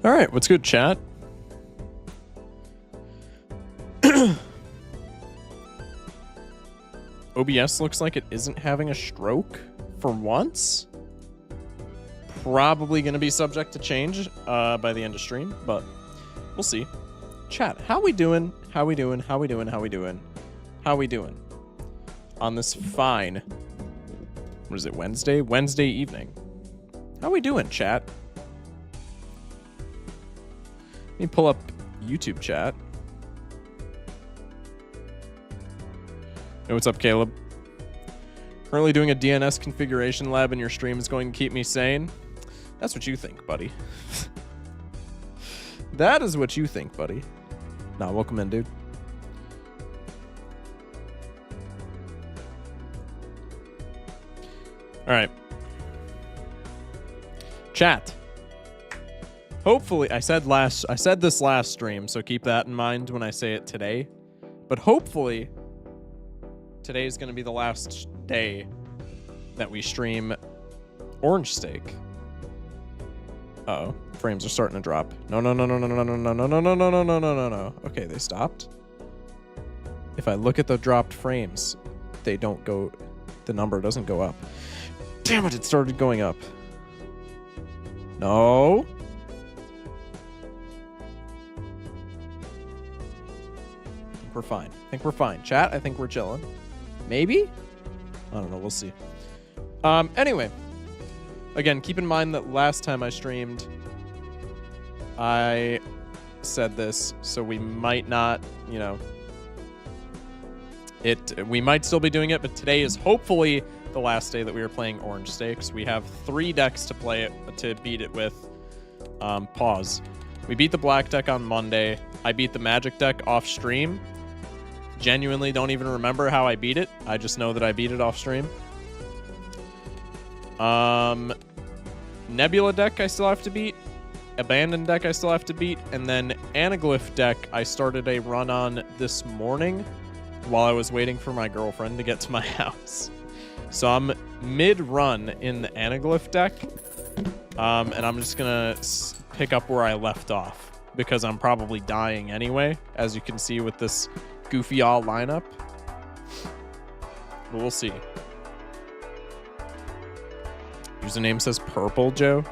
All right, what's good, chat? OBS looks like it isn't having a stroke for once. Probably going to be subject to change by the end of stream, but we'll see. Chat, how we doing? How we doing? How we doing? How we doing? How we doing? On this fine, what is it, Wednesday? Wednesday evening. How we doing, chat? Let me pull up YouTube chat. Hey, what's up, Caleb? Currently doing a DNS configuration lab and your stream is going to keep me sane. That's what you think, buddy. That is what you think, buddy. Nah, welcome in, dude. All right. Chat. Hopefully, I said this last stream, so keep that in mind when I say it today. But hopefully, today is going to be the last day that we stream Orange Steak. Uh-oh, frames are starting to drop. No. Okay, they stopped. If I look at the dropped frames, they don't go, the number doesn't go up. Damn it, it started going up. No. I think we're fine. I think we're fine. Chat, I think we're chilling. Maybe? I don't know, we'll see. Anyway. Again, keep in mind that last time I streamed, I said this, so we might not, you know, we might still be doing it, but today is hopefully the last day that we are playing Orange Steaks. We have 3 decks to play it, to beat it with. Pause. We beat the black deck on Monday. I beat the magic deck off stream. Genuinely don't even remember how I beat it. I just know that I beat it off stream. Nebula deck I still have to beat. Abandoned deck I still have to beat. And then Anaglyph deck I started a run on this morning while I was waiting for my girlfriend to get to my house. So I'm mid-run in the Anaglyph deck. And I'm just gonna pick up where I left off because I'm probably dying anyway, as you can see with this goofy all lineup. But we'll see. Username says purple, Joe.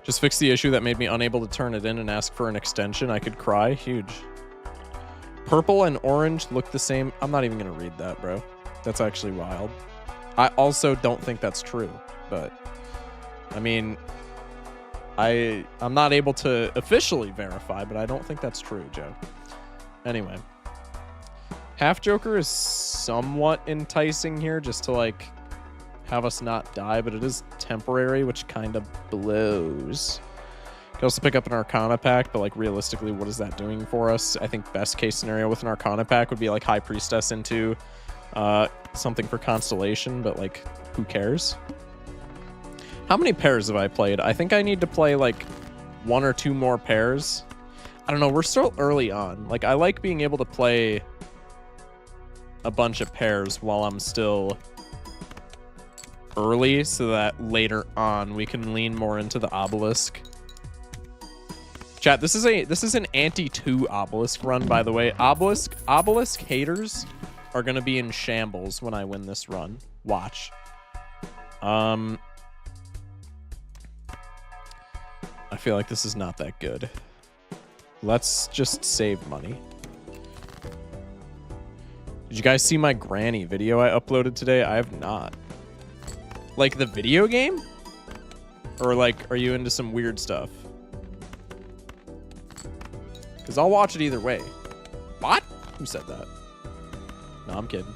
Just fix the issue that made me unable to turn it in and ask for an extension. I could cry. Huge. Purple and orange look the same. I'm not even going to read that, bro. That's actually wild. I also don't think that's true, but I mean, I'm not able to officially verify, but I don't think that's true, Joe. Anyway. Half Joker is somewhat enticing here just to, like, have us not die, but it is temporary, which kind of blows. You can also pick up an Arcana pack, but, like, realistically, what is that doing for us? I think best case scenario with an Arcana pack would be, like, High Priestess into something for Constellation, but, like, who cares? How many pairs have I played? I think I need to play, like, 1 or 2 more pairs. I don't know, we're still early on. Like, I like being able to play a bunch of pairs while I'm still early so that later on we can lean more into the obelisk. Chat, this is an anti-2 obelisk run, by the way. Obelisk haters are gonna be in shambles when I win this run. Watch. I feel like this is not that good. Let's just save money. Did you guys see my granny video I uploaded today? I have not. Like the video game? Or like, are you into some weird stuff? Because I'll watch it either way. What? Who said that? No, I'm kidding.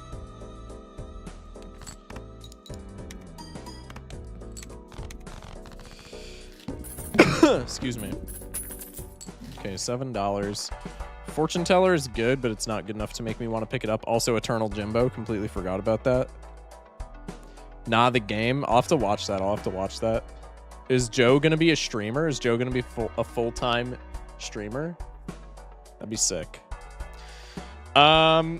Excuse me. Okay, $7. Fortune Teller is good, but it's not good enough to make me want to pick it up. Also, Eternal Jimbo. Completely forgot about that. Nah, the game. I'll have to watch that. Is Joe going to be a streamer? Is Joe going to be a full-time streamer? That'd be sick. Will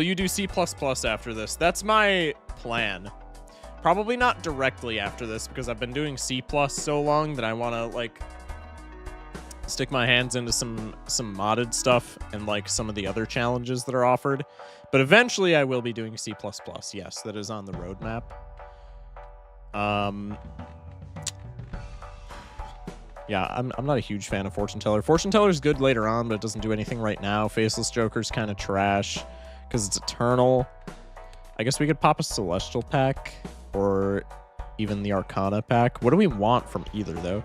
you do C++ after this? That's my plan. Probably not directly after this, because I've been doing C+ so long that I want to, like, stick my hands into some modded stuff and, like, some of the other challenges that are offered. But eventually I will be doing C++. Yes, that is on the roadmap. Yeah, I'm not a huge fan of Fortune Teller. Fortune Teller is good later on, but it doesn't do anything right now. Faceless Joker's kind of trash because it's eternal. I guess we could pop a Celestial pack or even the Arcana pack. What do we want from either, though?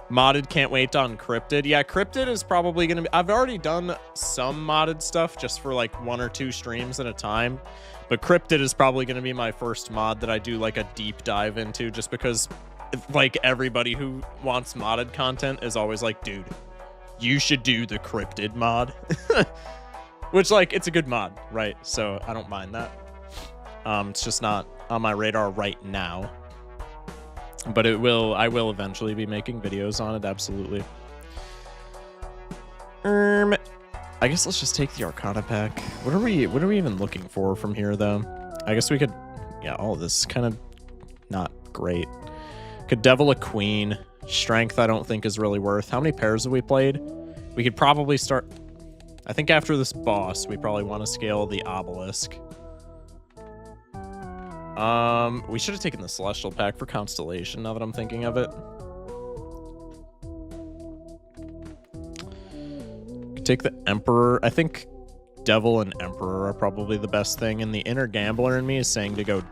Modded, can't wait on Cryptid. Yeah, Cryptid is probably going to be... I've already done some modded stuff just for like 1 or 2 streams at a time. But Cryptid is probably going to be my first mod that I do like a deep dive into, just because like everybody who wants modded content is always like, dude, you should do the Cryptid mod. Which, like, it's a good mod, right? So I don't mind that. It's just not on my radar right now. But I will eventually be making videos on it, absolutely. I guess let's just take the Arcana pack. What are we even looking for from here, though? I guess we could... Yeah, all this is kind of not great. Could Devil a Queen. Strength, I don't think is really worth. How many pairs have we played? We could probably start... I think after this boss, we probably want to scale the Obelisk. We should have taken the Celestial pack for Constellation, now that I'm thinking of it. Take the Emperor. I think Devil and Emperor are probably the best thing, and the inner gambler in me is saying to go...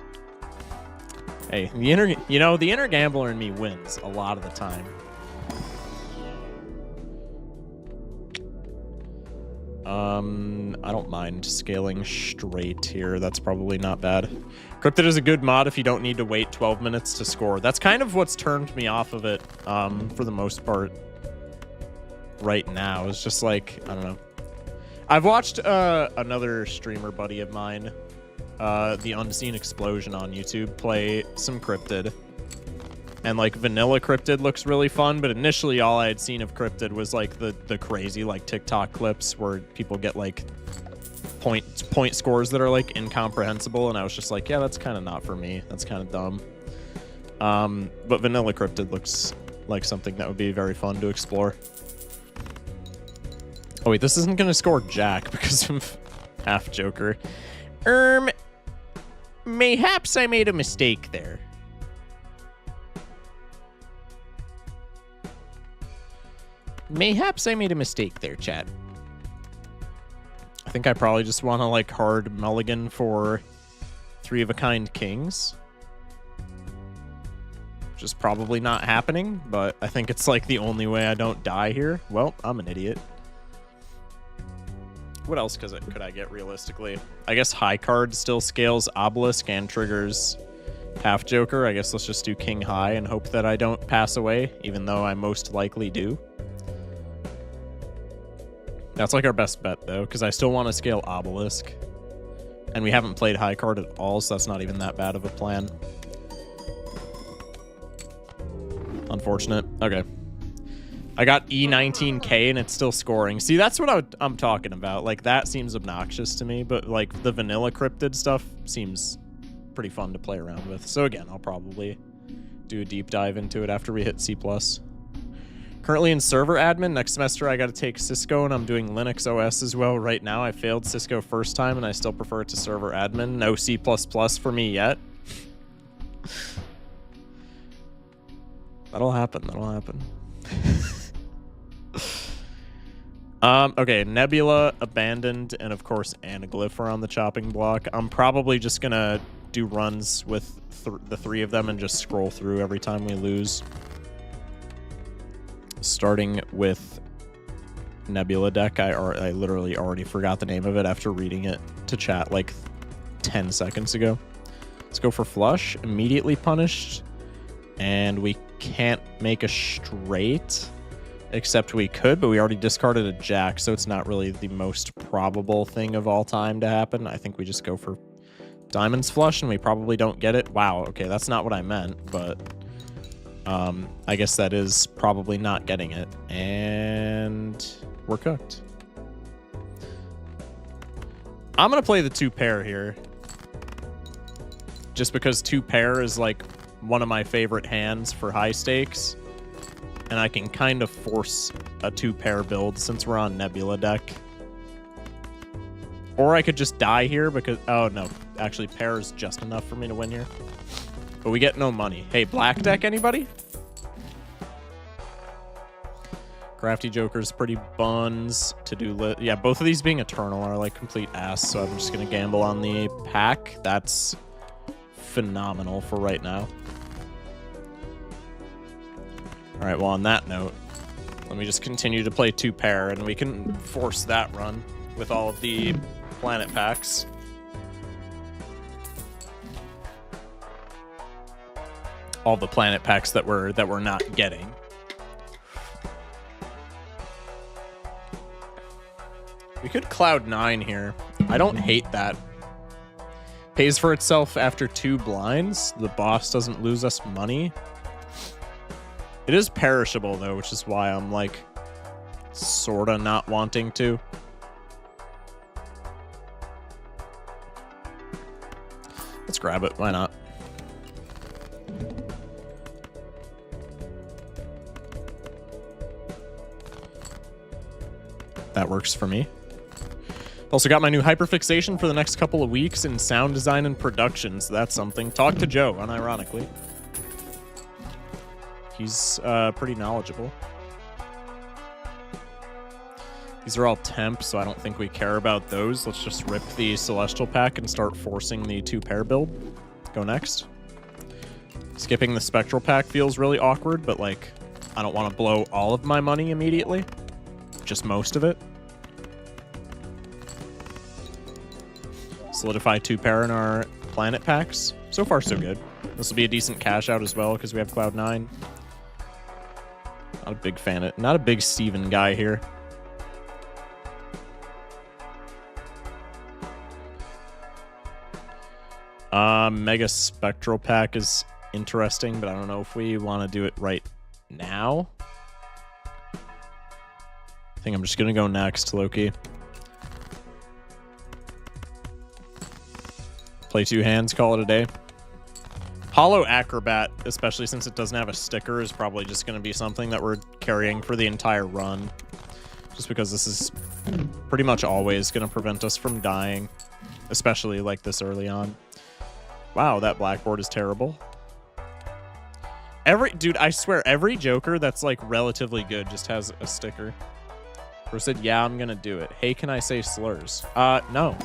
Hey, the inner gambler in me wins a lot of the time. I don't mind scaling straight here. That's probably not bad. Cryptid is a good mod if you don't need to wait 12 minutes to score. That's kind of what's turned me off of it, for the most part. Right now, it's just like, I don't know. I've watched another streamer buddy of mine, the Unseen Explosion on YouTube, play some Cryptid. And, like, vanilla Cryptid looks really fun, but initially all I had seen of Cryptid was, like, the crazy, like, TikTok clips where people get, like, point scores that are, like, incomprehensible, and I was just like, yeah, that's kind of not for me. That's kind of dumb. But vanilla Cryptid looks like something that would be very fun to explore. Oh, wait, this isn't going to score Jack because of half Joker. Mayhaps I made a mistake there. Mayhaps I made a mistake there, chat. I think I probably just want to, like, hard mulligan for 3-of-a-kind kings. Which is probably not happening, but I think it's, like, the only way I don't die here. Well, I'm an idiot. What else could I get realistically? I guess high card still scales Obelisk and triggers half Joker. I guess let's just do King High and hope that I don't pass away, even though I most likely do. That's like our best bet, though, because I still want to scale Obelisk. And we haven't played high card at all, so that's not even that bad of a plan. Unfortunate. Okay. I got E19K and it's still scoring. See, that's what I'm talking about. Like, that seems obnoxious to me, but, like, the vanilla Cryptid stuff seems pretty fun to play around with. So, again, I'll probably do a deep dive into it after we hit C+. Currently in server admin. Next semester I got to take Cisco, and I'm doing Linux OS as well. Right now I failed Cisco first time, and I still prefer it to server admin. No C++ for me yet. That'll happen. That'll happen. Okay, Nebula, Abandoned, and of course Anaglyph are on the chopping block. I'm probably just gonna do runs with the 3 of them and just scroll through every time we lose. Starting with Nebula deck. I literally already forgot the name of it after reading it to chat like 10 seconds ago. Let's go for flush. Immediately punished. And we can't make a straight. Except we could, but we already discarded a jack, so it's not really the most probable thing of all time to happen. I think we just go for diamonds flush, and we probably don't get it. Wow, okay, that's not what I meant, but I guess that is probably not getting it. And we're cooked. I'm going to play the 2 pair here. just because 2 pair is like one of my favorite hands for high stakes. And I can kind of force a 2 pair build since we're on Nebula deck. Or I could just die here because... Oh, no. Actually, pair is just enough for me to win here. But we get no money. Hey, black deck, anybody? Crafty Joker's pretty buns to do... Yeah, both of these being Eternal are like complete ass, so I'm just going to gamble on the pack. That's phenomenal for right now. All right, well, on that note, let me just continue to play 2 pair, and we can force that run with all of the planet packs. All the planet packs that we're not getting. We could Cloud 9 here. I don't hate that. Pays for itself after 2 blinds. The boss doesn't lose us money. It is perishable, though, which is why I'm, like, sorta not wanting to. Let's grab it. Why not? That works for me. Also got my new hyperfixation for the next couple of weeks in sound design and production, so that's something. Talk to Joe, unironically. He's pretty knowledgeable. These are all temp, so I don't think we care about those. Let's just rip the Celestial pack and start forcing the 2 pair build. Go next. Skipping the Spectral pack feels really awkward, but like, I don't want to blow all of my money immediately. Just most of it. Solidify 2 pair in our planet packs. So far, so good. This will be a decent cash out as well because we have Cloud 9. Not a big fan of, not a big Steven guy here. Mega Spectral pack is interesting, but I don't know if we want to do it right now. I think I'm just gonna go next, Loki. Play 2 hands, call it a day. Hollow Acrobat, especially since it doesn't have a sticker, is probably just going to be something that we're carrying for the entire run. Just because this is pretty much always going to prevent us from dying, especially like this early on. Wow, that blackboard is terrible. Dude, I swear, every Joker that's like relatively good just has a sticker. Or said, yeah, I'm going to do it. Hey, can I say slurs? No.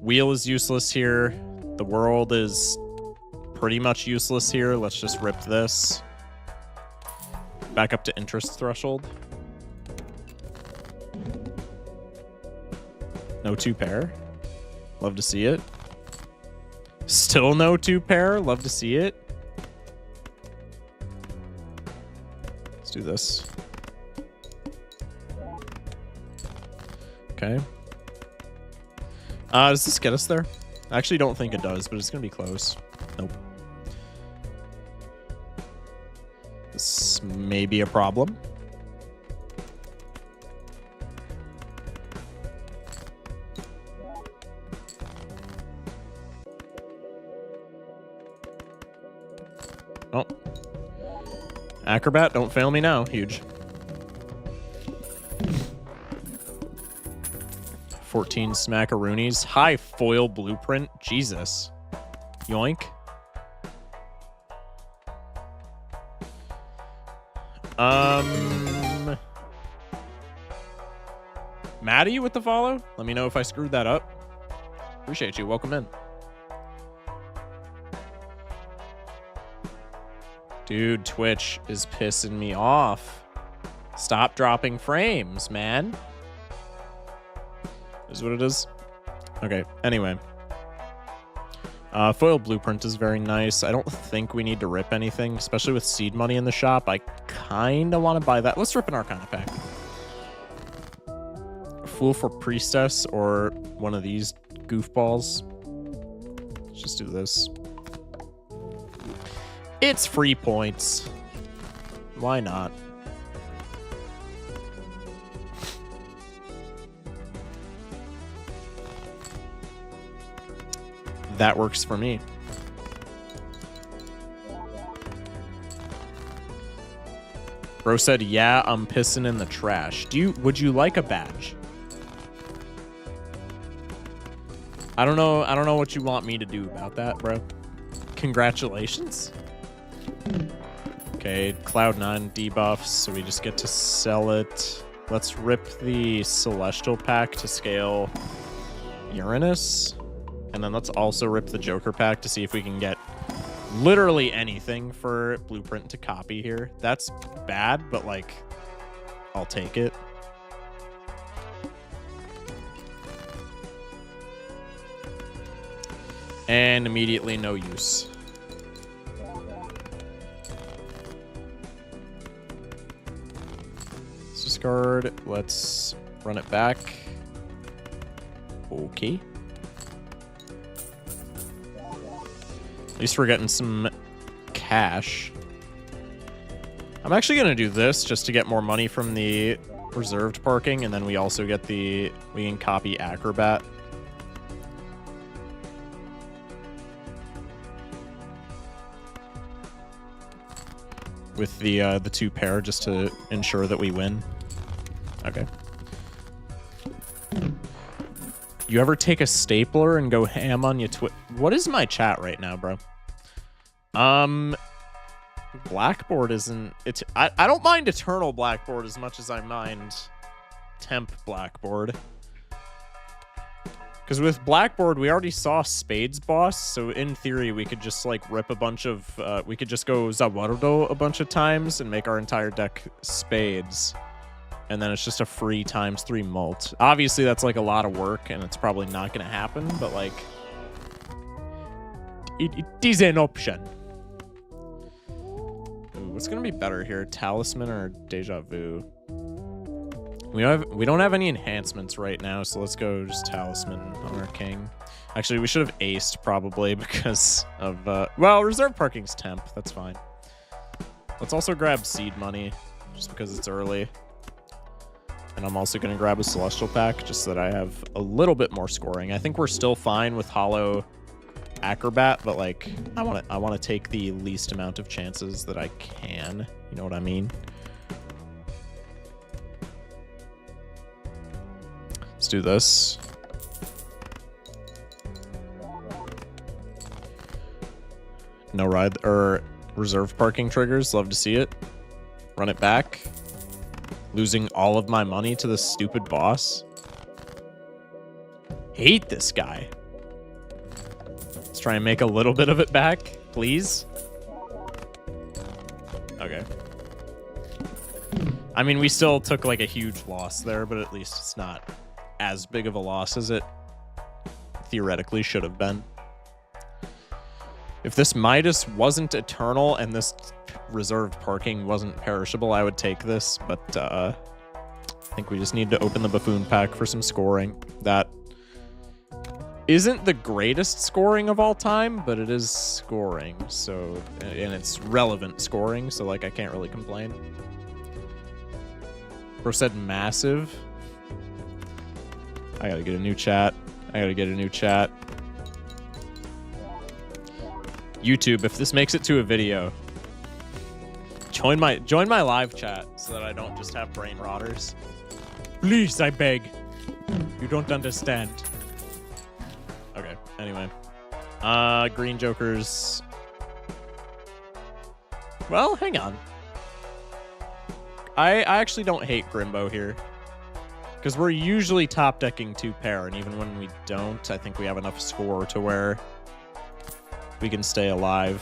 Wheel is useless here. The world is pretty much useless here. Let's just rip this. Back up to interest threshold. No 2 pair. Love to see it. Still no 2 pair. Love to see it. Let's do this. Okay. Does this get us there? I actually don't think it does, but it's going to be close. Nope. This may be a problem. Oh. Acrobat, don't fail me now. Huge. 14 smackaroonies. High foil blueprint. Jesus. Yoink. Maddie with the follow? Let me know if I screwed that up. Appreciate you. Welcome in. Dude, Twitch is pissing me off. Stop dropping frames, man. Is what it is. Okay, anyway. Foil blueprint is very nice. I don't think we need to rip anything, especially with seed money in the shop. I kind of want to buy that. Let's rip an Arcana pack. Fool for Priestess or one of these goofballs. Let's just do this. It's free points. Why not? That works for me. Bro said, yeah, I'm pissing in the trash. Would you like a badge? I don't know what you want me to do about that, bro. Congratulations. Okay, Cloud9 debuffs, so we just get to sell it. Let's rip the Celestial pack to scale Uranus. And then let's also rip the Joker pack to see if we can get literally anything for Blueprint to copy here. That's bad, but like, I'll take it. And immediately no use. Let's discard. Let's run it back. Okay. At least we're getting some cash. I'm actually going to do this just to get more money from the reserved parking, and then we also get we can copy Acrobat. With the 2 pair just to ensure that we win. Okay. You ever take a stapler and go ham on your What is my chat right now, bro? Blackboard isn't... I don't mind Eternal Blackboard as much as I mind Temp Blackboard. Because with Blackboard, we already saw Spades boss, so in theory, we could just, like, rip a bunch of... we could just go Zawardo a bunch of times and make our entire deck Spades. And then it's just a free ×3 mult. Obviously, that's, like, a lot of work, and it's probably not going to happen, but, like... It is an option. Ooh, what's going to be better here? Talisman or Deja Vu? We don't have any enhancements right now, so let's go just Talisman on our king. Actually, we should have aced probably because of well, reserve parking's temp. That's fine. Let's also grab seed money just because it's early. And I'm also going to grab a Celestial pack just so that I have a little bit more scoring. I think we're still fine with Hollow Acrobat, but like I want to take the least amount of chances that I can. You know what I mean? Let's do this. No ride or reserve parking triggers. Love to see it. Run it back. Losing all of my money to this stupid boss. Hate this guy. Let's try and make a little bit of it back, please. Okay. I mean, we still took like a huge loss there, but at least it's not as big of a loss as it theoretically should have been. If this Midas wasn't eternal and this reserved parking wasn't perishable, I would take this, but I think we just need to open the Buffoon pack for some scoring. That isn't the greatest scoring of all time, but it is scoring, so, and it's relevant scoring, so like I can't really complain. Bro said massive. I gotta get a new chat. YouTube, if this makes it to a video, join my live chat so that I don't just have brain rotters. Please, I beg. You don't understand. Okay, anyway. Green Jokers. Well, hang on. I actually don't hate Grimbo here. Because we're usually top decking 2 pair, and even when we don't, I think we have enough score to where we can stay alive.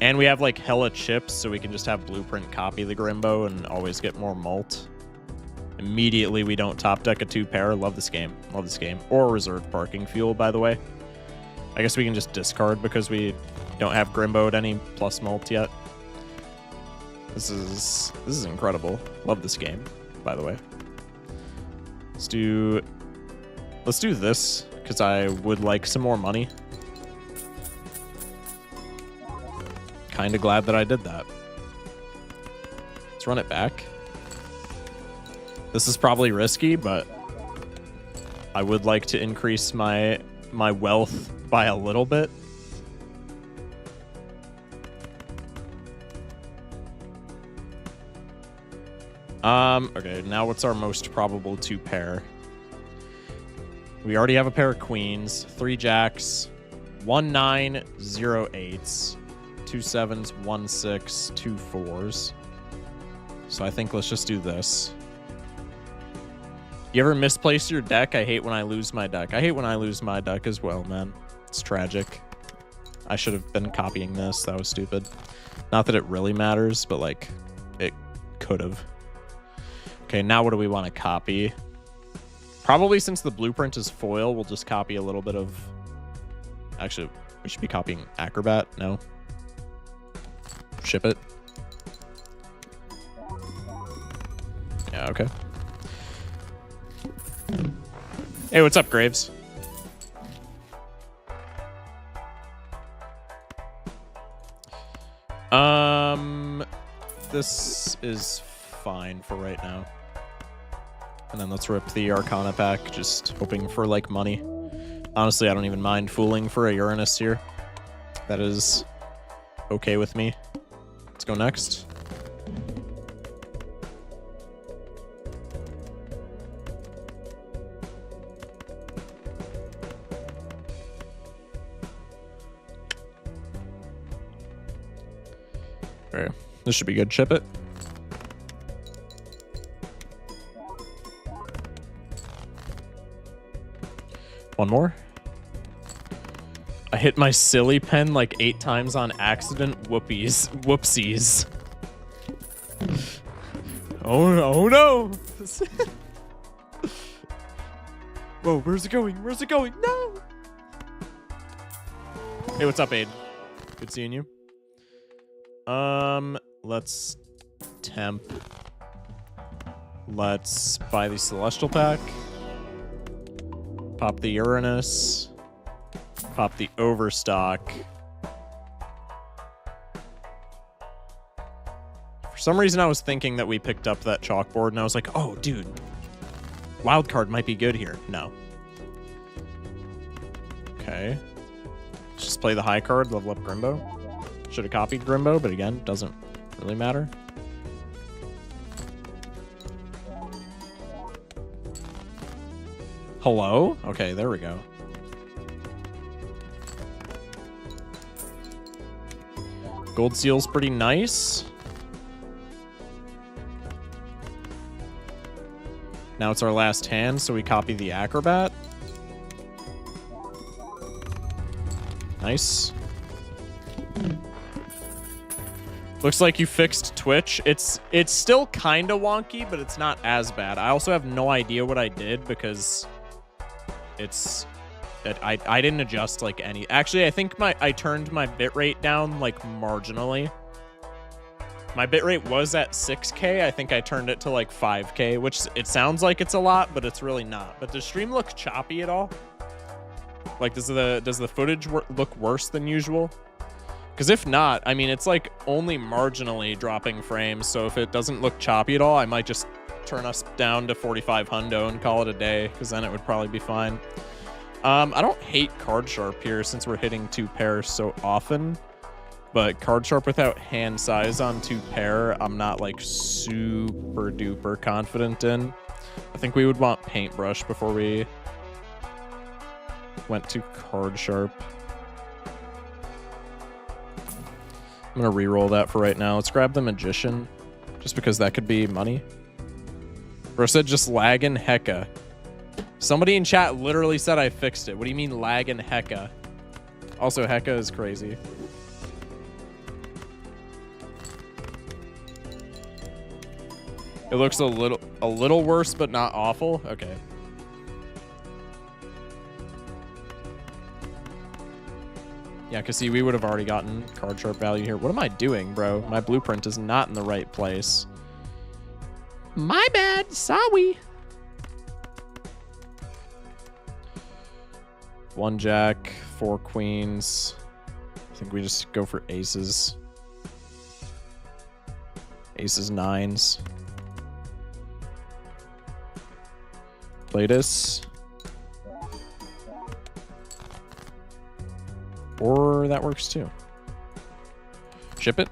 And we have like hella chips, so we can just have Blueprint copy the Grimbo and always get more mult. Immediately we don't top deck a 2 pair. Love this game. Love this game. Or reserved parking fuel, by the way. I guess we can just discard because we don't have Grimbo at any plus mult yet. This is incredible. Love this game, by the way. Let's do this, because I would like some more money. Kind of glad that I did that. Let's run it back. This is probably risky, but I would like to increase my wealth by a little bit. Okay, now what's our most probable 2 pair? We already have a pair of queens, 3 jacks, 1 9, 0 8s, 2 7s, 1 6, 2 4s. So I think let's just do this. You ever misplace your deck? I hate when I lose my deck. I hate when I lose my deck as well, man. It's tragic. I should have been copying this. That was stupid. Not that it really matters, but like it could have. Okay, now what do we want to copy? Probably since the blueprint is foil, we'll just copy a little bit of... Actually, we should be copying Acrobat. No. Ship it. Yeah, okay. Hey, what's up, Graves? This is fine for right now. And then let's rip the Arcana pack, just hoping for, like, money. Honestly, I don't even mind fooling for a Uranus here. That is okay with me. Let's go next. Okay, this should be good. Chip it. One more. I hit my silly pen like 8 times on accident. Whoopsies. Oh no. Whoa, where's it going? Where's it going? No. Hey, what's up, Aid? Good seeing you. Let's temp. Let's buy the Celestial pack. Pop the Uranus. Pop the Overstock. For some reason, I was thinking that we picked up that chalkboard, and I was like, oh, dude. Wildcard might be good here. No. Okay. Let's just play the high card, level up Grimbo. Should have copied Grimbo, but again, doesn't really matter. Hello? Okay, there we go. Gold Seal's pretty nice. Now it's our last hand, so we copy the Acrobat. Nice. Looks like you fixed Twitch. It's still kind of wonky, but it's not as bad. I also have no idea what I did because I didn't adjust like any. Actually, I think I turned my bitrate down like marginally. My bitrate was at 6K. I think I turned it to like 5K, which it sounds like it's a lot, but it's really not. But does stream look choppy at all? Like, does the footage look worse than usual? Because if not, I mean, it's like only marginally dropping frames. So if it doesn't look choppy at all, I might just turn us down to 45 hundo and call it a day, because then it would probably be fine. I don't hate Card Sharp here since we're hitting 2 pairs so often. But Card Sharp without hand size on 2 pair, I'm not like super duper confident in. I think we would want Paintbrush before we went to Card Sharp. I'm gonna re-roll that for right now. Let's grab the Magician, just because that could be money. Bro said just lagging hecka. Somebody in chat literally said I fixed it. What do you mean lagging hecka? Also, hecka is crazy. It looks a little worse, but not awful. Okay. Yeah, because see, we would have already gotten Card Sharp value here. What am I doing, bro? My blueprint is not in the right place. My bad. Sorry. 1 jack, 4 queens. I think we just go for aces. Aces, 9s. Play this. Or that works too. Ship it.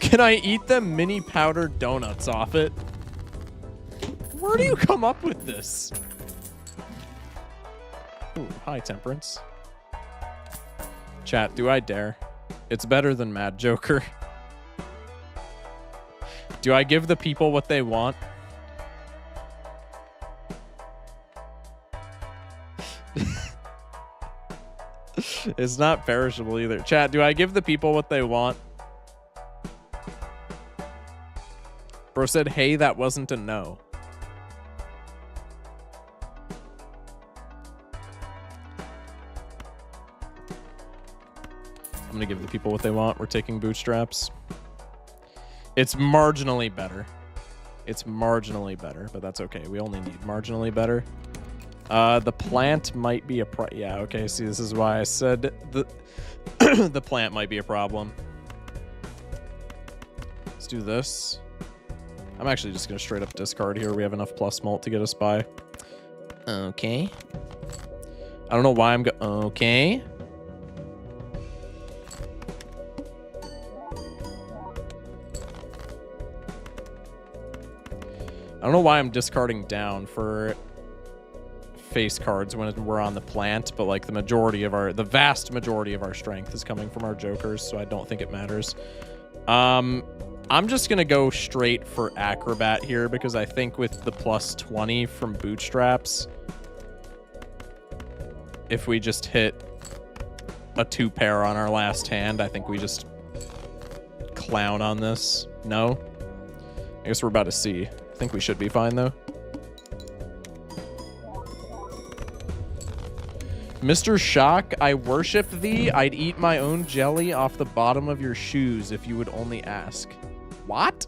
Can I eat the mini powdered donuts off it? Where do you come up with this? Ooh, hi, Temperance. Chat, do I dare? It's better than Mad Joker. Do I give the people what they want? It's not perishable either. Chat, do I give the people what they want? Bro said, hey, that wasn't a no. I'm gonna give the people what they want. We're taking bootstraps. It's marginally better. It's marginally better, but that's okay. We only need marginally better. The plant might be a yeah, okay, see, this is why I said the the plant might be a problem. Let's do this. I'm actually just gonna straight up discard here. We have enough plus malt to get us by. Okay. I don't know why I'm okay. I don't know why I'm discarding down for face cards when we're on the plant, but like the vast majority of our strength is coming from our jokers, so I don't think it matters. I'm just gonna go straight for acrobat here because I think with the plus 20 from bootstraps, if we just hit a 2-pair on our last hand, I think we just clown on this. No? I guess we're about to see. I think we should be fine though. Mr. Shock, I worship thee. I'd eat my own jelly off the bottom of your shoes if you would only ask. What?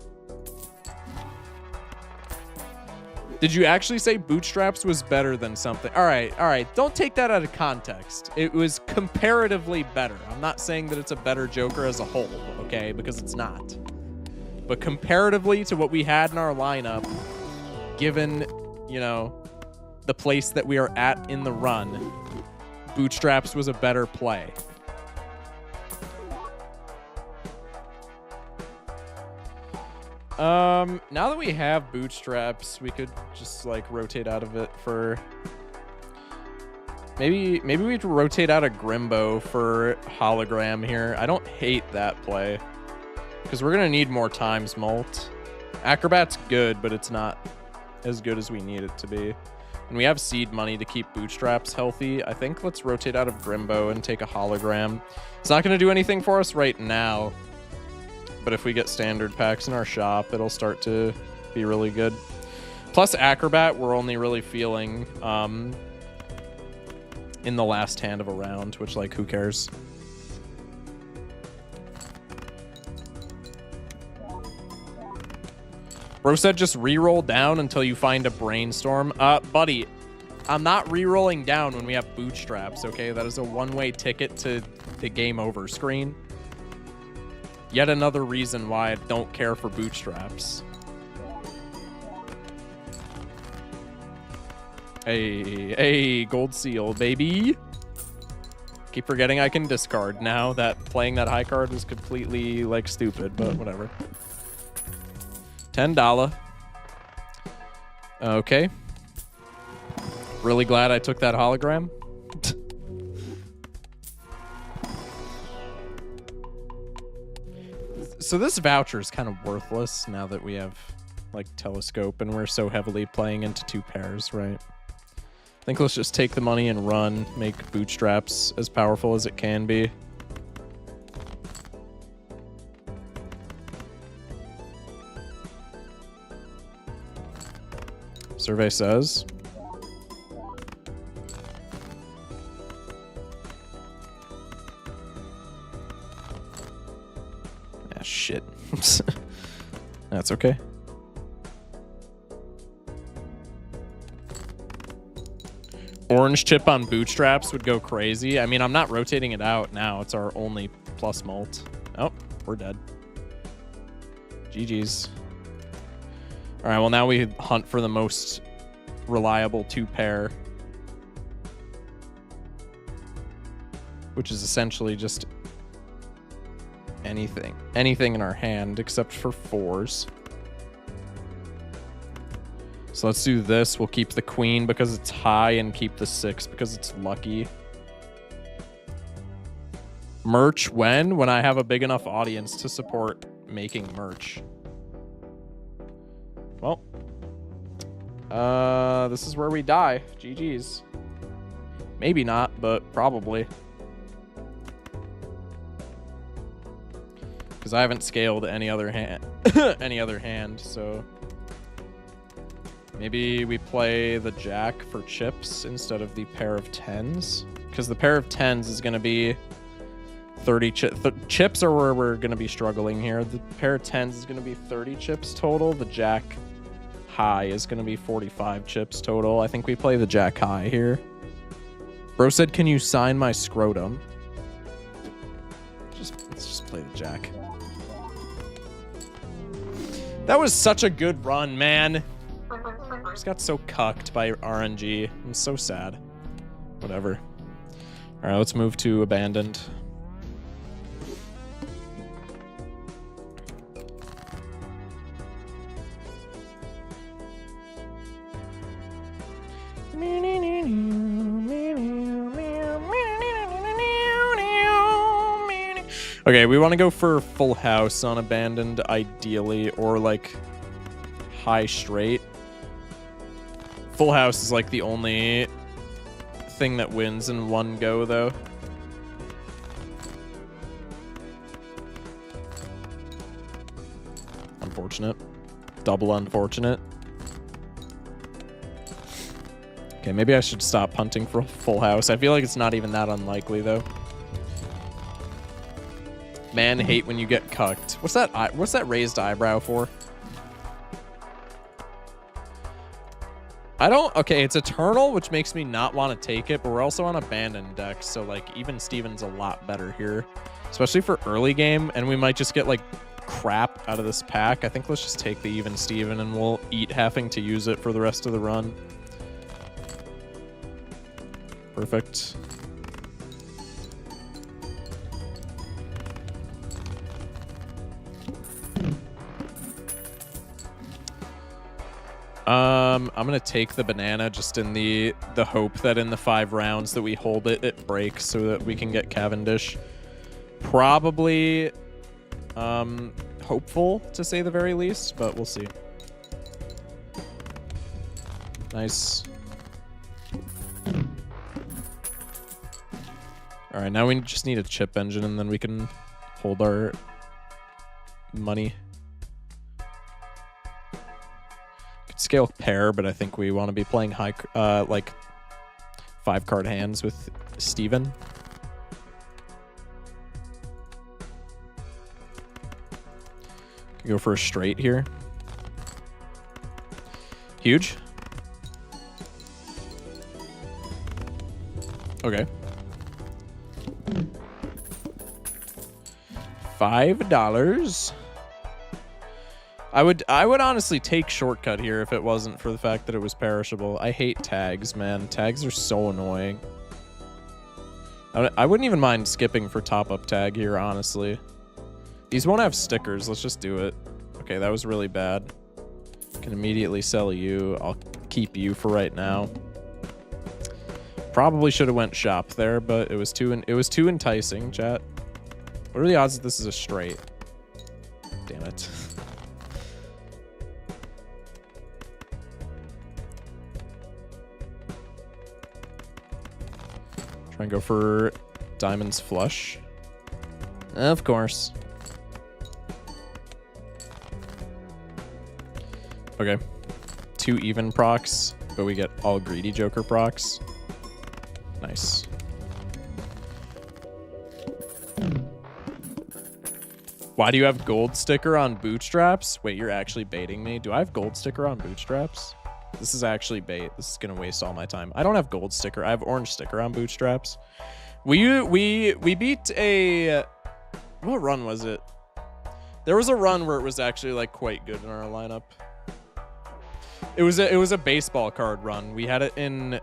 Did you actually say bootstraps was better than something? All right. Don't take that out of context. It was comparatively better. I'm not saying that it's a better Joker as a whole, okay? Because it's not. But comparatively to what we had in our lineup, given, you know, the place that we are at in the run, bootstraps was a better play. Now that we have bootstraps, we could just like rotate out of it for maybe we'd rotate out a Grimbo for hologram here. I don't hate that play because we're gonna need more times mult. Acrobat's good, but it's not as good as we need it to be. And we have seed money to keep bootstraps healthy. I think let's rotate out of Grimbo and take a hologram. It's not going to do anything for us right now, but if we get standard packs in our shop, it'll start to be really good. Plus acrobat, we're only really feeling in the last hand of a round, which, like, who cares? Bro said just re-roll down until you find a brainstorm. Buddy, I'm not re-rolling down when we have bootstraps, okay? That is a one-way ticket to the game over screen. Yet another reason why I don't care for bootstraps. Hey, gold seal, baby. Keep forgetting I can discard now that playing that high card is completely, like, stupid, but whatever. $10. Okay. Really glad I took that hologram. So this voucher is kind of worthless now that we have, like, telescope and we're so heavily playing into 2 pairs, right? I think let's just take the money and run, make bootstraps as powerful as it can be. Survey says. Ah, shit. That's okay. Orange chip on bootstraps would go crazy. I mean, I'm not rotating it out now. It's our only plus mult. Oh, we're dead. GG's. All right, well, now we hunt for the most reliable 2 pair. which is essentially just anything in our hand except for 4s. So let's do this. We'll keep the queen because it's high and keep the 6 because it's lucky. Merch when? When I have a big enough audience to support making merch. Well, this is where we die. GG's. Maybe not, but probably. Because I haven't scaled any other hand, so maybe we play the jack for chips instead of the pair of 10s. Because the pair of 10s is going to be 30 chips are where we're going to be struggling here. The pair of 10s is going to be 30 chips total. The jack high is going to be 45 chips total. I think we play the jack high here. Bro said, can you sign my scrotum? Let's just play the jack. That was such a good run, man. Just got so cucked by RNG. I'm so sad. Whatever. All right, let's move to abandoned. Okay, we want to go for full house on abandoned, ideally, or like high straight. Full house is like the only thing that wins in one go, though. Unfortunate. Double unfortunate. Okay, maybe I should stop punting for full house. I feel like it's not even that unlikely, though. Man, hate when you get cucked. What's that raised eyebrow for? Okay, it's Eternal, which makes me not want to take it, but we're also on abandoned decks, so like even Steven's a lot better here, especially for early game, and we might just get like crap out of this pack. I think let's just take the even Steven and we'll eat having to use it for the rest of the run. Perfect. I'm gonna take the banana just in the hope that in the 5 rounds that we hold it, it breaks so that we can get Cavendish. Probably hopeful to say the very least, but we'll see. Nice. All right, now we just need a chip engine and then we can hold our money. Scale pair, but I think we want to be playing high, like 5-card hands with Steven. Go for a straight here. Huge. Okay. $5. I would honestly take shortcut here if it wasn't for the fact that it was perishable. I hate tags, man. Tags are so annoying. I wouldn't even mind skipping for top-up tag here, honestly. These won't have stickers. Let's just do it. Okay, that was really bad. Can immediately sell you. I'll keep you for right now. Probably should have went shop there, but it was too enticing, chat. What are the odds that this is a straight? Damn it. Try and go for diamonds flush. Of course. Okay. 2 even procs, but we get all greedy Joker procs. Nice. Why do you have gold sticker on bootstraps? Wait, you're actually baiting me? Do I have gold sticker on bootstraps? This is actually bait. This is gonna waste all my time. I don't have gold sticker. I have orange sticker on bootstraps. We beat a... What run was it? There was a run where it was actually like quite good in our lineup. It was a baseball card run. We had it in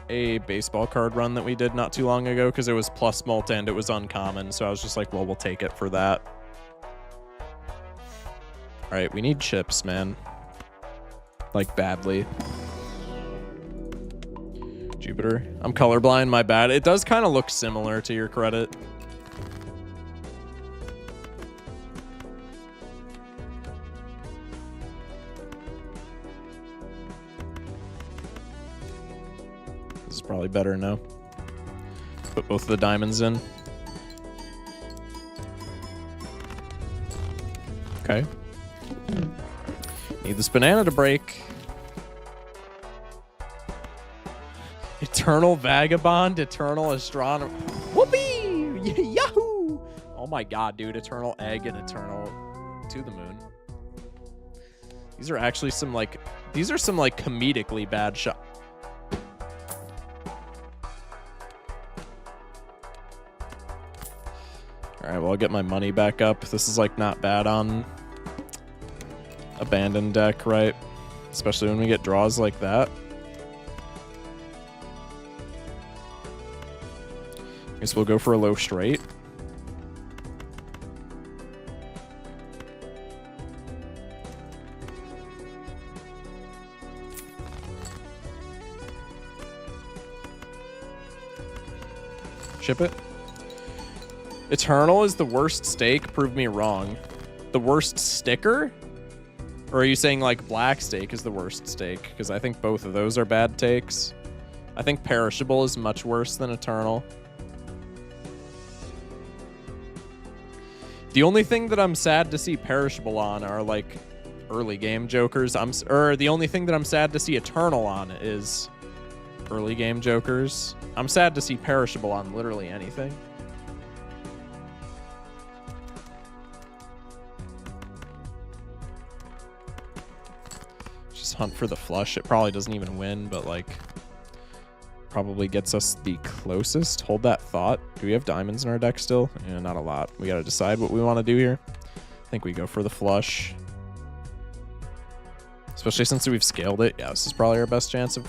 a baseball card run that we did not too long ago because it was plus mult and it was uncommon. So I was just like, well, we'll take it for that. All right, we need chips, man. Like, badly. Jupiter. I'm colorblind, my bad. It does kind of look similar, to your credit. This is probably better now. Put both of the diamonds in. Okay. Need this banana to break. Eternal Vagabond, Eternal Astronomer. Whoopee! Yahoo! Oh my god, dude. Eternal Egg and Eternal to the Moon. These are actually some, like... These are some, like, comedically bad shots. Alright, well, I'll get my money back up. This is, like, not bad on... Abandoned deck, right? Especially when we get draws like that. Guess we'll go for a low straight. Ship it. Eternal is the worst stake. Prove me wrong. The worst sticker? Or are you saying, like, black stake is the worst stake? Because I think both of those are bad takes. I think perishable is much worse than eternal. The only thing that I'm sad to see perishable on are, like, early game jokers. The only thing that I'm sad to see eternal on is early game jokers. I'm sad to see perishable on literally anything. Hunt for the flush. It probably doesn't even win, but like probably gets us the closest. Hold that thought. Do we have diamonds in our deck still? Yeah, not a lot. We got to decide what we want to do here. I think we go for the flush, especially since we've scaled it. Yeah, this is probably our best chance of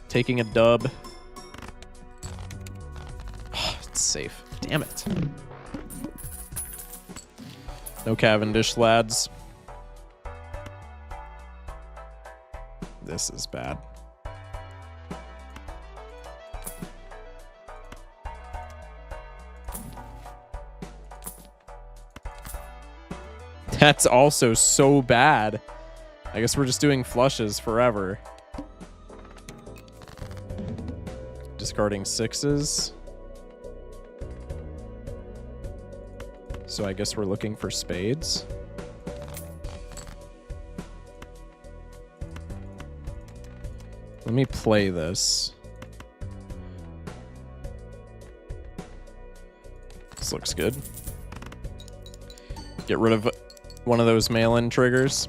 taking a dub. Oh, it's safe. Damn it. No Cavendish, lads. This is bad. That's also so bad. I guess we're just doing flushes forever. Discarding sixes. So I guess we're looking for spades. Let me play this. This looks good. Get rid of one of those mail-in triggers.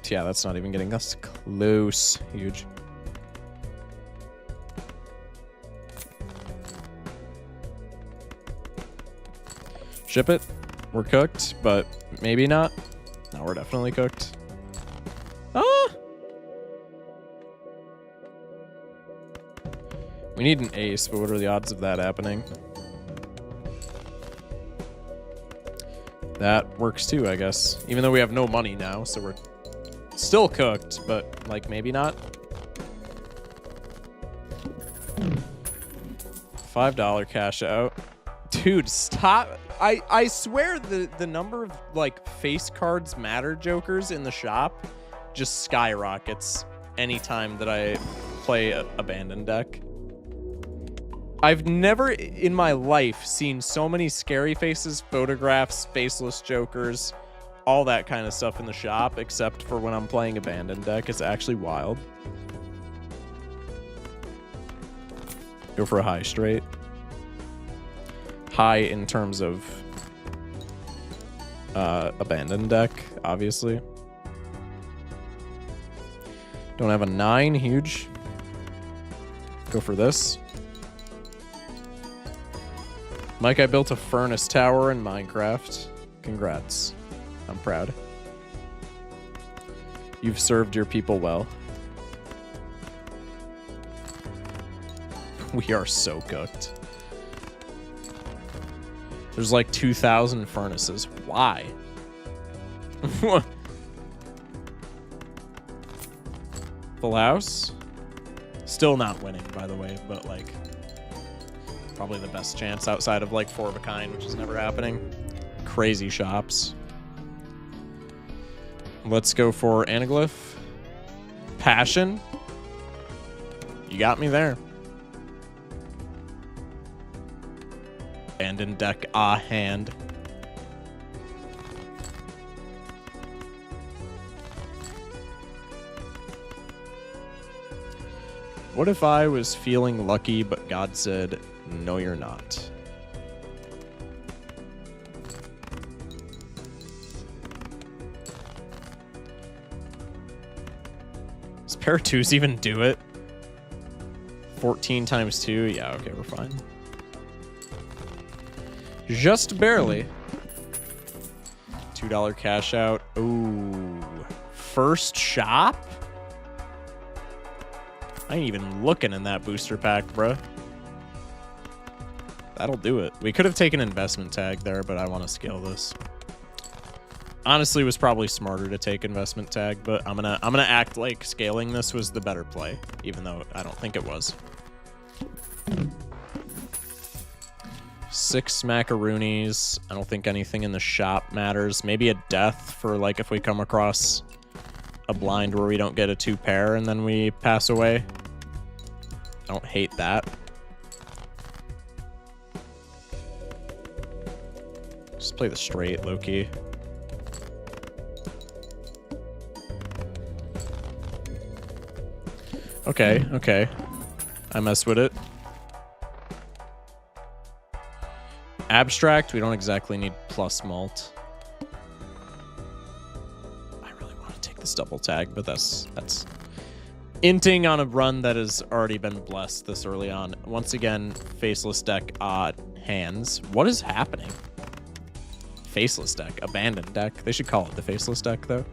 Yeah, that's not even getting us close. Huge. Ship it. We're cooked, but maybe not. No, we're definitely cooked. Ah! We need an ace, but what are the odds of that happening? That works too, I guess. Even though we have no money now, so we're still cooked, but like maybe not. $5 cash out. Dude, stop. I swear the number of like face cards matter jokers in the shop just skyrockets anytime that I play a abandoned deck. I've never in my life seen so many scary faces, photographs, faceless jokers, all that kind of stuff in the shop, except for when I'm playing abandoned deck. It's actually wild. Go for a high straight. High in terms of abandoned deck, obviously. Don't have a 9, huge. Go for this. Mike, I built a furnace tower in Minecraft. Congrats. I'm proud. You've served your people well. We are so cooked. There's like 2,000 furnaces. Why? Full house? Still not winning, by the way, but like probably the best chance outside of like 4 of a kind, which is never happening. Crazy shops. Let's go for Anaglyph. Passion. You got me there. Abandoned deck, hand. What if I was feeling lucky, but God said, no, you're not? Does pair 2s even do it? 14 times 2? Yeah, okay, we're fine. Just barely. $2 cash out. Ooh. First shop? I ain't even looking in that booster pack, bruh. That'll do it. We could have taken investment tag there, but I want to scale this. Honestly, it was probably smarter to take investment tag, but I'm gonna act like scaling this was the better play, even though I don't think it was. 6 macaroonies. I don't think anything in the shop matters. Maybe a death for like if we come across a blind where we don't get a 2 pair and then we pass away. I don't hate that. Just play the straight, low-key. Okay, okay. I mess with it. Abstract, we don't exactly need plus malt. I really want to take this double tag, but that's inting on a run that has already been blessed this early on. Once again, faceless deck, hands. What is happening? Faceless deck, abandoned deck. They should call it the faceless deck, though.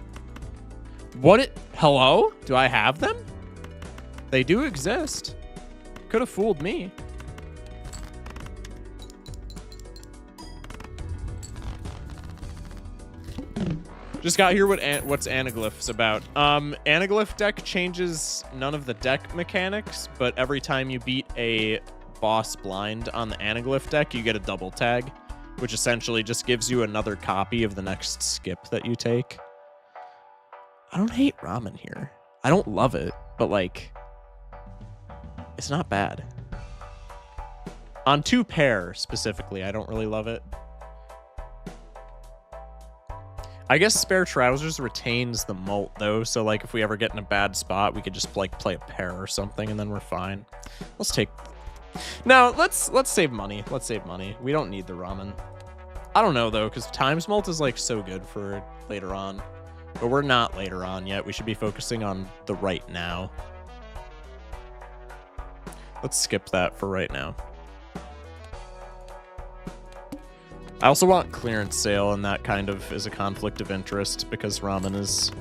Hello? Do I have them? They do exist. Could have fooled me. Just got here what's Anaglyph's about. Anaglyph deck changes none of the deck mechanics, but every time you beat a boss blind on the Anaglyph deck, you get a double tag, which essentially just gives you another copy of the next skip that you take. I don't hate ramen here. I don't love it, but like, it's not bad. On 2 pair specifically, I don't really love it. I guess Spare Trousers retains the malt though, so like if we ever get in a bad spot, we could just like play a pair or something and then we're fine. Let's take... No, let's save money. Let's save money. We don't need the ramen. I don't know though, because Times Malt is like so good for later on. But we're not later on yet. We should be focusing on the right now. Let's skip that for right now. I also want clearance sale, and that kind of is a conflict of interest because ramen is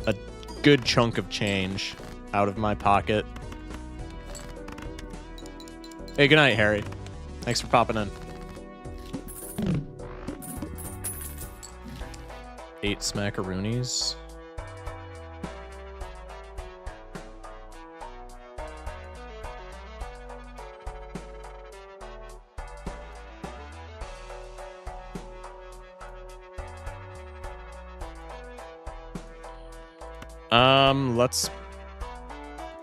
a good chunk of change out of my pocket. Hey, good night, Harry. Thanks for popping in. 8 smackaroonies.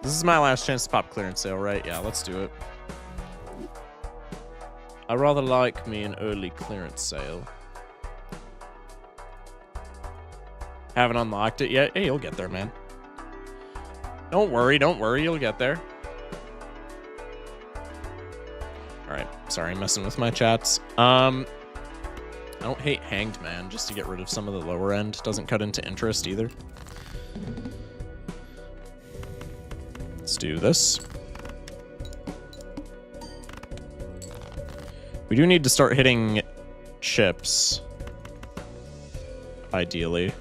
This is my last chance to pop clearance sale, right? Yeah, let's do it. I rather like me an early clearance sale. Haven't unlocked it yet. Hey, you'll get there, man. Don't worry, you'll get there. Alright, sorry, I'm messing with my chats. I don't hate Hanged Man, just to get rid of some of the lower end. Doesn't cut into interest either. Let's do this. We do need to start hitting chips. Ideally.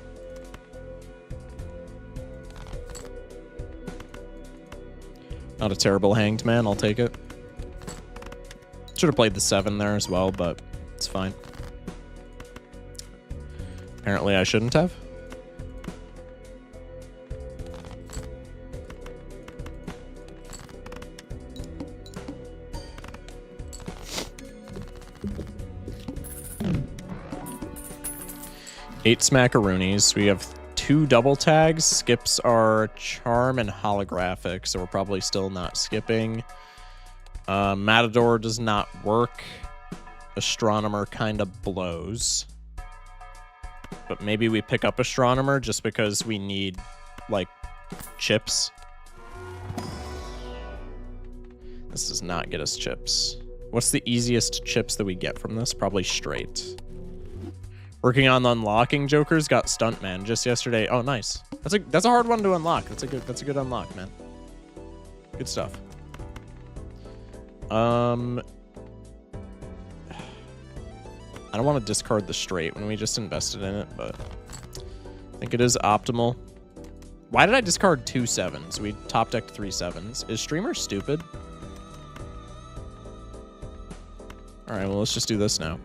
Not a terrible hanged man. I'll take it. Should have played the 7 there as well, but it's fine. Apparently I shouldn't have. Eight smackaroonies. We have 2 double tags. Skips are charm and holographic, so we're probably still not skipping. Matador does not work. Astronomer kind of blows. But maybe we pick up Astronomer just because we need, like, chips. This does not get us chips. What's the easiest chips that we get from this? Probably straight. Working on unlocking Jokers, got Stuntman just yesterday. Oh, nice. That's a hard one to unlock. That's a good unlock, man. Good stuff. I don't want to discard the straight when we just invested in it, but I think it is optimal. Why did I discard 2 7s? We top decked 3 7s. Is Streamer stupid? All right, well, let's just do this now.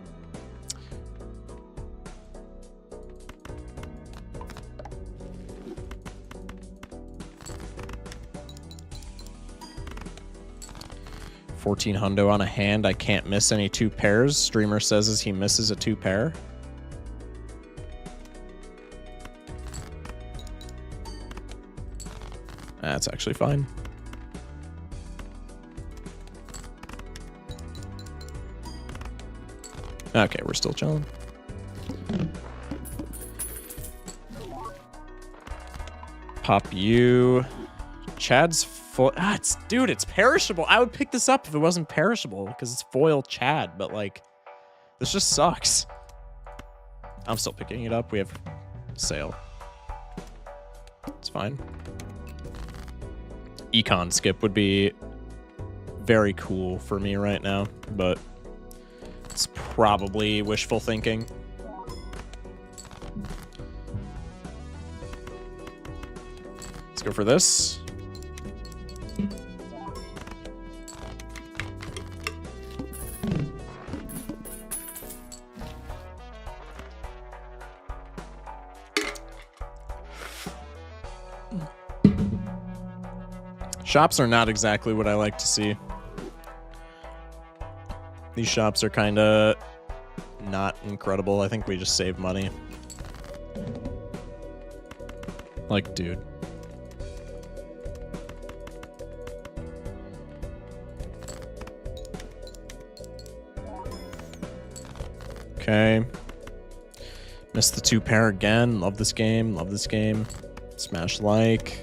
$1,400 on a hand. I can't miss any 2 pairs. Streamer says as he misses a 2 pair. That's actually fine. Okay, we're still chilling. Pop you. Chad's foil. Dude, it's perishable. I would pick this up if it wasn't perishable because it's foil Chad, but like, this just sucks. I'm still picking it up. We have sale. It's fine. Econ skip would be very cool for me right now, but it's probably wishful thinking. Let's go for this. Shops are not exactly what I like to see. These shops are kind of not incredible. I think we just save money. Like, dude. Okay. Missed the 2 pair again. Love this game. Love this game. Smash like.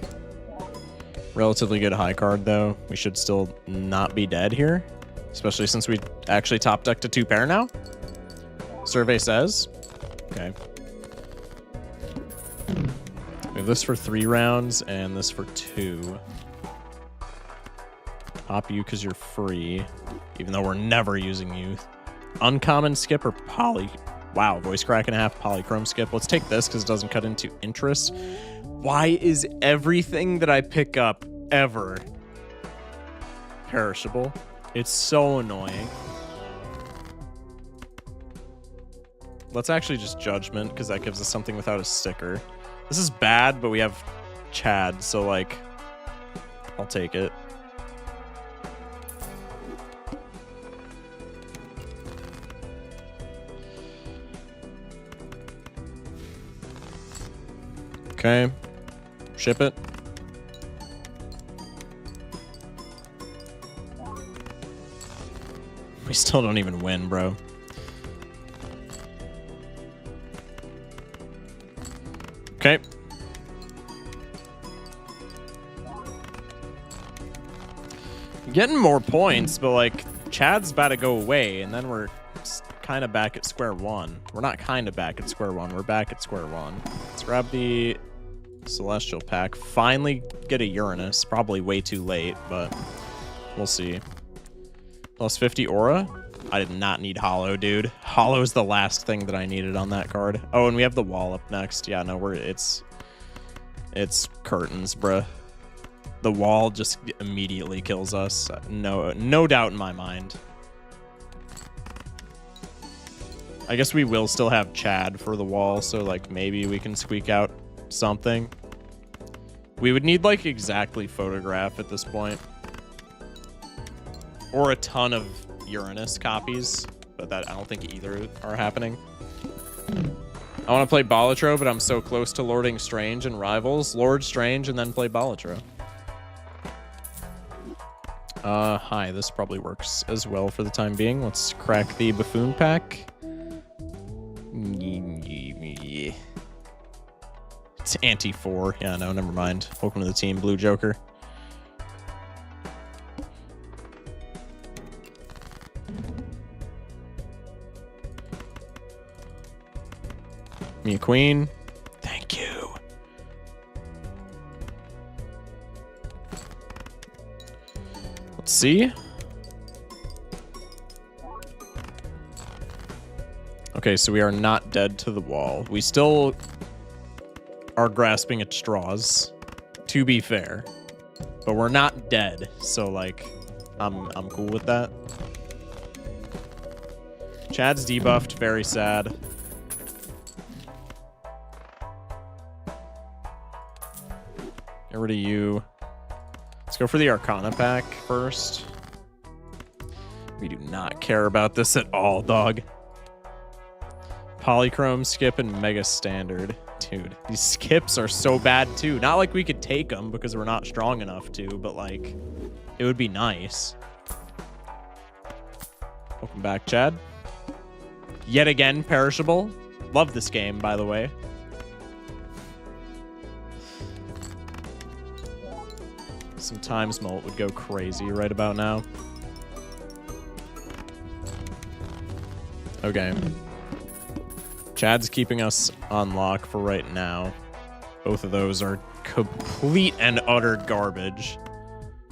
Relatively good high card, though. We should still not be dead here. Especially since we actually top decked a 2 pair now. Survey says. Okay. We have this for 3 rounds and this for 2. Pop you because you're free. Even though we're never using you. Uncommon skip or poly. Wow, voice crack and a half polychrome skip. Let's take this because it doesn't cut into interest. Why is everything that I pick up ever perishable? It's so annoying. Let's actually just Judgment, because that gives us something without a sticker. This is bad, but we have Chad, so, like, I'll take it. Okay. Ship it. We still don't even win, bro. Okay. Getting more points, but like Chad's about to go away, and then we're kind of back at square one. We're not kind of back at square one. We're back at square one. Let's grab the Celestial pack. Finally get a Uranus. Probably way too late, but we'll see. Plus 50 aura. I did not need Hollow, dude. Hollow is the last thing that I needed on that card. Oh, and we have the wall up next. Yeah, no, it's curtains, bruh. The wall just immediately kills us. No doubt in my mind. I guess we will still have Chad for the wall, so like maybe we can squeak out something. We would need like exactly photograph at this point. Or a ton of Uranus copies, but that I don't think either are happening. I want to play Balatro, but I'm so close to Lording Strange and Rivals. Lord Strange and then play Balatro. Hi, this probably works as well for the time being. Let's crack the Buffoon pack. It's anti-4. Yeah, no, never mind. Welcome to the team, Blue Joker. Me a queen. Thank you. Let's see. Okay, so we are not dead to the wall. We still are grasping at straws, to be fair. But we're not dead, so like I'm cool with that. Chad's debuffed, very sad. Get rid of you. Let's go for the Arcana pack first. We do not care about this at all, dog. Polychrome, skip, and Mega Standard. Dude, these skips are so bad too. Not like we could take them because we're not strong enough to, but like, it would be nice. Welcome back, Chad. Yet again, perishable. Love this game, by the way. Some Times Molt would go crazy right about now. Okay. Chad's keeping us on lock for right now. Both of those are complete and utter garbage.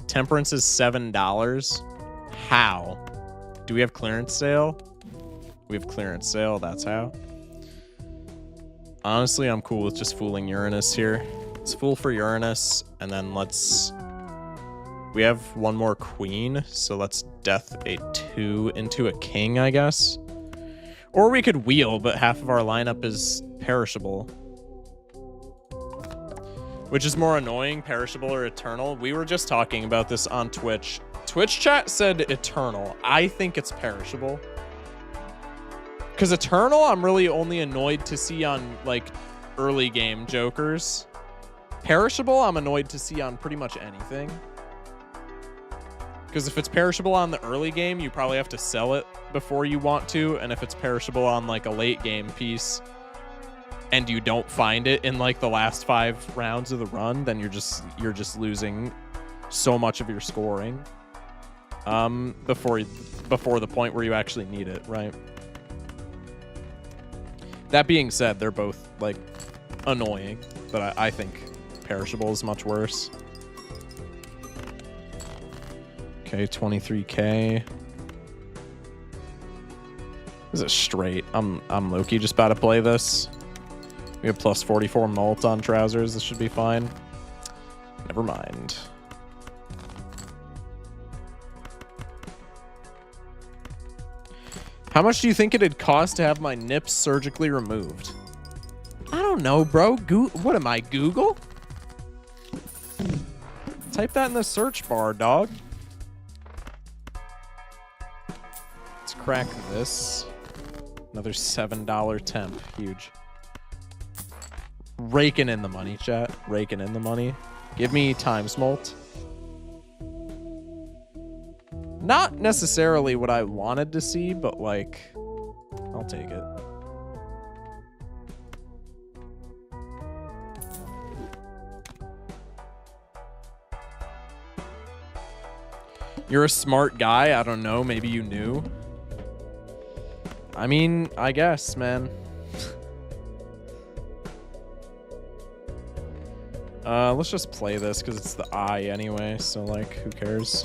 Temperance is $7. How? Do we have clearance sale? We have clearance sale, that's how. Honestly, I'm cool with just fooling Uranus here. Let's fool for Uranus, and then let's... We have one more queen, so let's death a 2 into a king, I guess. Or we could wheel, but half of our lineup is perishable. Which is more annoying, perishable or eternal? We were just talking about this on Twitch. Twitch chat said eternal. I think it's perishable. Because eternal, I'm really only annoyed to see on, like, early game jokers. Perishable, I'm annoyed to see on pretty much anything. Because if it's perishable on the early game, you probably have to sell it before you want to. And if it's perishable on like a late game piece and you don't find it in like the last 5 rounds of the run, then you're just losing so much of your scoring before the point where you actually need it, right? That being said, they're both like annoying, but I think perishable is much worse. Okay, 23k. Is it straight? I'm Loki just about to play this. We have plus 44 mult on trousers. This should be fine. Never mind. How much do you think it'd cost to have my nips surgically removed? I don't know, bro. What am I, Google? Type that in the search bar, dog. Let's crack this. Another $7 temp. Huge. Raking in the money, chat. Raking in the money. Give me Times Molt. Not necessarily what I wanted to see, but like, I'll take it. You're a smart guy. I don't know. Maybe you knew. I mean, I guess, man. Let's just play this because it's the eye anyway. So like, who cares?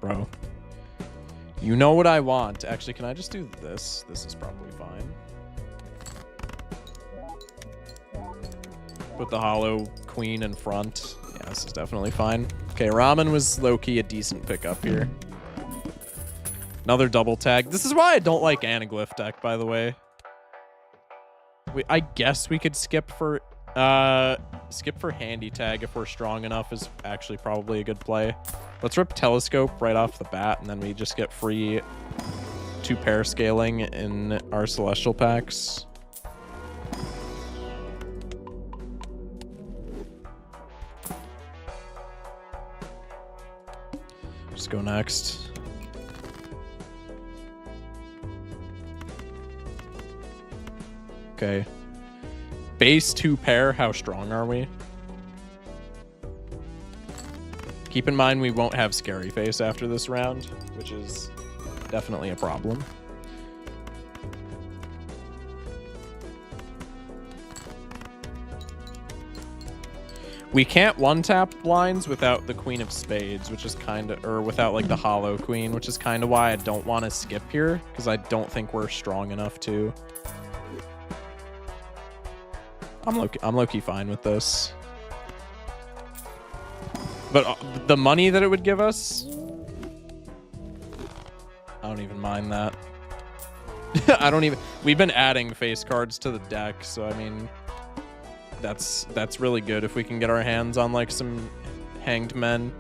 Bro. You know what I want. Actually, can I just do this? This is probably fine. Put the hollow queen in front. Yeah, this is definitely fine. Okay, Ramen was low-key a decent pickup here. Another double tag. This is why I don't like Anaglyph deck, by the way. I guess we could skip for handy tag if we're strong enough is actually probably a good play. Let's rip Telescope right off the bat, and then we just get free 2-pair scaling in our Celestial packs. Just go next. Okay. Base 2-pair, how strong are we? Keep in mind we won't have Scary Face after this round, which is definitely a problem. We can't one-tap blinds without the Queen of Spades, which is kind of, or without like the Hollow Queen, which is kind of why I don't want to skip here, because I don't think we're strong enough to. I'm low-key fine with this. But the money that it would give us, I don't even mind that. I don't even, we've been adding face cards to the deck, so I mean, that's really good if we can get our hands on like some hanged men,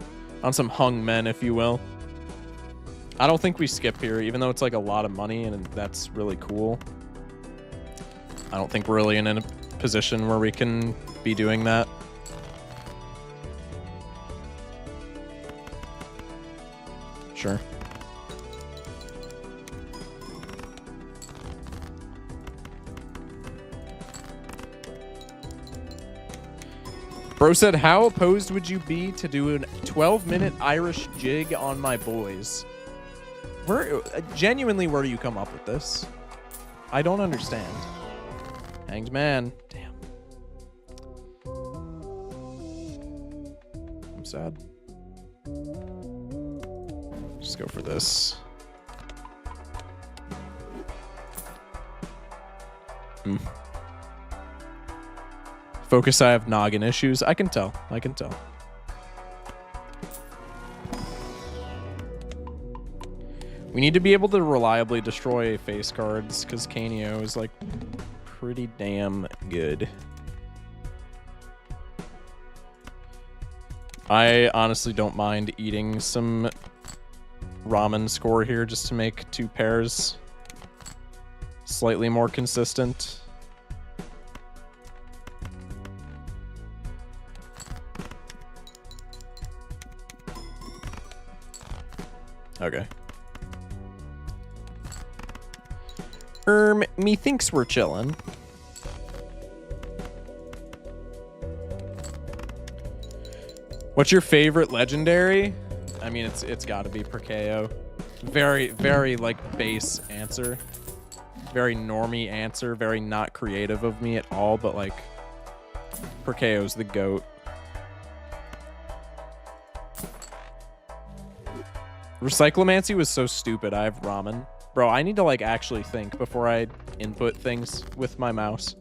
on some hung men, if you will. I don't think we skip here, even though it's like a lot of money and that's really cool. I don't think we're really in a position where we can be doing that. Sure. Bro said, how opposed would you be to do a 12-minute Irish jig on my boys? Genuinely, where do you come up with this? I don't understand. Hanged man. Damn. I'm sad. Just go for this. Focus, I have noggin issues. I can tell. I can tell. We need to be able to reliably destroy face cards because Canio is like pretty damn good. I honestly don't mind eating some ramen score here just to make 2 pairs slightly more consistent. Okay. Methinks we're chillin'. What's your favorite legendary? I mean, it's got to be Perkeo. Very, very like base answer. Very normie answer. Very not creative of me at all, but like Perkeo's the GOAT. Recyclomancy was so stupid. I have ramen. Bro, I need to like actually think before I input things with my mouse.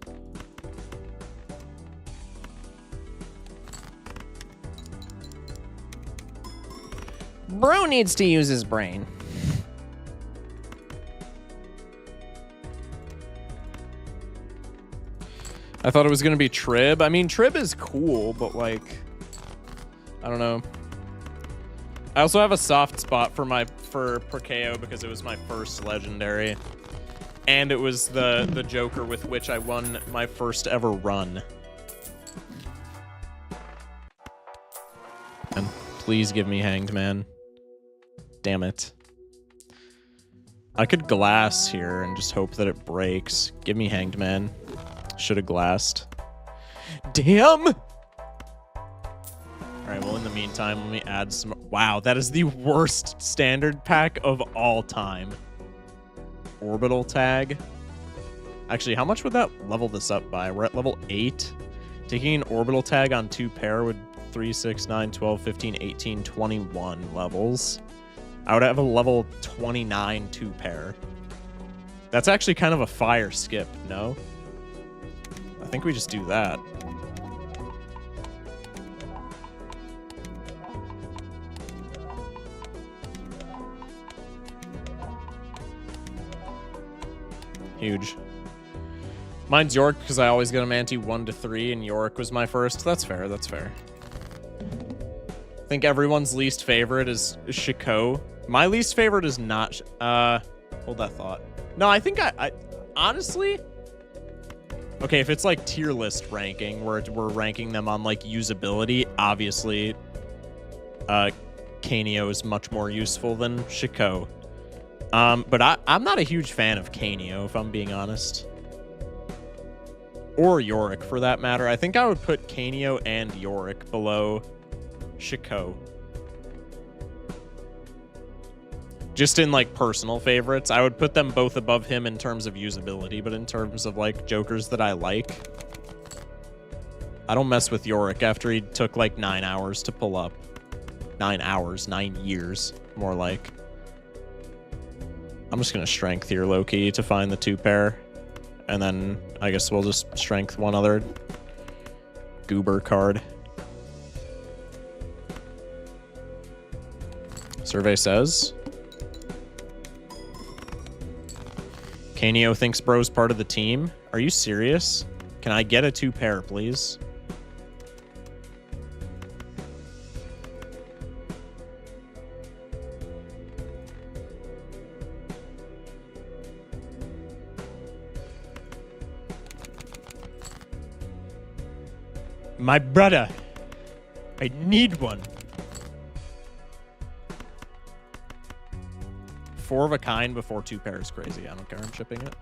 Bro needs to use his brain. I thought it was going to be Trib. I mean, Trib is cool, but like, I don't know. I also have a soft spot for Perkeo because it was my first legendary. And it was the Joker with which I won my first ever run. And please give me Hanged Man. Damn it. I could glass here and just hope that it breaks. Give me Hanged Man. Should have glassed. Damn! Alright, well, in the meantime, let me add some... Wow, that is the worst standard pack of all time. Orbital tag. Actually, how much would that level this up by? We're at level 8. Taking an orbital tag on 2 pair would 3, 6, 9, 12, 15, 18, 21 levels. I would have a level 29 2-pair. That's actually kind of a fire skip, no? I think we just do that. Huge. Mine's York because I always get him ante 1 to 3 and York was my first. That's fair, that's fair. I think everyone's least favorite is Shiko. My least favorite is not... hold that thought. No, I think I honestly... Okay, if it's like tier list ranking, where we're ranking them on like usability, obviously Kaneo is much more useful than Shiko. But I'm not a huge fan of Kaneo, if I'm being honest. Or Yorick, for that matter. I think I would put Kaneo and Yorick below Shiko. Just in, like, personal favorites. I would put them both above him in terms of usability, but in terms of, like, jokers that I like, I don't mess with Yorick after he took, like, 9 hours to pull up. 9 hours. 9 years, more like. I'm just going to strength here, low-key, to find the 2-pair. And then I guess we'll just strength one other goober card. Survey says... Kaneo thinks bro's part of the team. Are you serious? Can I get a 2-pair, please? My brother. I need one. 4 of a kind before 2-pair is crazy. I don't care. I'm shipping it.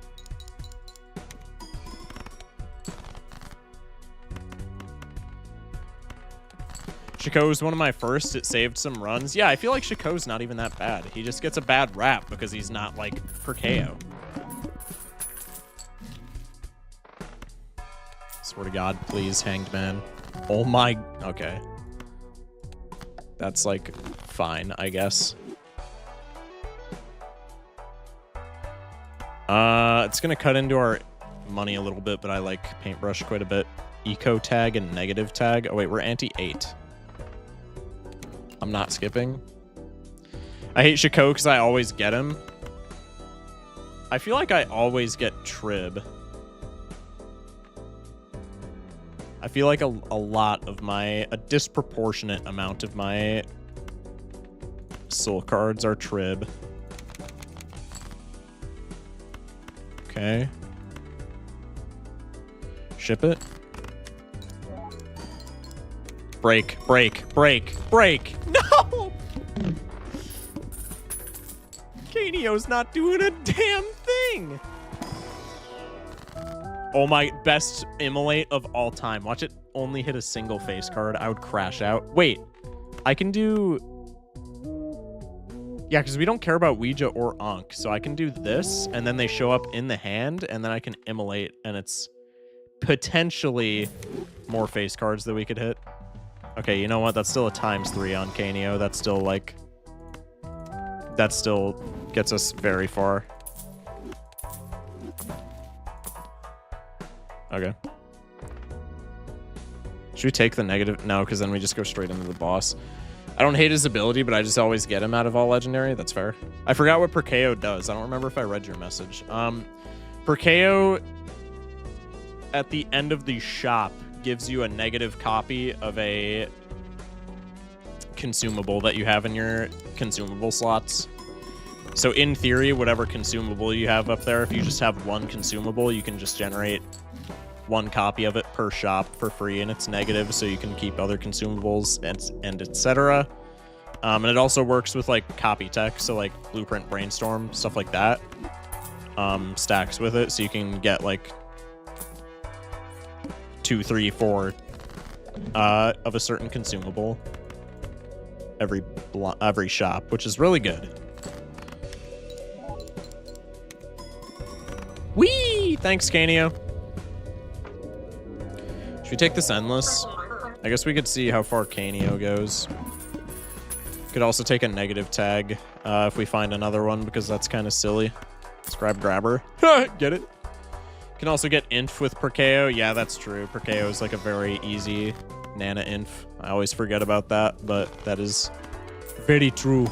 Shiko's one of my first. It saved some runs. Yeah, I feel like Shiko's not even that bad. He just gets a bad rap because he's not like per KO. Swear to God, please, Hanged Man. Oh my... Okay. That's like fine, I guess. It's gonna cut into our money a little bit, but I like Paintbrush quite a bit. Eco tag and negative tag. Oh wait, we're ante 8. I'm not skipping. I hate Shiko because I always get him. I feel like I always get Trib. I feel like a lot of my... A disproportionate amount of my soul cards are Trib. Okay. Ship it. Break, break, break, break. No! Kaneo's not doing a damn thing. Oh my, best immolate of all time. Watch it only hit a single face card. I would crash out. Wait, I can do... Yeah, because we don't care about Ouija or Ankh, so I can do this, and then they show up in the hand, and then I can immolate, and it's potentially more face cards that we could hit. Okay, you know what? That's still a ×3 on Kaneo. That's still, like... That still gets us very far. Okay. Should we take the negative? No, because then we just go straight into the boss. I don't hate his ability, but I just always get him out of all legendary. That's fair. I forgot what Perkeo does. I don't remember if I read your message. Perkeo, at the end of the shop, gives you a negative copy of a consumable that you have in your consumable slots. So in theory, whatever consumable you have up there, if you just have one consumable, you can just generate one copy of it per shop for free, and it's negative, so you can keep other consumables and etc. And it also works with like copy tech, so like Blueprint, Brainstorm, stuff like that. Stacks with it, so you can get like 2, 3, 4 of a certain consumable every shop, which is really good. Whee! Thanks, Kaneo. Should we take this endless? I guess we could see how far Kaneo goes. Could also take a negative tag if we find another one, because that's kind of silly. Let's grab Grabber. Get it? Can also get Inf with Perkeo. Yeah, that's true. Perkeo is like a very easy Nana Inf. I always forget about that, but that is very true.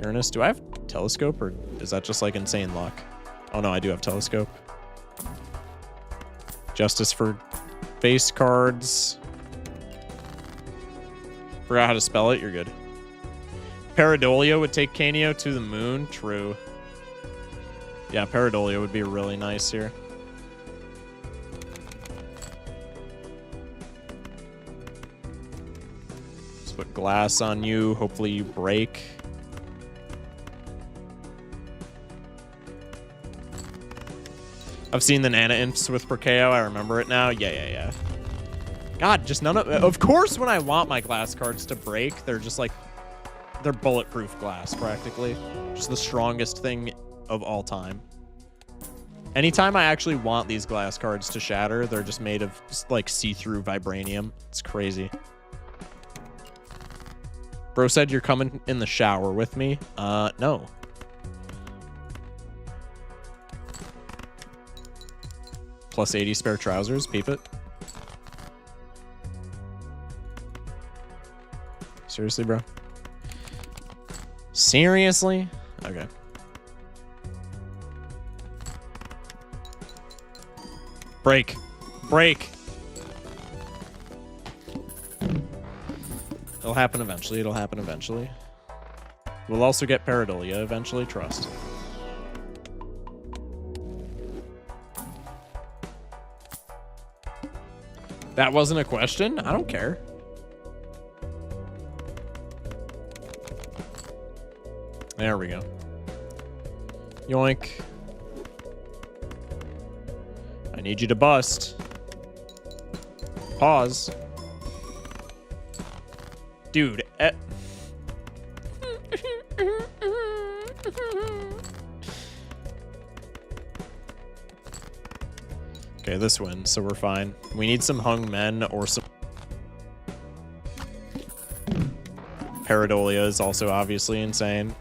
Uranus, do I have Telescope, or is that just like insane luck? Oh no, I do have Telescope. Justice for face cards. Forgot how to spell it. You're good. Pareidolia would take Canio to the moon. True. Yeah, Pareidolia would be really nice here. Let's put glass on you. Hopefully you break. I've seen the Nana Imps with Perkeo. I remember it now. Yeah. God, just none of... Of course, when I want my glass cards to break, they're just like... They're bulletproof glass, practically. Just the strongest thing of all time. Anytime I actually want these glass cards to shatter, they're just made of just like see-through vibranium. It's crazy. Bro said you're coming in the shower with me. No. Plus 80 spare trousers. Peep it. Seriously, bro? Seriously? Okay. Break. Break. It'll happen eventually. It'll happen eventually. We'll also get Pareidolia eventually. Trust. That wasn't a question? I don't care. There we go. Yoink. I need you to bust. Pause. Dude. Okay, this wins, so we're fine. We need some hung men or some... Pareidolia is also obviously insane.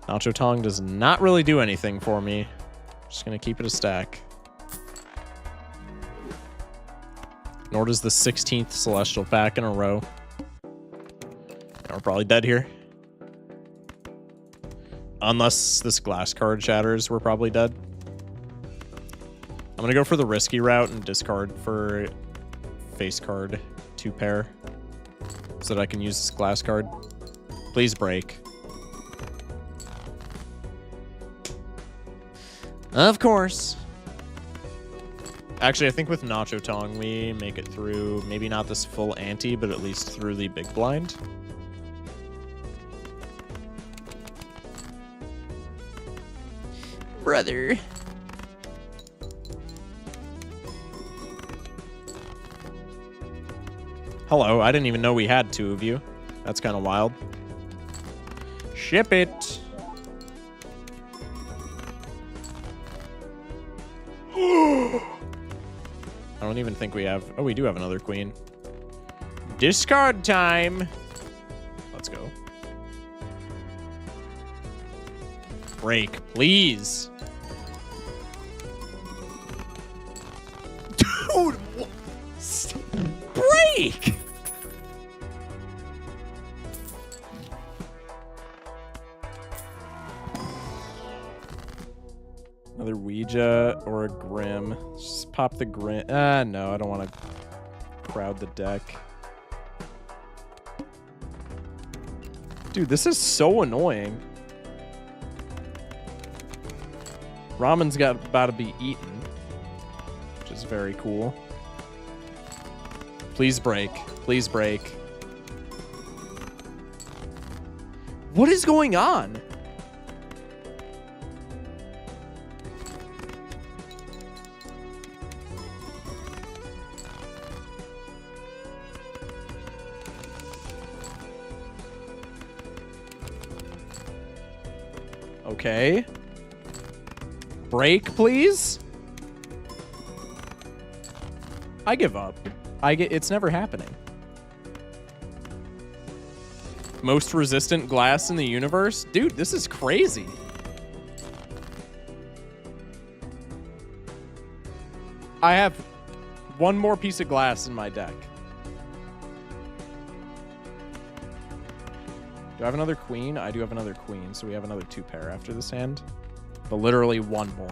Nacho Tong does not really do anything for me. Just gonna keep it a stack. Nor does the 16th Celestial pack in a row. And we're probably dead here. Unless this glass card shatters, we're probably dead. I'm gonna go for the risky route and discard for face card 2 pair. So that I can use this glass card. Please break. Of course. Actually, I think with Nacho Tong, we make it through, maybe not this full ante, but at least through the big blind. Brother. Hello, I didn't even know we had 2 of you. That's kind of wild. Ship it. I don't even think we have... Oh, we do have another queen. Discard time. Let's go. Break, please. Dude, what? Break! Another Ouija or a Grim. Just pop the Grim. No, I don't want to crowd the deck. Dude, this is so annoying. Ramen's about to be eaten, which is very cool. Please break. Please break. What is going on? Okay. Break, please. I give up. It's never happening. Most resistant glass in the universe? Dude, this is crazy. I have one more piece of glass in my deck. Do I have another queen? I do have another queen, so we have another 2 pair after this hand. But literally one more.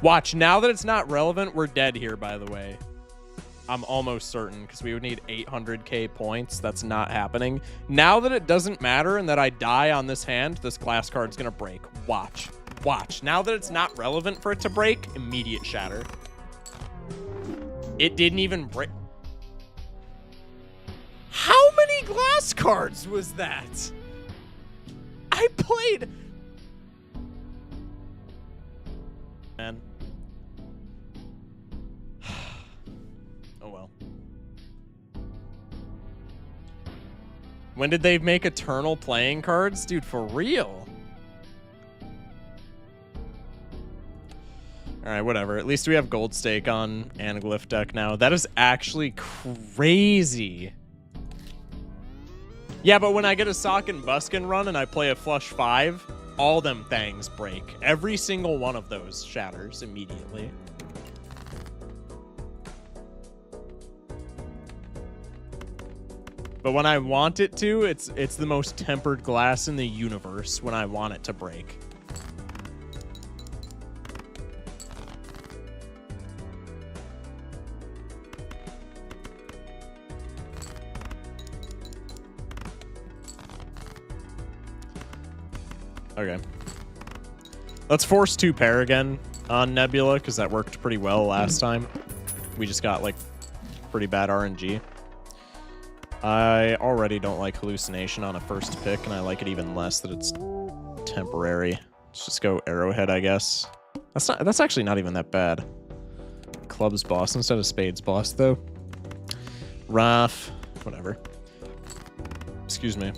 Watch, now that it's not relevant, we're dead here, by the way. I'm almost certain, because we would need 800k points. That's not happening. Now that it doesn't matter and that I die on this hand, this glass card's going to break. Watch. Watch. Now that it's not relevant for it to break, immediate shatter. It didn't even break. How many glass cards was that? I played... Man. Oh well. When did they make Eternal playing cards? Dude, for real? Alright, whatever. At least we have Gold Stake on Anaglyph deck now. That is actually crazy. Yeah, but when I get a Sock and Buskin run and I play a flush 5, all them things break. Every single one of those shatters immediately. But when I want it to, it's the most tempered glass in the universe when I want it to break. Okay. Let's force 2 pair again on Nebula, because that worked pretty well last time. We just got, like, pretty bad RNG. I already don't like Hallucination on a first pick, and I like it even less that it's temporary. Let's just go Arrowhead, I guess. That's actually not even that bad. Clubs boss instead of Spades boss, though. Rough. Whatever. Excuse me.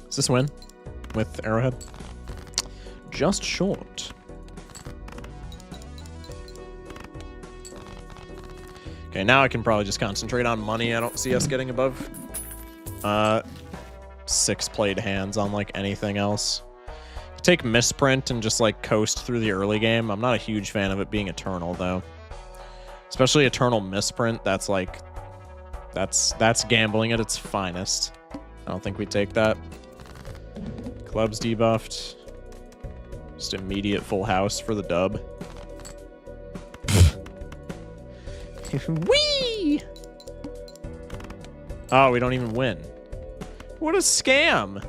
Is this a win with Arrowhead? Just short. Okay, now I can probably just concentrate on money. I don't see us getting above 6 played hands on like anything else. Take Misprint and just like coast through the early game. I'm not a huge fan of it being Eternal though. Especially Eternal Misprint. That's like that's gambling at its finest. I don't think we take that. Club's debuffed. Just immediate full house for the dub. Whee! Oh, we don't even win. What a scam!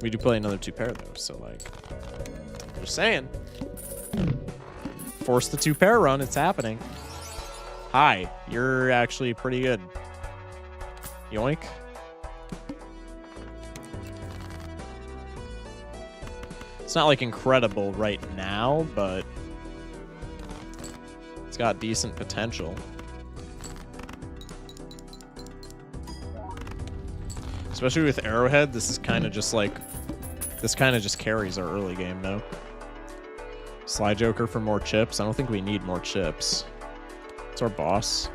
We do play another 2 pair though, so like, just saying. Force the 2 pair run, it's happening. Hi, you're actually pretty good. Yoink. It's not like incredible right now, but it's got decent potential. Especially with Arrowhead, this is kind of just like, this kind of just carries our early game, no? Sly Joker for more chips. I don't think we need more chips. It's our boss.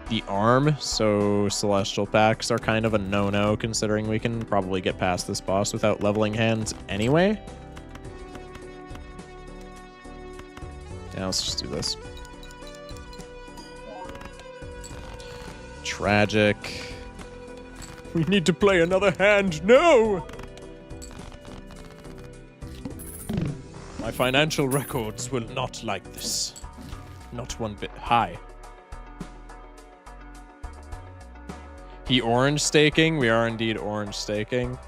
The Arm, so Celestial packs are kind of a no-no, considering we can probably get past this boss without leveling hands anyway. Yeah, let's just do this. Tragic. We need to play another hand. No! My financial records will not like this. Not one bit. Hi. He orange staking. We are indeed orange staking.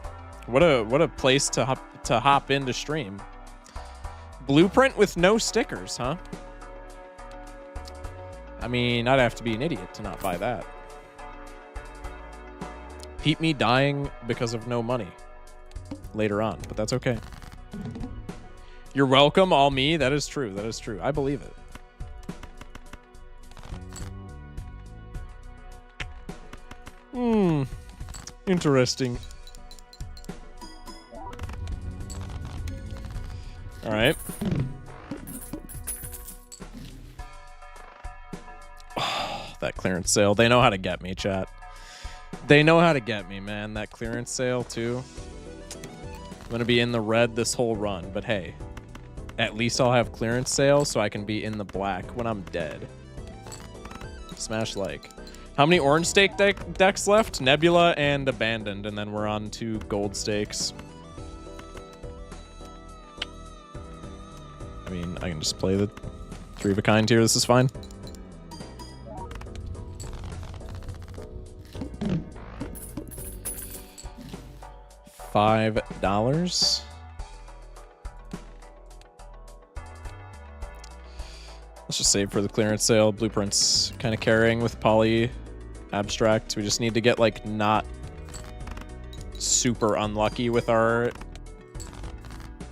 What a place to hop into stream. Blueprint with no stickers, huh? I mean, I'd have to be an idiot to not buy that. Peep me dying because of no money later on, but that's okay. You're welcome, all me. That is true. That is true. I believe it. Interesting. that clearance sale. They know how to get me, chat. They know how to get me, man. That clearance sale, too. I'm going to be in the red this whole run. But hey, at least I'll have clearance sale so I can be in the black when I'm dead. Smash like. How many orange stake decks left? Nebula and Abandoned. And then we're on to gold stakes. I mean, I can just play the 3 of a kind here. This is fine. $5. Let's just save for the clearance sale. Blueprint's kind of carrying with Poly Abstract. We just need to get like not super unlucky with our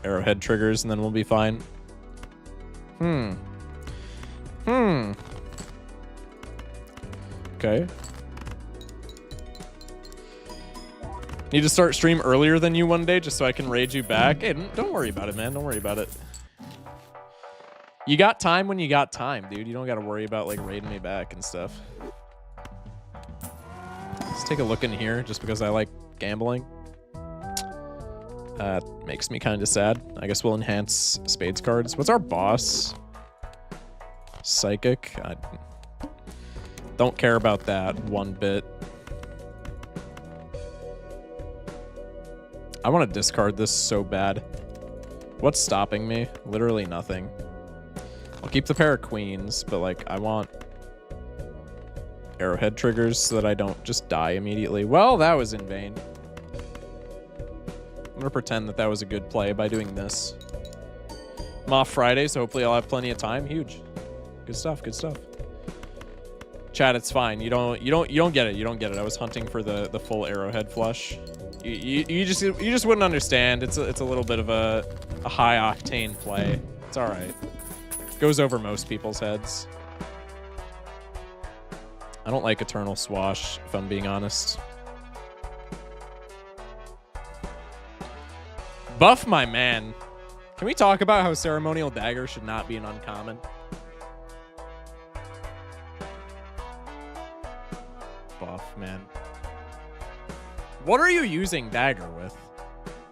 arrowhead triggers and then we'll be fine. Okay. Need to start stream earlier than you one day just so I can raid you back. Hey, don't worry about it, man. Don't worry about it. You got time when you got time, dude. You don't got to worry about like raiding me back and stuff. Let's take a look in here just because I like gambling. Makes me kind of sad. I guess we'll enhance spades cards. What's our boss? Psychic. I don't care about that one bit. I want to discard this so bad. What's stopping me? Literally nothing. I'll keep the pair of queens, but like I want arrowhead triggers so that I don't just die immediately. Well, that was in vain. I'm gonna pretend that that was a good play by doing this. I'm off Friday, so hopefully I'll have plenty of time. Huge. Good stuff, good stuff. Chat, it's fine. You don't get it. You don't get it. I was hunting for the full arrowhead flush. You just wouldn't understand. It's a little bit of a high octane play. It's all right. Goes over most people's heads. I don't like Eternal Swash, if I'm being honest. Buff my man. Can we talk about how Ceremonial Dagger should not be an uncommon? Buff, man. What are you using Dagger with?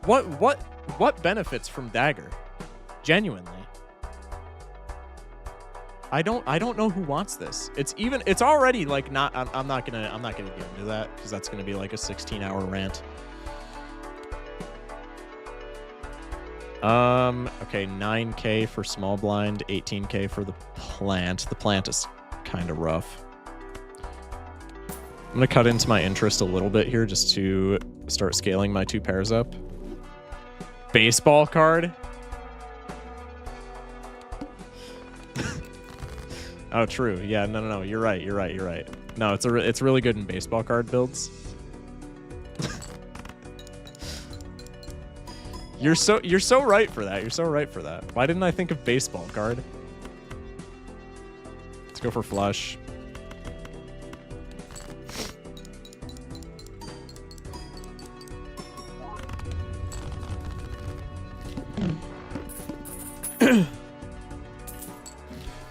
What benefits from Dagger? Genuinely. I don't know who wants this. It's already like not I'm not gonna get into that because that's gonna be like a 16-hour rant. Okay, 9K for small blind, 18K for the plant. The plant is kind of rough. I'm gonna cut into my interest a little bit here just to start scaling my 2 pairs up. Baseball card. Oh, true. Yeah, no. You're right. No, it's really good in baseball card builds. You're so right for that. You're so right for that. Why didn't I think of baseball card? Let's go for flush.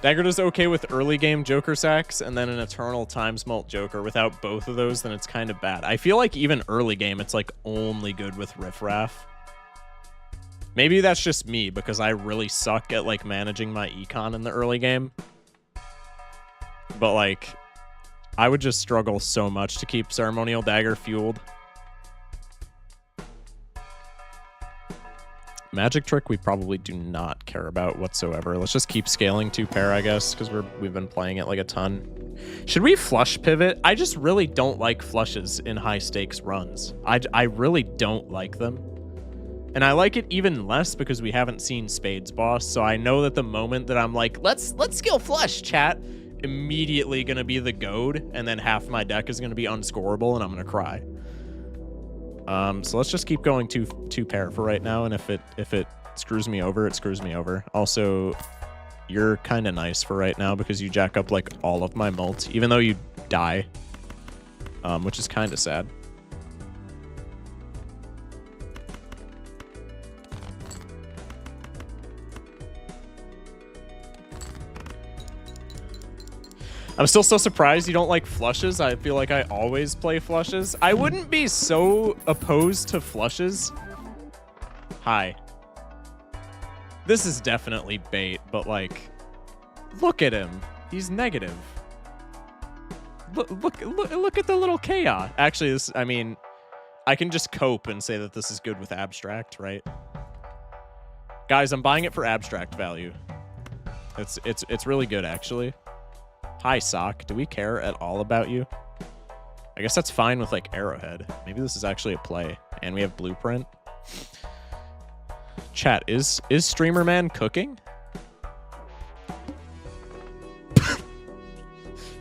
Dagger does okay with early game Joker sacks and then an Eternal Times Mult Joker. Without both of those, then it's kind of bad. I feel like even early game, it's like only good with Riff Raff. Maybe that's just me because I really suck at like managing my econ in the early game. But like, I would just struggle so much to keep Ceremonial Dagger fueled. Magic Trick we probably do not care about whatsoever. Let's just keep scaling 2 pair, I guess, because we've been playing it like a ton. Should we flush pivot? I just really don't like flushes in high stakes runs. I really don't like them. And I like it even less because we haven't seen Spades Boss, so I know that the moment that I'm like, let's skill flush, chat, immediately gonna be the goad, and then half my deck is gonna be unscorable and I'm gonna cry. So let's just keep going two pair for right now, and if it screws me over, it screws me over. Also, you're kind of nice for right now because you jack up like all of my mult, even though you die, which is kind of sad. I'm still so surprised you don't like flushes. I feel like I always play flushes. I wouldn't be so opposed to flushes. Hi. This is definitely bait, but like, look at him. He's negative. Look at the little chaos. Actually, this, I mean, I can just cope and say that this is good with abstract, right? Guys, I'm buying it for abstract value. It's really good, actually. Hi, Sock. Do we care at all about you? I guess that's fine with, like, Arrowhead. Maybe this is actually a play. And we have Blueprint. Chat, is Streamer Man cooking?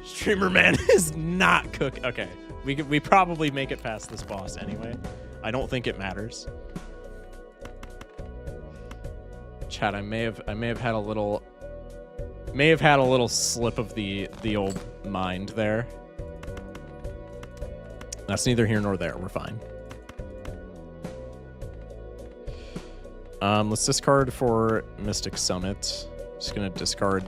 Streamer Man is not cooking. Okay, we probably make it past this boss anyway. I don't think it matters. Chat, I may have had a little slip of the old mind there. That's neither here nor there. We're fine. Let's discard for Mystic Summit. Just gonna discard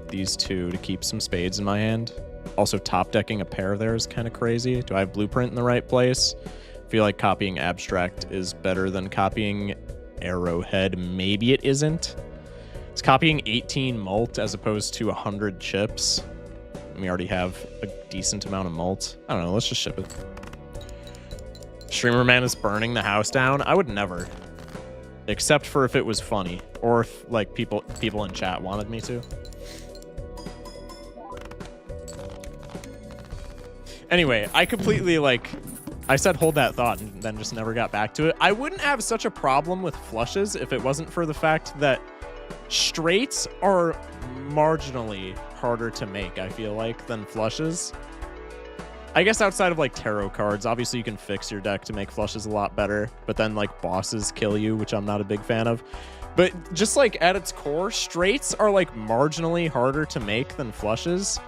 these two to keep some spades in my hand. Also, top decking a pair there is kind of crazy. Do I have Blueprint in the right place? I feel like copying abstract is better than copying Arrowhead. Maybe it isn't. It's copying 18 mult as opposed to 100 chips. And we already have a decent amount of mult. I don't know. Let's just ship it. Streamer Man is burning the house down. I would never. Except for if it was funny. Or if, like, people in chat wanted me to. Anyway, I completely, like, I said hold that thought and then just never got back to it. I wouldn't have such a problem with flushes if it wasn't for the fact that straights are marginally harder to make, I feel like, than flushes. I guess outside of, like, tarot cards, obviously you can fix your deck to make flushes a lot better, but then, like, bosses kill you, which I'm not a big fan of. But just, like, at its core, straights are, like, marginally harder to make than flushes.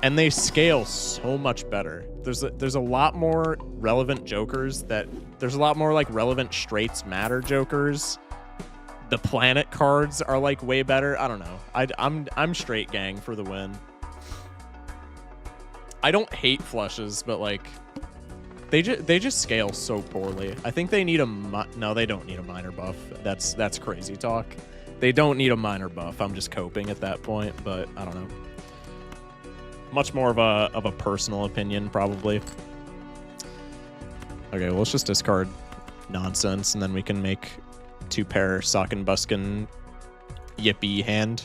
And they scale so much better. There's a lot more relevant jokers there's a lot more like relevant straights matter jokers. The planet cards are like way better. I don't know. I'm straight gang for the win. I don't hate flushes, but like they just scale so poorly. I think they need no, they don't need a minor buff. That's crazy talk. They don't need a minor buff. I'm just coping at that point, but I don't know. Much more of a personal opinion, probably. Okay, well, let's just discard nonsense, and then we can make 2-pair Sock and Buskin yippee hand.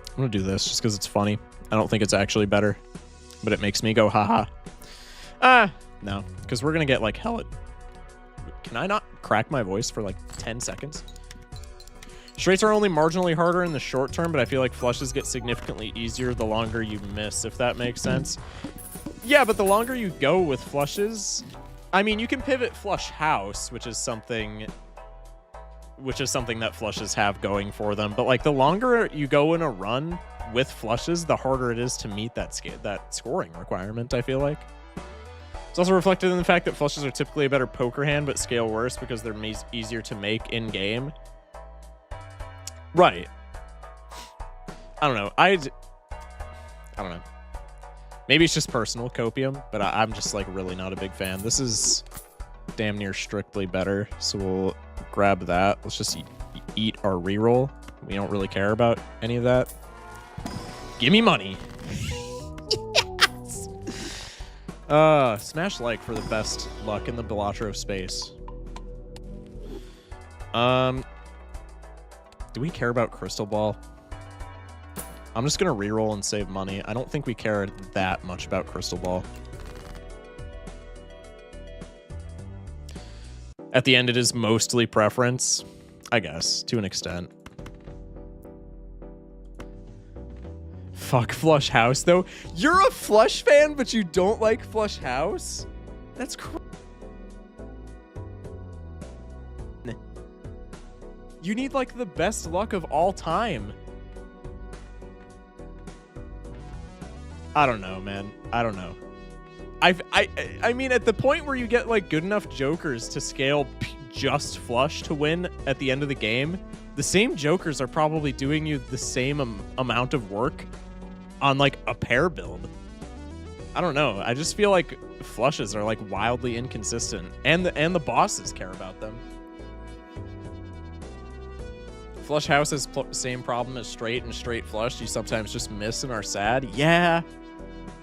I'm gonna do this just because it's funny. I don't think it's actually better, but it makes me go haha. No, because we're gonna get like hell. Can I not crack my voice for like 10 seconds? Straights are only marginally harder in the short term, but I feel like flushes get significantly easier the longer you miss, if that makes sense. Yeah, but the longer you go with flushes, I mean, you can pivot flush house, which is something that flushes have going for them. But like the longer you go in a run with flushes, the harder it is to meet that scoring requirement, I feel like. It's also reflected in the fact that flushes are typically a better poker hand, but scale worse because they're easier to make in-game. Right. I don't know. I don't know. Maybe it's just personal copium, but I'm just like really not a big fan. This is damn near strictly better, so we'll grab that. Let's just eat our reroll. We don't really care about any of that. Give me money. Yes. Smash like for the best luck in the Balatro space. Do we care about Crystal Ball? I'm just gonna reroll and save money. I don't think we care that much about Crystal Ball. At the end, it is mostly preference, I guess, to an extent. Fuck Flush House, though. You're a Flush fan, but you don't like Flush House? That's crazy. You need, like, the best luck of all time. I don't know, man. I don't know. I mean, at the point where you get, like, good enough jokers to scale just flush to win at the end of the game, the same jokers are probably doing you the same amount of work on like a pair build. I don't know. I just feel like flushes are like wildly inconsistent, and the bosses care about them. Flush house has same problem as straight and straight flush. You sometimes just miss and are sad. Yeah,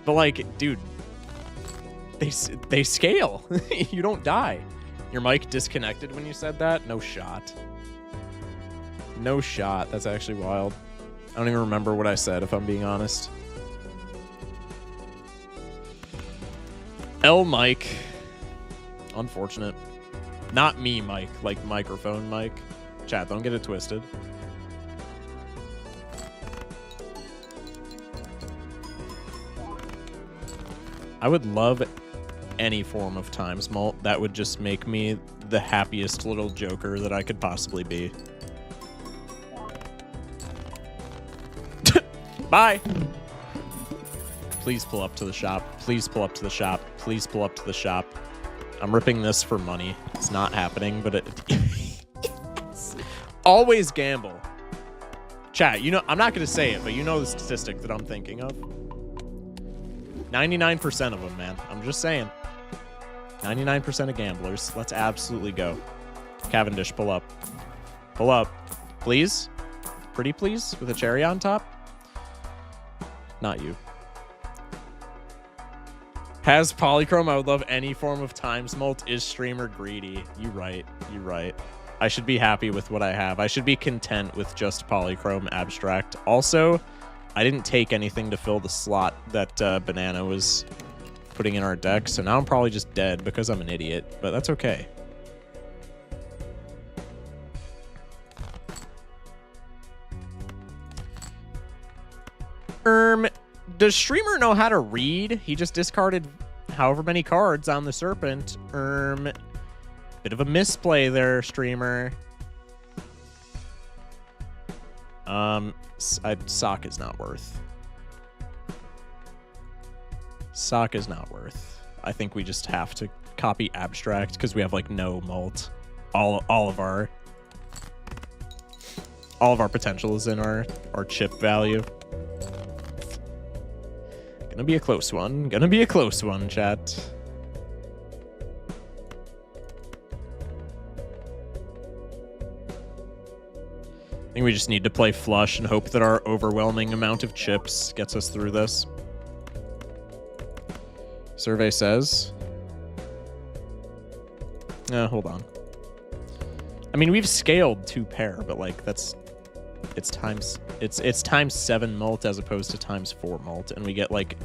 but like, dude, they scale. You don't die. Your mic disconnected when you said that? No shot. No shot. That's actually wild. I don't even remember what I said, if I'm being honest. L mic. Unfortunate. Not me, Mike. Like microphone mic. Chat, don't get it twisted. I would love any form of times mult. That would just make me the happiest little joker that I could possibly be. Bye! Please pull up to the shop. Please pull up to the shop. Please pull up to the shop. I'm ripping this for money. It's not happening, but it... Yes. Always gamble. Chat, you know, I'm not going to say it, but you know the statistic that I'm thinking of. 99% of them, man. I'm just saying. 99% of gamblers. Let's absolutely go. Cavendish, pull up. Pull up. Please? Pretty please? With a cherry on top? Not you. Has polychrome. I would love any form of times mult. Is streamer greedy? You right. You right. I should be happy with what I have. I should be content with just polychrome abstract. Also, I didn't take anything to fill the slot that Banana was putting in our deck, so now I'm probably just dead because I'm an idiot, but that's okay. Does streamer know how to read? He just discarded however many cards on the serpent. Bit of a misplay there, streamer. Sock is not worth. Sock is not worth. I think we just have to copy abstract because we have like no mult. All of our potential is in our chip value. Gonna be a close one. Gonna be a close one, chat. I think we just need to play flush and hope that our overwhelming amount of chips gets us through this. Survey says... hold on. I mean, we've scaled 2 pair, but like it's times 7 mult as opposed to times 4 mult, and we get like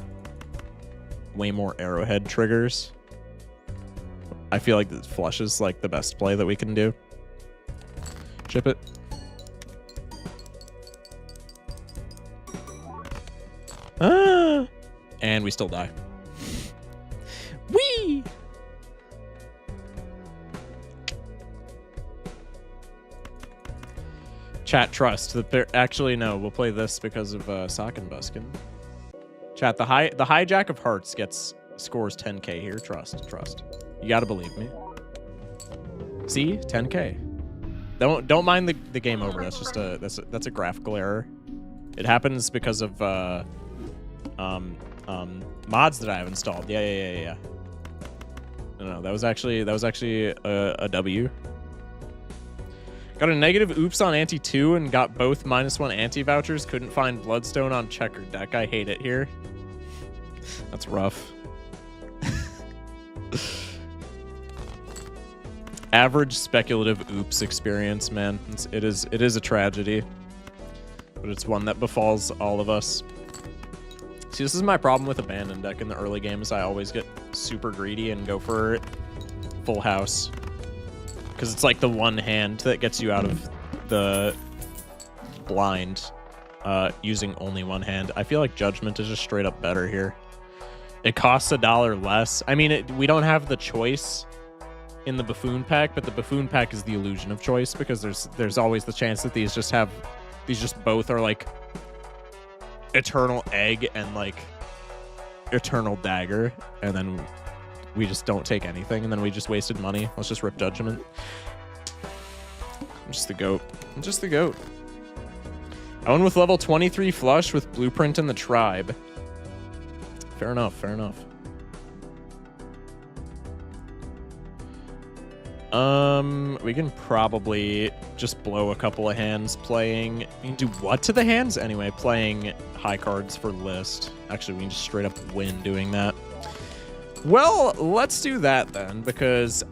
way more arrowhead triggers. I feel like the flush is like the best play that we can do. Chip it. And we still die. Whee! Chat, trust. Actually, no. We'll play this because of Sock and Buskin. Chat, the hijack of hearts scores 10k here. Trust. You gotta believe me. See? 10k. Don't mind the game over. That's just that's a graphical error. It happens because of mods that I have installed. Yeah. No, that was actually a W. Got a negative oops on ante 2 and got both -1 ante vouchers. Couldn't find Bloodstone on checkered deck. I hate it here. That's rough. Average speculative oops experience, man. It is a tragedy, but it's one that befalls all of us. See, this is my problem with abandoned deck in the early games. I always get super greedy and go for full house. Because it's like the one hand that gets you out of the blind using only one hand. I feel like Judgment is just straight up better here. It costs $1 less. I mean, we don't have the choice in the Buffoon pack, but the Buffoon pack is the illusion of choice because there's always the chance that these just both are like Eternal Egg and like Eternal Dagger, and then we just don't take anything, and then we just wasted money. Let's just rip Judgment. I'm just the goat. I'm just the goat. I won with level 23 flush with Blueprint and the Tribe. Fair enough, fair enough. We can probably just blow a couple of hands playing. We can do what to the hands? Anyway, playing high cards for list. Actually, we can just straight up win doing that. Well, let's do that then, because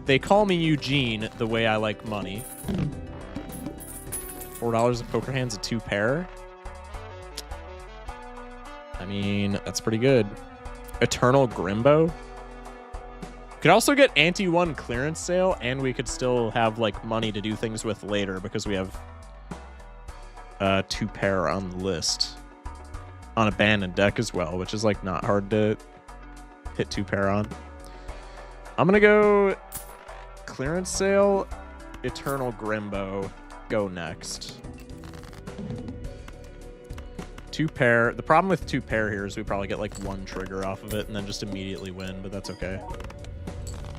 they call me Eugene the way I like money. $4 of poker hands, a 2 pair. I mean, that's pretty good. Eternal Grimbo. Could also get anti-1 clearance sale, and we could still have like money to do things with later because we have 2 pair on the list. On abandoned deck as well, which is like not hard to hit 2 pair on. I'm gonna go clearance sale, Eternal Grimbo, go next. 2 pair. The problem with 2 pair here is we probably get like 1 trigger off of it and then just immediately win, but that's okay.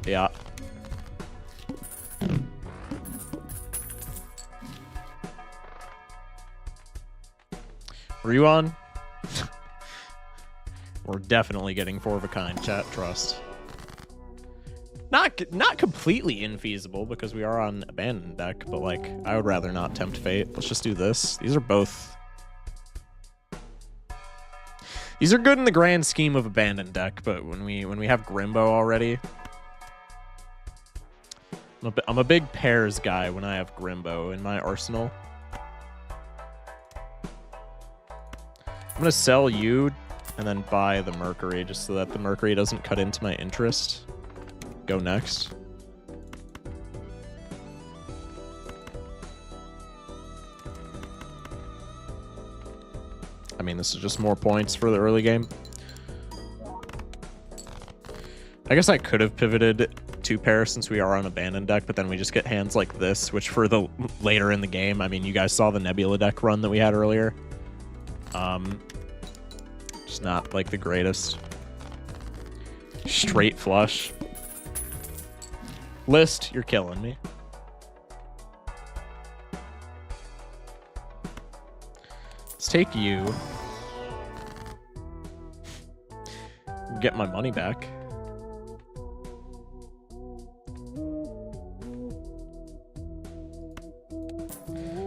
Yeah. Were you on? We're definitely getting 4 of a kind, chat, trust. Not completely infeasible because we are on abandoned deck, but like I would rather not tempt fate. Let's just do this. These are both. These are good in the grand scheme of abandoned deck, but when we have Grimbo already, I'm a big pairs guy when I have Grimbo in my arsenal. I'm gonna sell you and then buy the Mercury just so that the Mercury doesn't cut into my interest. Go next. I mean, this is just more points for the early game. I guess I could have pivoted 2 pair since we are on abandoned deck, but then we just get hands like this, which for the later in the game, I mean, you guys saw the Nebula deck run that we had earlier. Just not like the greatest. Straight flush. List, you're killing me. Let's take you. Get my money back.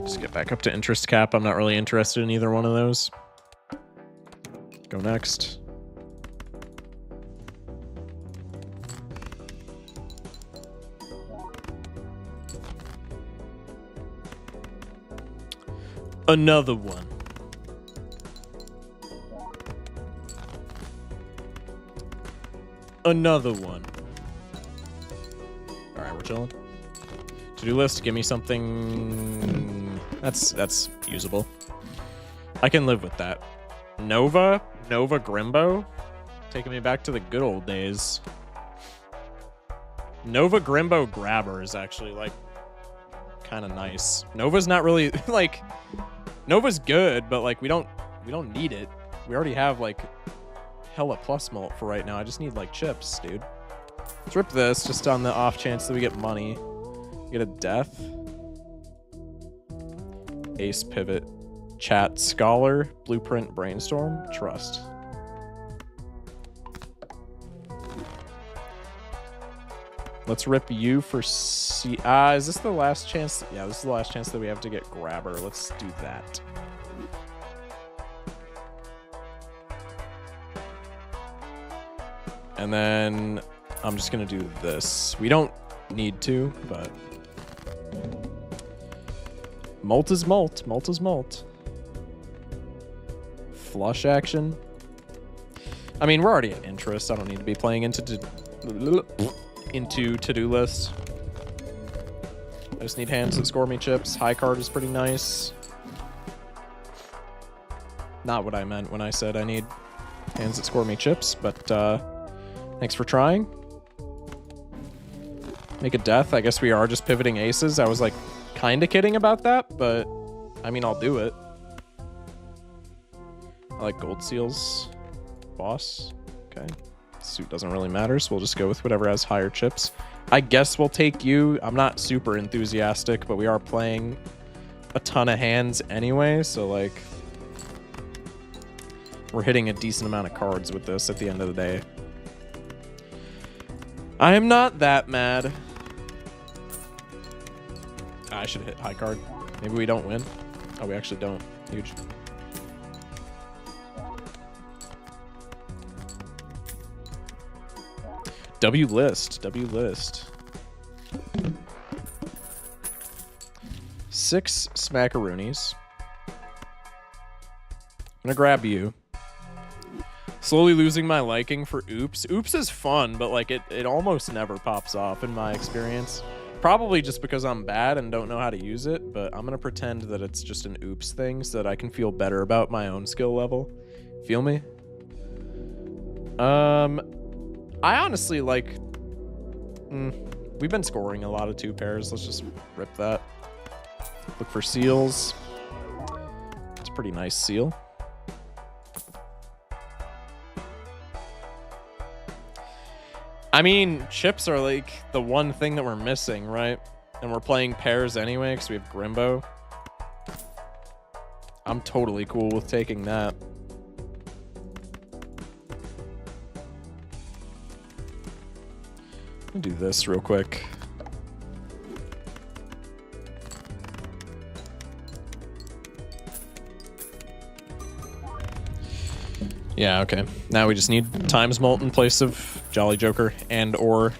Just get back up to interest cap. I'm not really interested in either one of those. Go next. Another one. Another one. All right, we're chilling. To-do list, give me something that's usable. I can live with that. Nova Grimbo, taking me back to the good old days. Nova Grimbo Grabber is actually like kind of nice. Nova's not really like Nova's good, but like we don't need it. We already have like hella plus mult for right now. I just need like chips, dude. Let's rip this just on the off chance that we get money. Get a death. Ace pivot. Chat Scholar. Blueprint Brainstorm. Trust. Let's rip you for C. Is this the last chance? Yeah, this is the last chance that we have to get Grabber. Let's do that. And then I'm just going to do this. We don't need to, but mult is mult. Mult is mult. Flush action. I mean, we're already at interest. I don't need to be playing into to-do list. I just need hands that score me chips. High card is pretty nice. Not what I meant when I said I need hands that score me chips, but thanks for trying. Make a death. I guess we are just pivoting aces. I was like kind of kidding about that, but I mean, I'll do it. I like gold seals. Boss. Okay. Suit doesn't really matter, so we'll just go with whatever has higher chips. I guess we'll take you. I'm not super enthusiastic, but we are playing a ton of hands anyway, so like we're hitting a decent amount of cards with this at the end of the day. I am not that mad. I should hit high card. Maybe we don't win. Oh, we actually don't. Huge. W list. W list. 6 smackaroonies. I'm gonna grab you. Slowly losing my liking for Oops. Oops is fun, but like it almost never pops off in my experience. Probably just because I'm bad and don't know how to use it, but I'm gonna pretend that it's just an Oops thing so that I can feel better about my own skill level. Feel me? I honestly like... we've been scoring a lot of 2 pairs. Let's just rip that. Look for seals. It's a pretty nice seal. I mean, chips are like the one thing that we're missing, right? And we're playing pairs anyway because we have Grimbo. I'm totally cool with taking that. I'll do this real quick. Yeah, okay. Now we just need Times Mult in place of Jolly Joker and or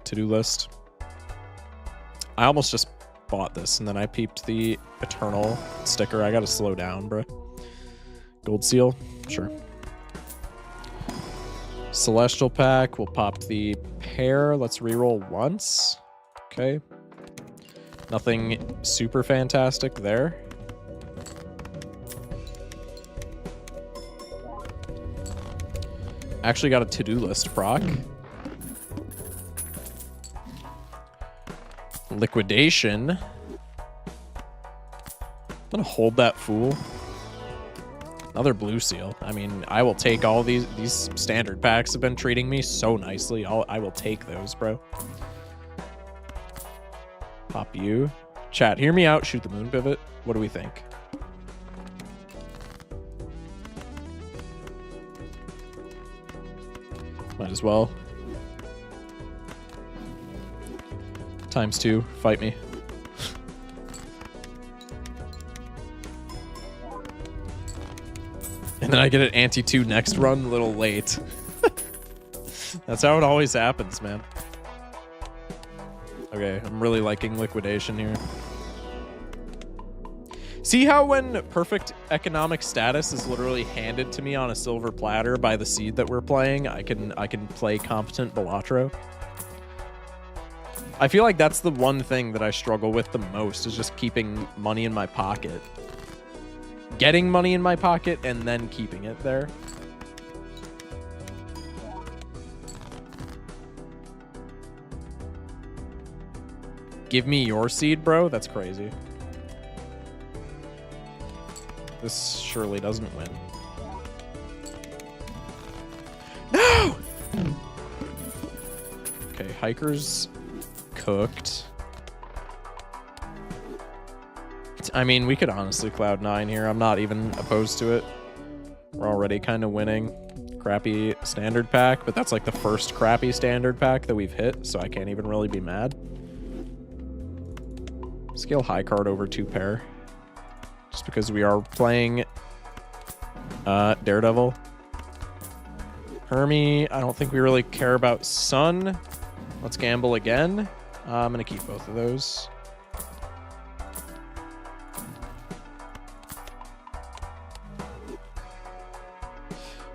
to-do list. I almost just bought this and then I peeped the Eternal sticker. I gotta slow down, bro. Gold seal? Sure. Celestial pack. We'll pop the pair. Let's reroll once. Okay. Nothing super fantastic there. Actually got a to-do list proc. Liquidation. I'm gonna hold that fool. Another blue seal. I mean, I will take all these standard packs have been treating me so nicely. I will take those, bro. Pop you. Chat, hear me out. Shoot the moon pivot. What do we think? Might as well. ×2. Fight me. And then I get an ante-2 next run, a little late. That's how it always happens, man. Okay, I'm really liking liquidation here. See how when perfect economic status is literally handed to me on a silver platter by the seed that we're playing, I can play competent Balatro? I feel like that's the one thing that I struggle with the most, is just keeping money in my pocket. Getting money in my pocket and then keeping it there. Give me your seed, bro? That's crazy. This surely doesn't win. No! Okay, Hiker's cooked. I mean, we could honestly Cloud9 here. I'm not even opposed to it. We're already kind of winning. Crappy standard pack, but that's like the first crappy standard pack that we've hit, so I can't even really be mad. Scale high card over 2 pair. Just because we are playing Daredevil. Hermie, I don't think we really care about Sun. Let's gamble again. I'm going to keep both of those.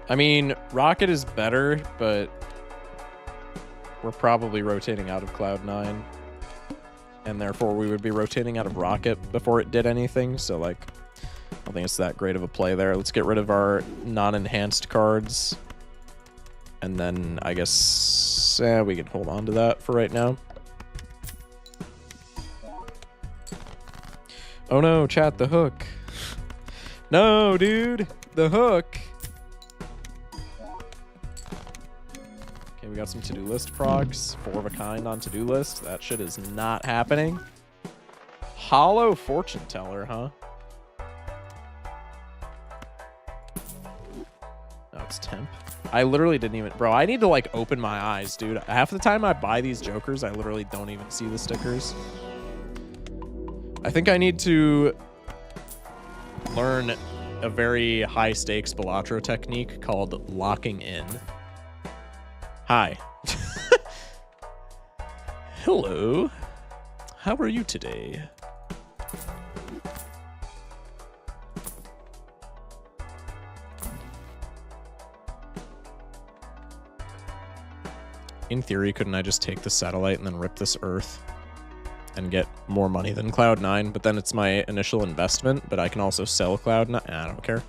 I mean, Rocket is better, but we're probably rotating out of Cloud9. And therefore, we would be rotating out of Rocket before it did anything. So, like, I don't think it's that great of a play there. Let's get rid of our non-enhanced cards. And then, I guess, we can hold on to that for right now. Oh no, chat, the hook. No, dude, the hook. Okay, Okay, we got some to-do list procs. 4 of a kind on to-do list. That shit is not happening. Hollow fortune teller, huh? No, it's temp. I literally didn't even... Bro, I need to, like, open my eyes, dude. Half the time I buy these jokers, I literally don't even see the stickers. I think I need to learn a very high-stakes Balatro technique called locking in. Hi. Hello. How are you today? In theory, couldn't I just take the satellite and then rip this Earth and get more money than Cloud9? But then it's my initial investment, but I can also sell Cloud9. I don't care.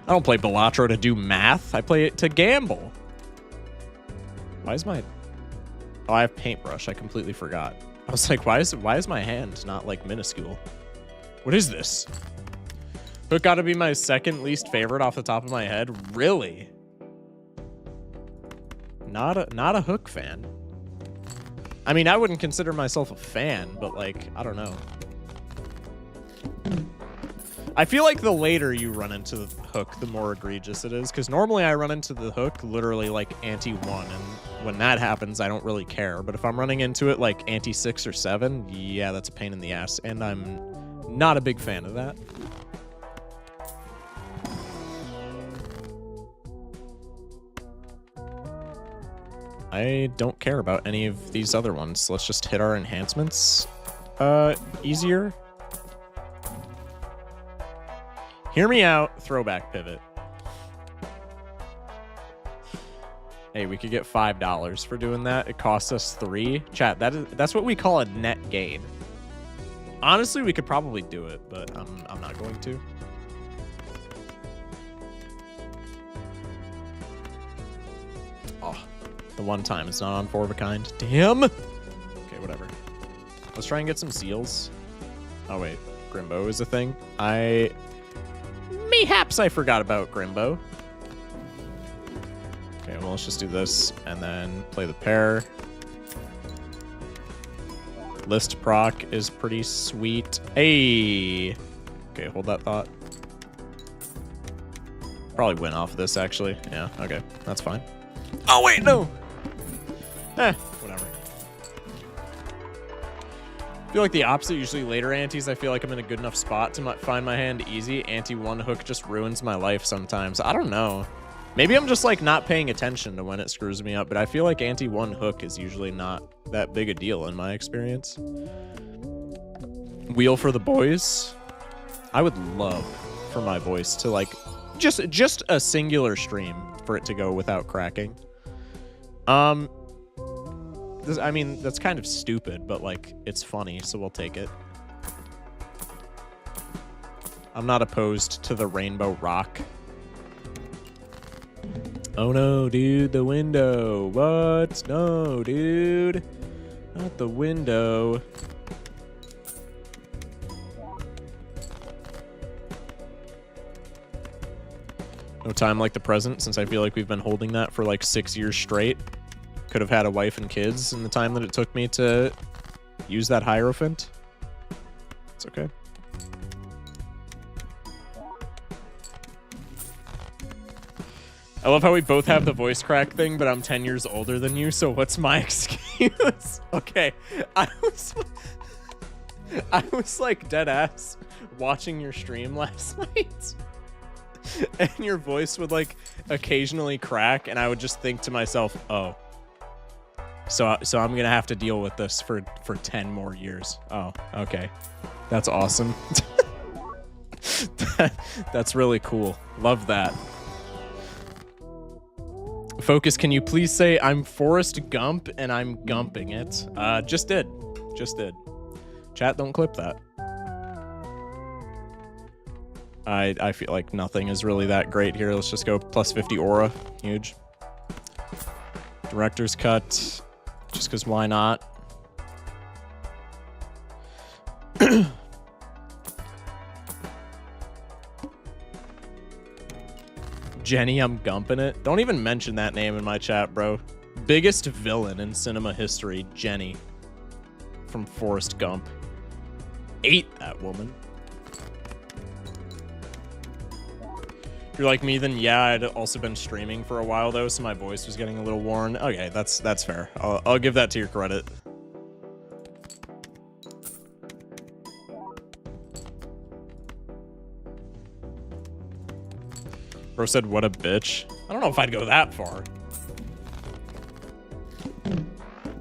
I don't play Balatro to do math. I play it to gamble. Why is my... Oh, I have paintbrush. I completely forgot. I was like, why is my hand not, like, minuscule? What is this? Hook gotta be my second least favorite off the top of my head? Really? Not a Hook fan. I mean, I wouldn't consider myself a fan, but like, I don't know. I feel like the later you run into the Hook, the more egregious it is. Because normally I run into the Hook literally like ante-1, and when that happens, I don't really care. But if I'm running into it like ante-6 or 7, yeah, that's a pain in the ass. And I'm not a big fan of that. I don't care about any of these other ones. Let's just hit our enhancements. Easier. Hear me out. Throwback pivot. Hey, we could get $5 for doing that. It costs us 3. Chat, that's what we call a net gain. Honestly, we could probably do it, but I'm not going to. Oh. The one time it's not on 4 of a kind. Damn. Okay, whatever. Let's try and get some seals. Oh wait, Grimbo is a thing. Mayhaps I forgot about Grimbo. Okay, well let's just do this and then play the pair. List proc is pretty sweet. Hey. Okay, hold that thought. Probably win off of this actually. Yeah. Okay, that's fine. Oh wait, no. Whatever. I feel like the opposite, usually later antes, I feel like I'm in a good enough spot to find my hand easy. Ante-1 Hook just ruins my life sometimes. I don't know. Maybe I'm just like not paying attention to when it screws me up, but I feel like ante-1 Hook is usually not that big a deal in my experience. Wheel for the boys. I would love for my voice to like, just a singular stream for it to go without cracking. I mean, that's kind of stupid, but, like, it's funny, so we'll take it. I'm not opposed to the rainbow rock. Oh, no, dude, the window. What? No, dude. Not the window. No time like the present, since I feel like we've been holding that for, like, 6 years straight. Could have had a wife and kids in the time that it took me to use that Hierophant. It's okay. I love how we both have the voice crack thing, but I'm 10 years older than you, so what's my excuse? Okay, I was like dead ass watching your stream last night. And your voice would like occasionally crack, and I would just think to myself, oh. So I'm gonna have to deal with this for 10 more years. Oh, okay. That's awesome. That's really cool. Love that. Focus, can you please say I'm Forrest Gump and I'm gumping it? Just did. Chat, don't clip that. I feel like nothing is really that great here. Let's just go plus 50 aura. Huge. Director's cut. Just because why not? Jenny, I'm gumping it. Don't even mention that name in my chat, bro. Biggest villain in cinema history, Jenny. From Forrest Gump. Ate that woman. If you're like me, then yeah, I'd also been streaming for a while though, so my voice was getting a little worn. Okay, that's fair. I'll give that to your credit. Bro said, what a bitch. I don't know if I'd go that far.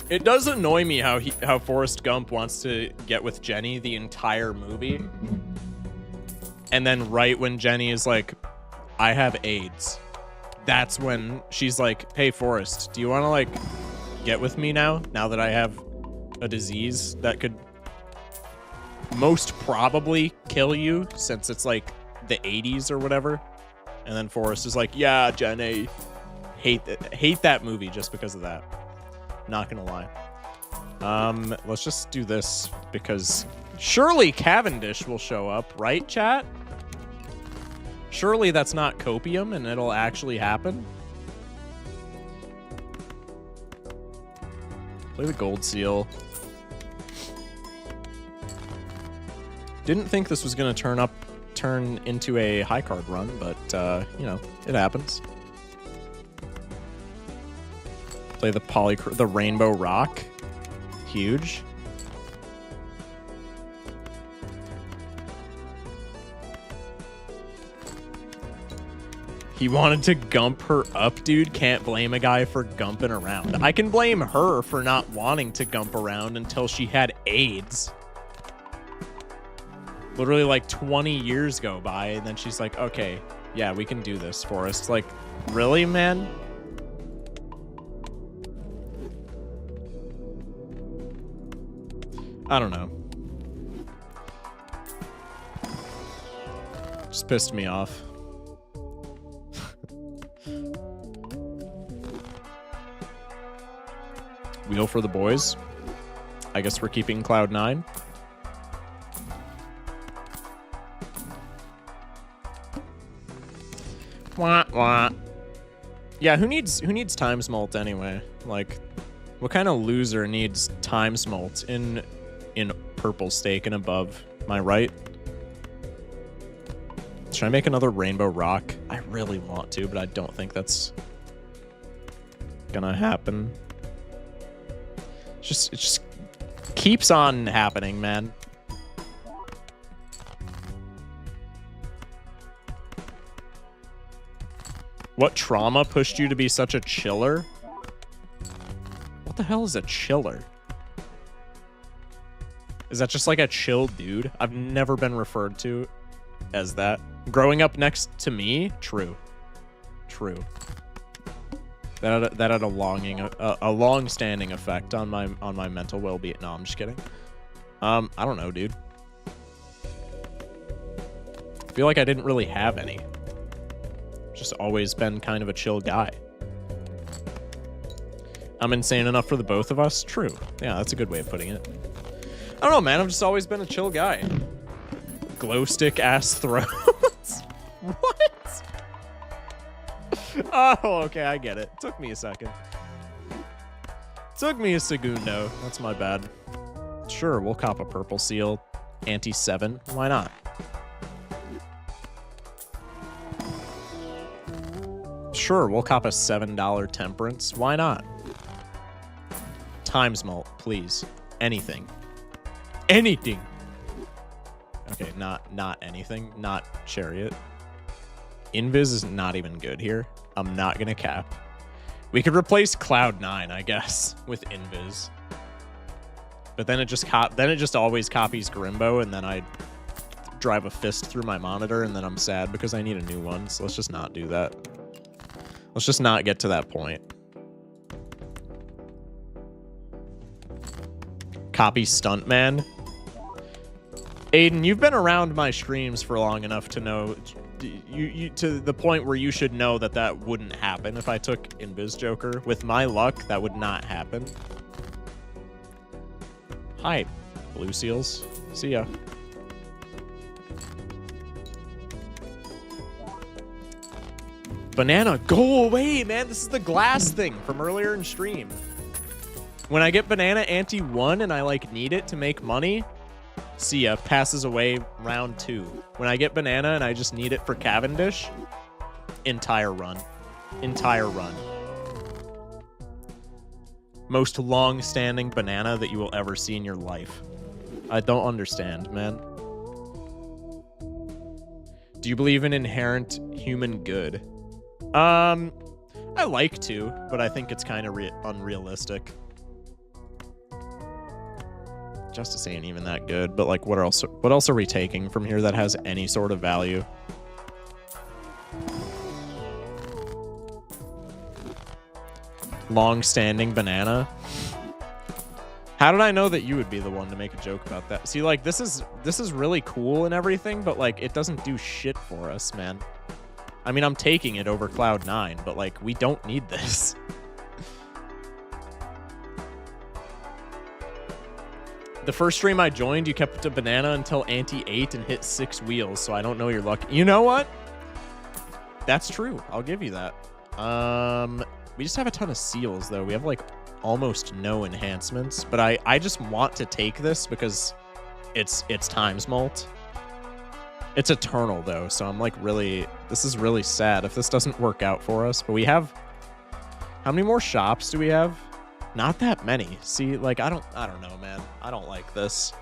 It does annoy me how Forrest Gump wants to get with Jenny the entire movie. And then right when Jenny is like, I have AIDS, that's when she's like, hey, Forrest, do you want to like get with me now that I have a disease that could most probably kill you since it's like the 80s or whatever? And then Forrest is like, yeah, Jenny, hate that movie just because of that. Not gonna lie. Let's just do this because surely Cavendish will show up, right, chat? Surely that's not copium and it'll actually happen. Play the gold seal. Didn't think this was gonna turn into a high card run, but you know, it happens. Play the rainbow rock. Huge. He wanted to gump her up, dude. Can't blame a guy for gumping around. I can blame her for not wanting to gump around until she had AIDS. Literally like 20 years go by, and then she's like, okay, yeah, we can do this, Forrest. Like, really, man? I don't know. Just pissed me off. Wheel for the boys. I guess we're keeping Cloud9. Wah, wah. Yeah, who needs time smolt anyway? Like, what kind of loser needs time smolt in purple stake and above? Am I right? Should I make another rainbow rock? I really want to, but I don't think that's gonna happen. It just keeps on happening, man. What trauma pushed you to be such a chiller? What the hell is a chiller? Is that just like a chill dude? I've never been referred to as that. Growing up next to me? True. True. That had a long-standing effect on my mental well-being. No, I'm just kidding. I don't know, dude. I feel like I didn't really have any. Just always been kind of a chill guy. I'm insane enough for the both of us? True. Yeah, that's a good way of putting it. I don't know, man. I've just always been a chill guy. Glow stick ass throats. What? Oh, okay, I get it. Took me a second. Took me a segundo. That's my bad. Sure, we'll cop a purple seal. Anti-7. Why not? Sure, we'll cop a $7 temperance. Why not? Time smolt, please. Anything. Anything. Okay, not anything. Not chariot. Invis is not even good here. I'm not gonna cap. We could replace Cloud9, I guess, with Invis. But then it just always copies Grimbo, and then I drive a fist through my monitor, and then I'm sad because I need a new one. So let's just not do that. Let's just not get to that point. Copy Stuntman. Aiden, you've been around my streams for long enough to know, you to the point where you should know that wouldn't happen if I took Invis Joker. With my luck, that would not happen. Hi, blue seals. See ya. Banana, go away, man. This is the glass thing from earlier in stream. When I get banana ante 1 and I like need it to make money, see ya, passes away round 2. When I get banana and I just need it for Cavendish, entire run. Entire run. Most long-standing banana that you will ever see in your life. I don't understand, man. Do you believe in inherent human good? I like to, but I think it's kind of unrealistic. Justice ain't even that good, but like, what else are we taking from here that has any sort of value? Long-standing banana. How did I know that you would be the one to make a joke about that? See, like, this is really cool and everything, but like, it doesn't do shit for us, man. I mean, I'm taking it over Cloud9, but like, we don't need this. The first stream I joined, you kept a banana until ante 8 and hit 6 wheels, so I don't know you're lucky. You know what? That's true. I'll give you that. We just have a ton of seals, though. We have, like, almost no enhancements, but I just want to take this because it's times mult. It's eternal, though, so I'm, like, really... This is really sad if this doesn't work out for us, but we have... How many more shops do we have? Not that many. See, like, I don't know, man. I don't like this.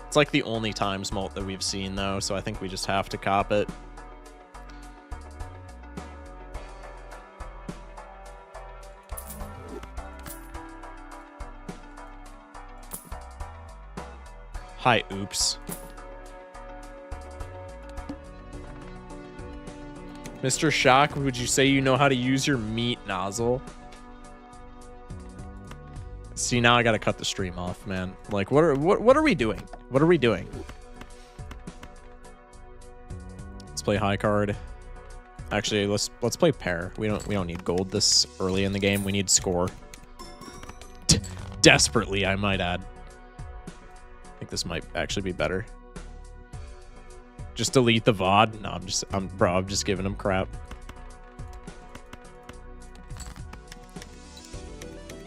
It's, like, the only times mult that we've seen, though, so I think we just have to cop it. Hi, oops. Mr. Shock, would you say you know how to use your meat nozzle? See, now I gotta cut the stream off, man. Like, what are we doing? What are we doing? Let's play high card. Actually, let's play pair. We don't need gold this early in the game. We need score. Desperately, I might add. I think this might actually be better. Just delete the VOD. No, I'm just giving him crap.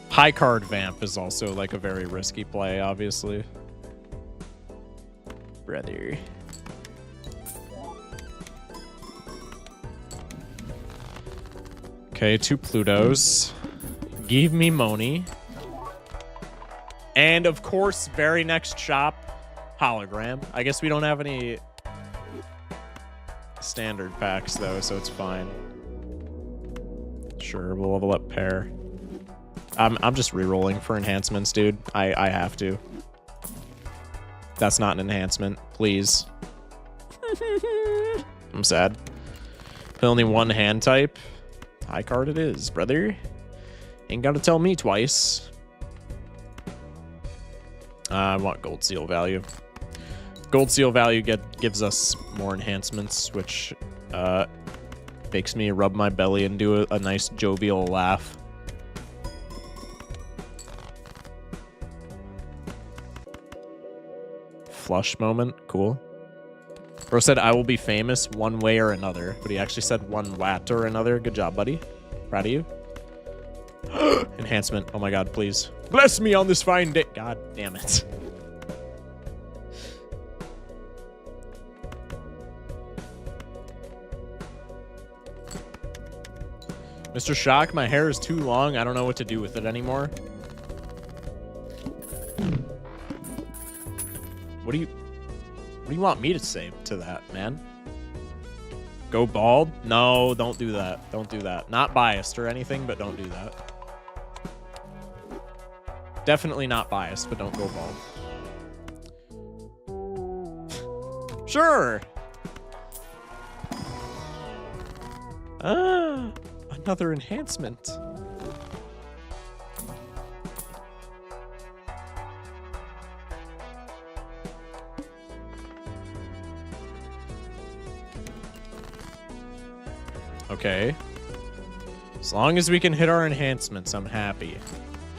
High card vamp is also like a very risky play, obviously. Brother. Okay, 2 Plutos. Give me money. And of course, very next shop, hologram. I guess we don't have any standard packs though, so it's fine. Sure, we'll level up pair. I'm just re-rolling for enhancements, dude. I have to. That's not an enhancement, please. I'm sad. But only one hand type. High card it is, brother. Ain't gotta tell me twice. I want gold seal value. Gold seal value gives us more enhancements, which makes me rub my belly and do a nice jovial laugh. Flush moment, cool. Bro said, I will be famous one way or another, but he actually said one wat or another. Good job, buddy. Proud of you. Enhancement. Oh my god, please. Bless me on this fine day. God damn it. Mr. Shock, my hair is too long. I don't know what to do with it anymore. What do you want me to say to that, man? Go bald? No, don't do that. Don't do that. Not biased or anything, but don't do that. Definitely not biased, but don't go bald. Sure. Another enhancement. Okay. As long as we can hit our enhancements, I'm happy.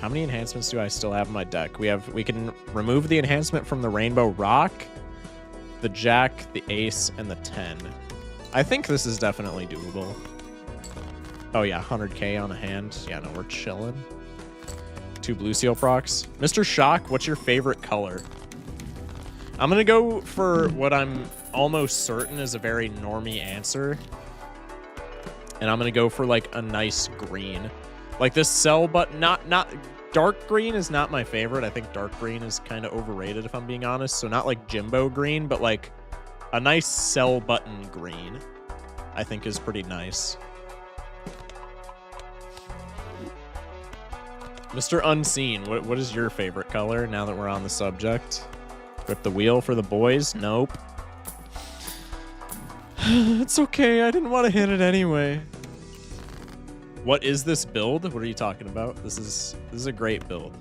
How many enhancements do I still have in my deck? We can remove the enhancement from the Rainbow Rock, the Jack, the Ace, and the 10. I think this is definitely doable. Oh yeah, 100k on a hand. Yeah, no, we're chilling. 2 blue seal procs. Mr. Shock, what's your favorite color? I'm gonna go for what I'm almost certain is a very normie answer. And I'm gonna go for like a nice green. Like this cell, but not dark green is not my favorite. I think dark green is kind of overrated if I'm being honest. So not like Jimbo green, but like a nice cell button green, I think is pretty nice. Mr. Unseen, what is your favorite color now that we're on the subject? Grip the wheel for the boys? Nope. It's okay, I didn't want to hit it anyway. What is this build? What are you talking about? This is a great build.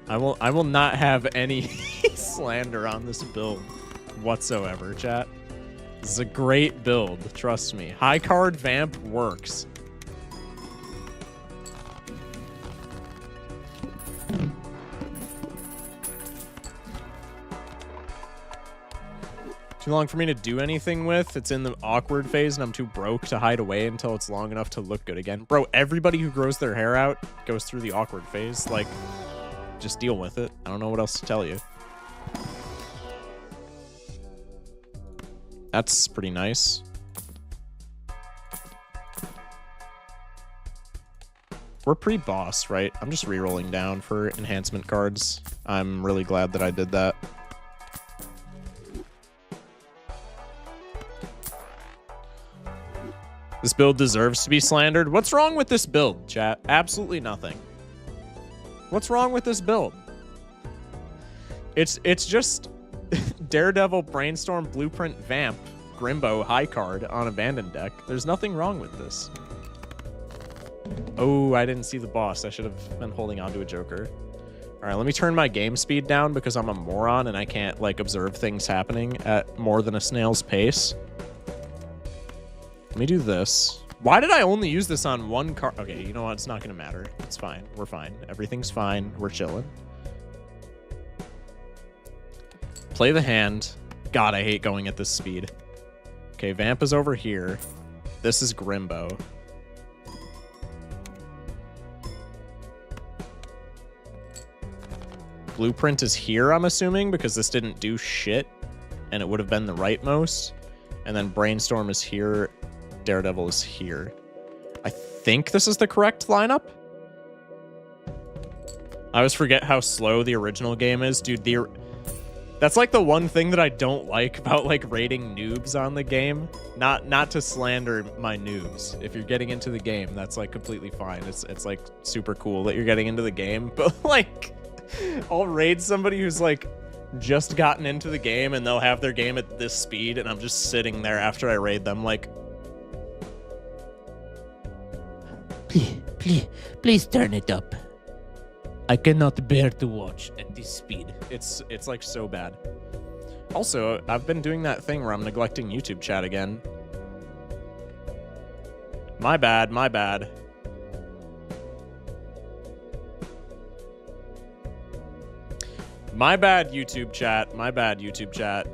I will not have any slander on this build whatsoever, chat. This is a great build, trust me. High card vamp works. Too long for me to do anything with. It's in the awkward phase and I'm too broke to hide away until it's long enough to look good again. Bro, everybody who grows their hair out goes through the awkward phase. Like, just deal with it. I don't know what else to tell you. That's pretty nice. We're pre-boss, right? I'm just re-rolling down for enhancement cards. I'm really glad that I did that. This build deserves to be slandered. What's wrong with this build, chat? Absolutely nothing. What's wrong with this build? It's just Daredevil, Brainstorm, Blueprint, Vamp, Grimbo, High Card on Abandoned deck. There's nothing wrong with this. Oh, I didn't see the boss. I should have been holding on to a Joker. All right, let me turn my game speed down because I'm a moron and I can't like observe things happening at more than a snail's pace. Let me do this. Why did I only use this on one card? Okay, you know what? It's not going to matter. It's fine. We're fine. Everything's fine. We're chilling. Play the hand. God, I hate going at this speed. Okay, Vamp is over here. This is Grimbo. Blueprint is here, I'm assuming, because this didn't do shit, and it would have been the rightmost. And then Brainstorm is here. Daredevil is here. I think this is the correct lineup. I always forget how slow the original game is. Dude, that's like the one thing that I don't like about like rating noobs on the game. Not to slander my noobs. If you're getting into the game, that's like completely fine. It's like super cool that you're getting into the game. But like, I'll raid somebody who's like just gotten into the game and they'll have their game at this speed and I'm just sitting there after I raid them like, Please turn it up. I cannot bear to watch at this speed. It's like so bad. Also, I've been doing that thing where I'm neglecting YouTube chat again. My bad, my bad. My bad, YouTube chat. My bad, YouTube chat.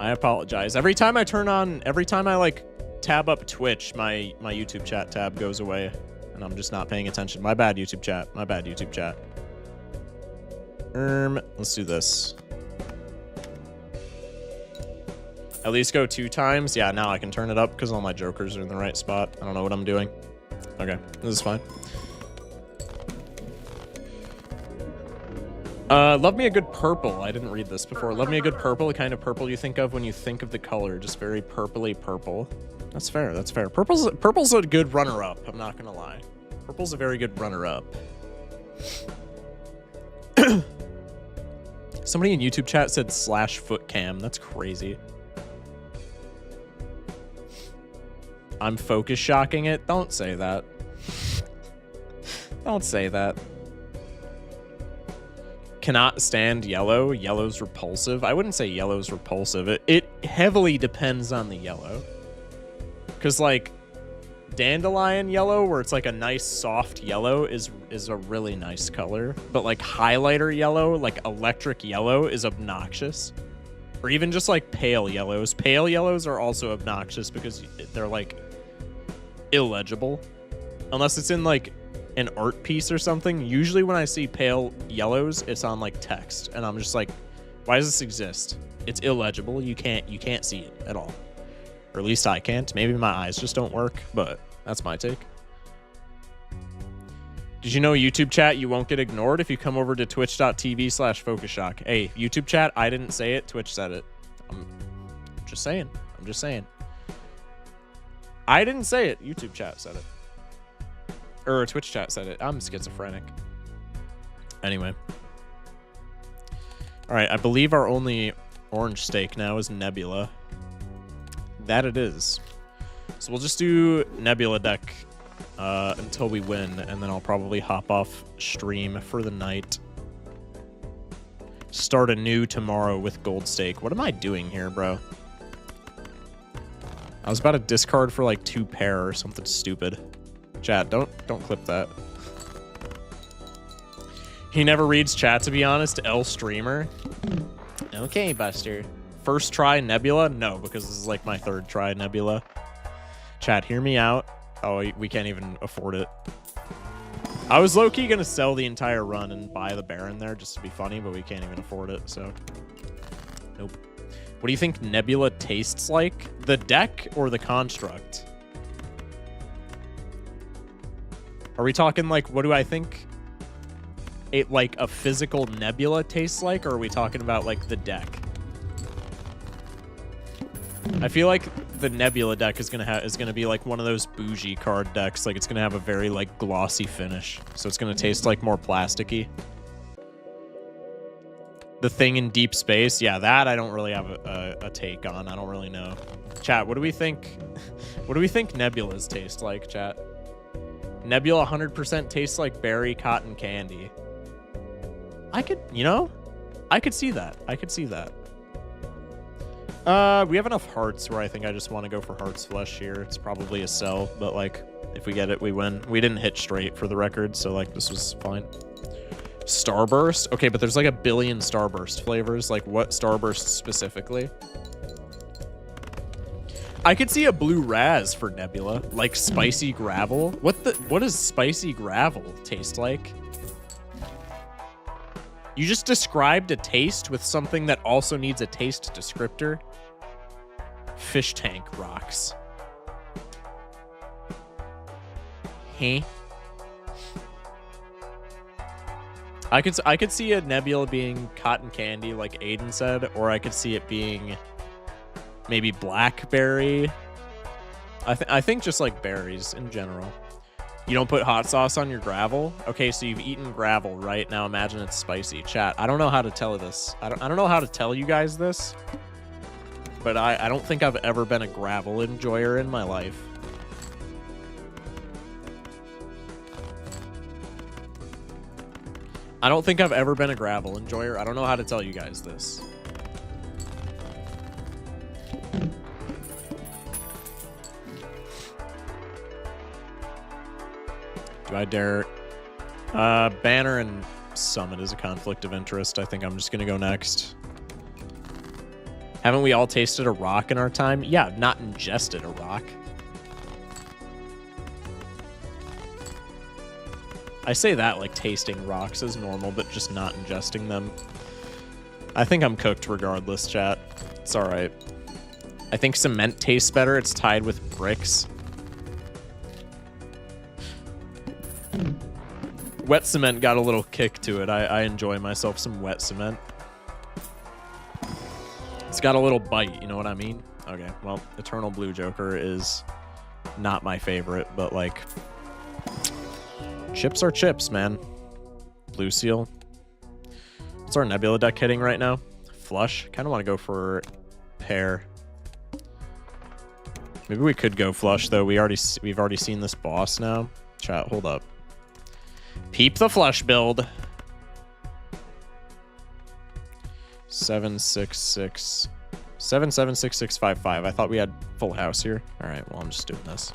I apologize. Every time I like tab up Twitch, my YouTube chat tab goes away and I'm just not paying attention. My bad, YouTube chat. My bad, YouTube chat. Let's do this. At least go 2 times. Yeah, now I can turn it up because all my jokers are in the right spot. I don't know what I'm doing. Okay, this is fine. Love me a good purple. I didn't read this before. Love me a good purple, the kind of purple you think of when you think of the color. Just very purpley purple. That's fair, that's fair. Purple's a good runner-up, I'm not gonna lie. Purple's a very good runner-up. Somebody in YouTube chat said /footcam. That's crazy. I'm focus shocking it? Don't say that. Don't say that. Cannot stand yellow. Yellow's repulsive. I wouldn't say yellow's repulsive. It heavily depends on the yellow. Because, like, dandelion yellow, where it's like a nice soft yellow, is a really nice color. But, like, highlighter yellow, like electric yellow, is obnoxious. Or even just like pale yellows. Pale yellows are also obnoxious because they're like illegible. Unless it's in like an art piece or something. Usually when I see pale yellows, it's on like text. And I'm just like, why does this exist? It's illegible. You can't see it at all. Or at least I can't. Maybe my eyes just don't work, but that's my take. Did you know, YouTube chat, you won't get ignored if you come over to twitch.tv/FocusShock. Hey, YouTube chat, I didn't say it. Twitch said it. I'm just saying. I'm just saying. I didn't say it. YouTube chat said it. Or Twitch chat said it. I'm schizophrenic. Anyway. All right, I believe our only orange stake now is Nebula. That it is. So we'll just do Nebula deck until we win, and then I'll probably hop off stream for the night. Start anew tomorrow with gold stake. What am I doing here, bro? I was about to discard for like 2 pair or something stupid. Chat, don't clip that. He never reads chat, to be honest. L streamer. Okay, Buster. First try Nebula? No, because this is like my 3rd try Nebula. Chat, hear me out. Oh, we can't even afford it. I was low-key going to sell the entire run and buy the Baron there just to be funny, but we can't even afford it, so... Nope. What do you think Nebula tastes like? The deck or the construct? Are we talking, like, what do I think like, a physical Nebula tastes like, or are we talking about, like, the deck? I feel like the Nebula deck is gonna be like one of those bougie card decks. Like it's gonna have a very like glossy finish, so it's gonna taste like more plasticky. The thing in deep space, yeah, that I don't really have a take on. I don't really know. Chat, what do we think? What do we think Nebulas taste like? Chat. Nebula 100% tastes like berry cotton candy. I could, you know, I could see that. I could see that. We have enough hearts where I think I just want to go for Heart's Flesh here. It's probably a sell, but like, if we get it, we win. We didn't hit straight for the record, so like, this was fine. Starburst? Okay, but there's like a billion Starburst flavors. Like, what Starburst specifically? I could see a blue Raz for Nebula. Like, spicy gravel? What does spicy gravel taste like? You just described a taste with something that also needs a taste descriptor. Fish tank rocks. Huh? I could see a Nebula being cotton candy, like Aiden said, or I could see it being maybe blackberry. I think just like berries in general. You don't put hot sauce on your gravel? Okay, so you've eaten gravel, right? Now imagine it's spicy. Chat, I don't know how to tell this. I don't know how to tell you guys this, but I don't think I've ever been a gravel enjoyer in my life. I don't think I've ever been a gravel enjoyer. I don't know how to tell you guys this. Do I dare? Banner and Summit is a conflict of interest. I think I'm just gonna go next. Haven't we all tasted a rock in our time? Yeah, not ingested a rock. I say that like tasting rocks is normal, but just not ingesting them. I think I'm cooked regardless, chat. It's all right. I think cement tastes better. It's tied with bricks. Wet cement got a little kick to it. I enjoy myself some wet cement. It's got a little bite, you know what I mean? Okay, well, Eternal Blue Joker is not my favorite, but like... chips are chips, man. Blue Seal. What's our Nebula deck hitting right now? Flush. Kind of want to go for pair. Maybe we could go flush, though. We've already seen this boss now. Chat, hold up. Peep the flush build. 766 77665. I thought we had full house here. All right, well, I'm just doing this.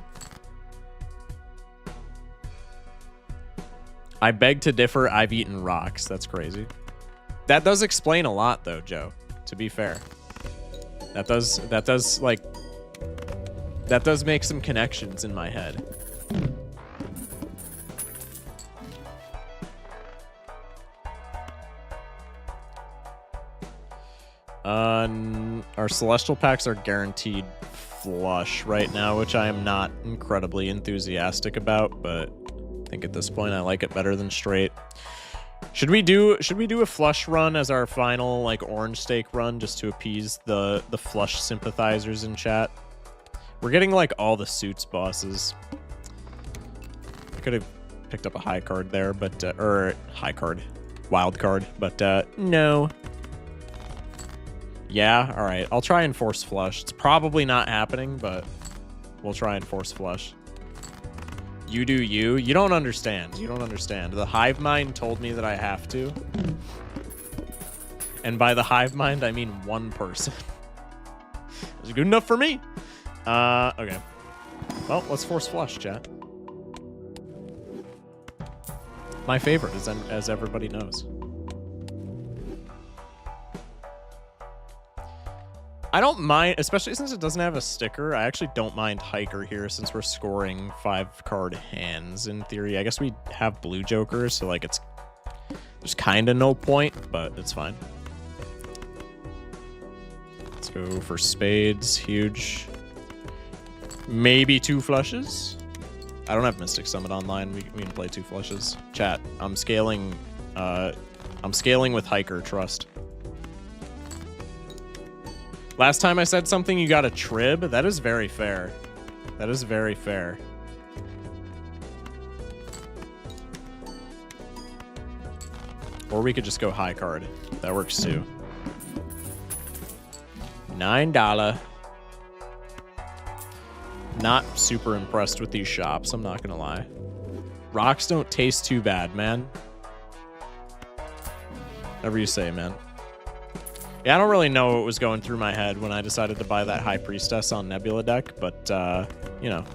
I beg to differ. I've eaten rocks. That's crazy. That does explain a lot, though, Joe, to be fair. That does make some connections in my head. Our celestial packs are guaranteed flush right now, which I am not incredibly enthusiastic about, but I think at this point I like it better than straight. Should we do a flush run as our final like orange stake run just to appease the flush sympathizers in chat? We're getting like all the suits bosses. I could have picked up a high card there, but or high card, wild card, but no. Yeah, all right. I'll try and force flush. It's probably not happening, but we'll try and force flush. You do you. You don't understand. You don't understand. The hive mind told me that I have to. And by the hive mind, I mean one person. It's good enough for me. Okay. Well, let's force flush, chat. My favorite, as everybody knows. I don't mind, especially since it doesn't have a sticker. I actually don't mind Hiker here since we're scoring 5-card hands in theory. I guess we have blue jokers, so like there's kind of no point, but it's fine. Let's go for spades, huge. Maybe 2 flushes. I don't have Mystic Summit online. We can play 2 flushes. Chat, I'm scaling with Hiker, trust. Last time I said something, you got a trib. That is very fair. That is very fair. Or we could just go high card. That works too. $9. Not super impressed with these shops, I'm not gonna lie. Rocks don't taste too bad, man. Whatever you say, man. Yeah, I don't really know what was going through my head when I decided to buy that High Priestess on Nebula deck, but, you know.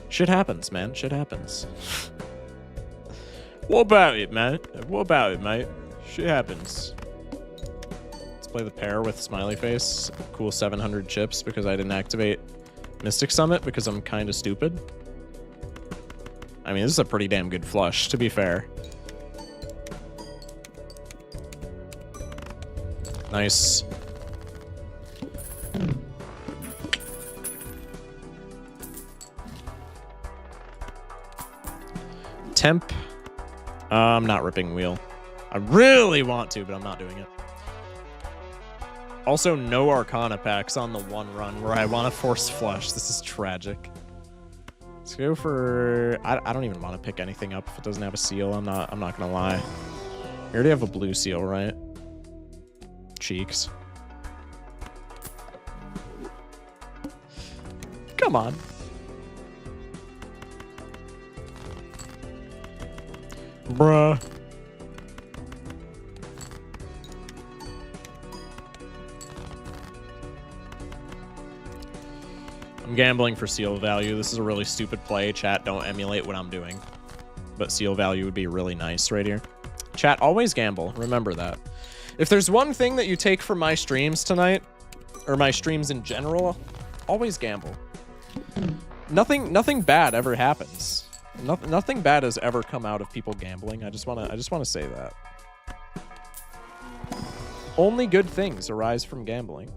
Shit happens, man. Shit happens. What about it, man? What about it, mate? Shit happens. Let's play the pair with Smiley Face. Cool 700 chips because I didn't activate Mystic Summit because I'm kind of stupid. I mean, this is a pretty damn good flush, to be fair. Nice. Temp. I'm not ripping wheel. I really want to, but I'm not doing it. Also, no Arcana packs on the one run where I want to force flush. This is tragic. Let's go for... I don't even want to pick anything up if it doesn't have a seal. I'm not gonna lie. We already have a blue seal, right? Cheeks. Come on. Bruh. I'm gambling for seal value. This is a really stupid play. Chat, don't emulate what I'm doing. But seal value would be really nice right here. Chat, always gamble. Remember that. If there's one thing that you take from my streams tonight, or my streams in general, always gamble. Nothing bad ever happens. Nothing bad has ever come out of people gambling. I just wanna say that. Only good things arise from gambling.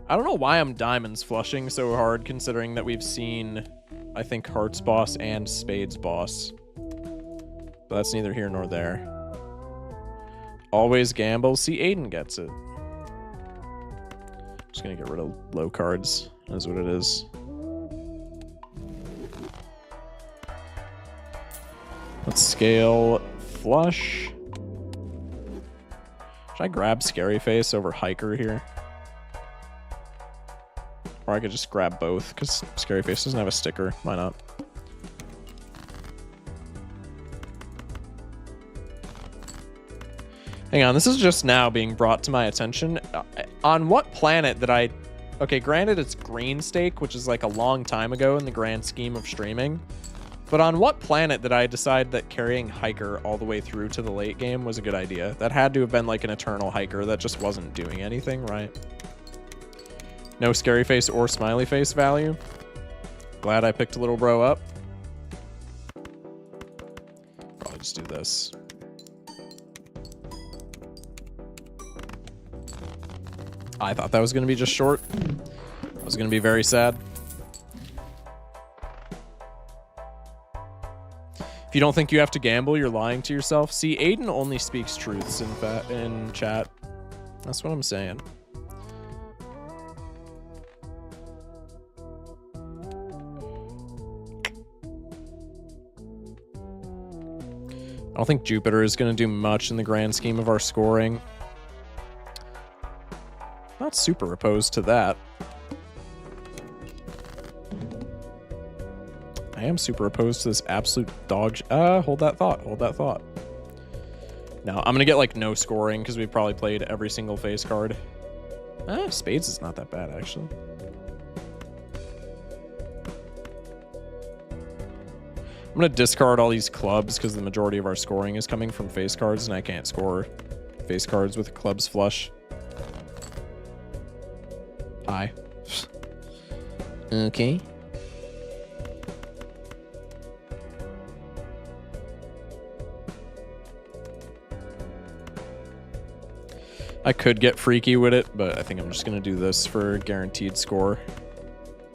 I don't know why I'm diamonds flushing so hard, considering that we've seen, I think, Hearts boss and Spades boss. But that's neither here nor there. Always gamble. See, Aiden gets it. Just gonna get rid of low cards. That's what it is. Let's scale flush. Should I grab Scary Face over Hiker here? Or I could just grab both, because Scary Face doesn't have a sticker. Why not? Hang on, this is just now being brought to my attention. On what planet did I... Okay, granted it's green stake, which is like a long time ago in the grand scheme of streaming. But on what planet did I decide that carrying Hiker all the way through to the late game was a good idea? That had to have been like an eternal Hiker that just wasn't doing anything, right? No scary face or smiley face value. Glad I picked little bro up. Probably just do this. I thought that was going to be just short. I was going to be very sad. If you don't think you have to gamble, you're lying to yourself. See, Aiden only speaks truths in chat. That's what I'm saying. I don't think Jupiter is going to do much in the grand scheme of our scoring. Not super opposed to that. I am super opposed to this absolute dog. Hold that thought. Hold that thought. No, I'm gonna get like no scoring because we've probably played every single face card. Spades is not that bad actually. I'm gonna discard all these clubs because the majority of our scoring is coming from face cards, and I can't score face cards with clubs flush. Hi. Okay. I could get freaky with it, but I think I'm just going to do this for a guaranteed score.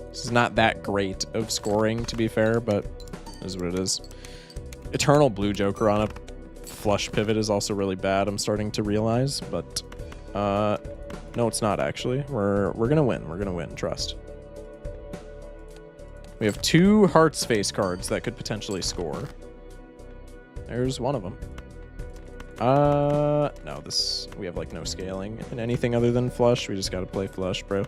This is not that great of scoring, to be fair, but it is what it is. Eternal Blue Joker on a flush pivot is also really bad, I'm starting to realize, but no, it's not actually. We're going to win. We're going to win, trust. We have 2 hearts face cards that could potentially score. There's one of them. No, we have like no scaling in anything other than flush. We just gotta play flush, bro.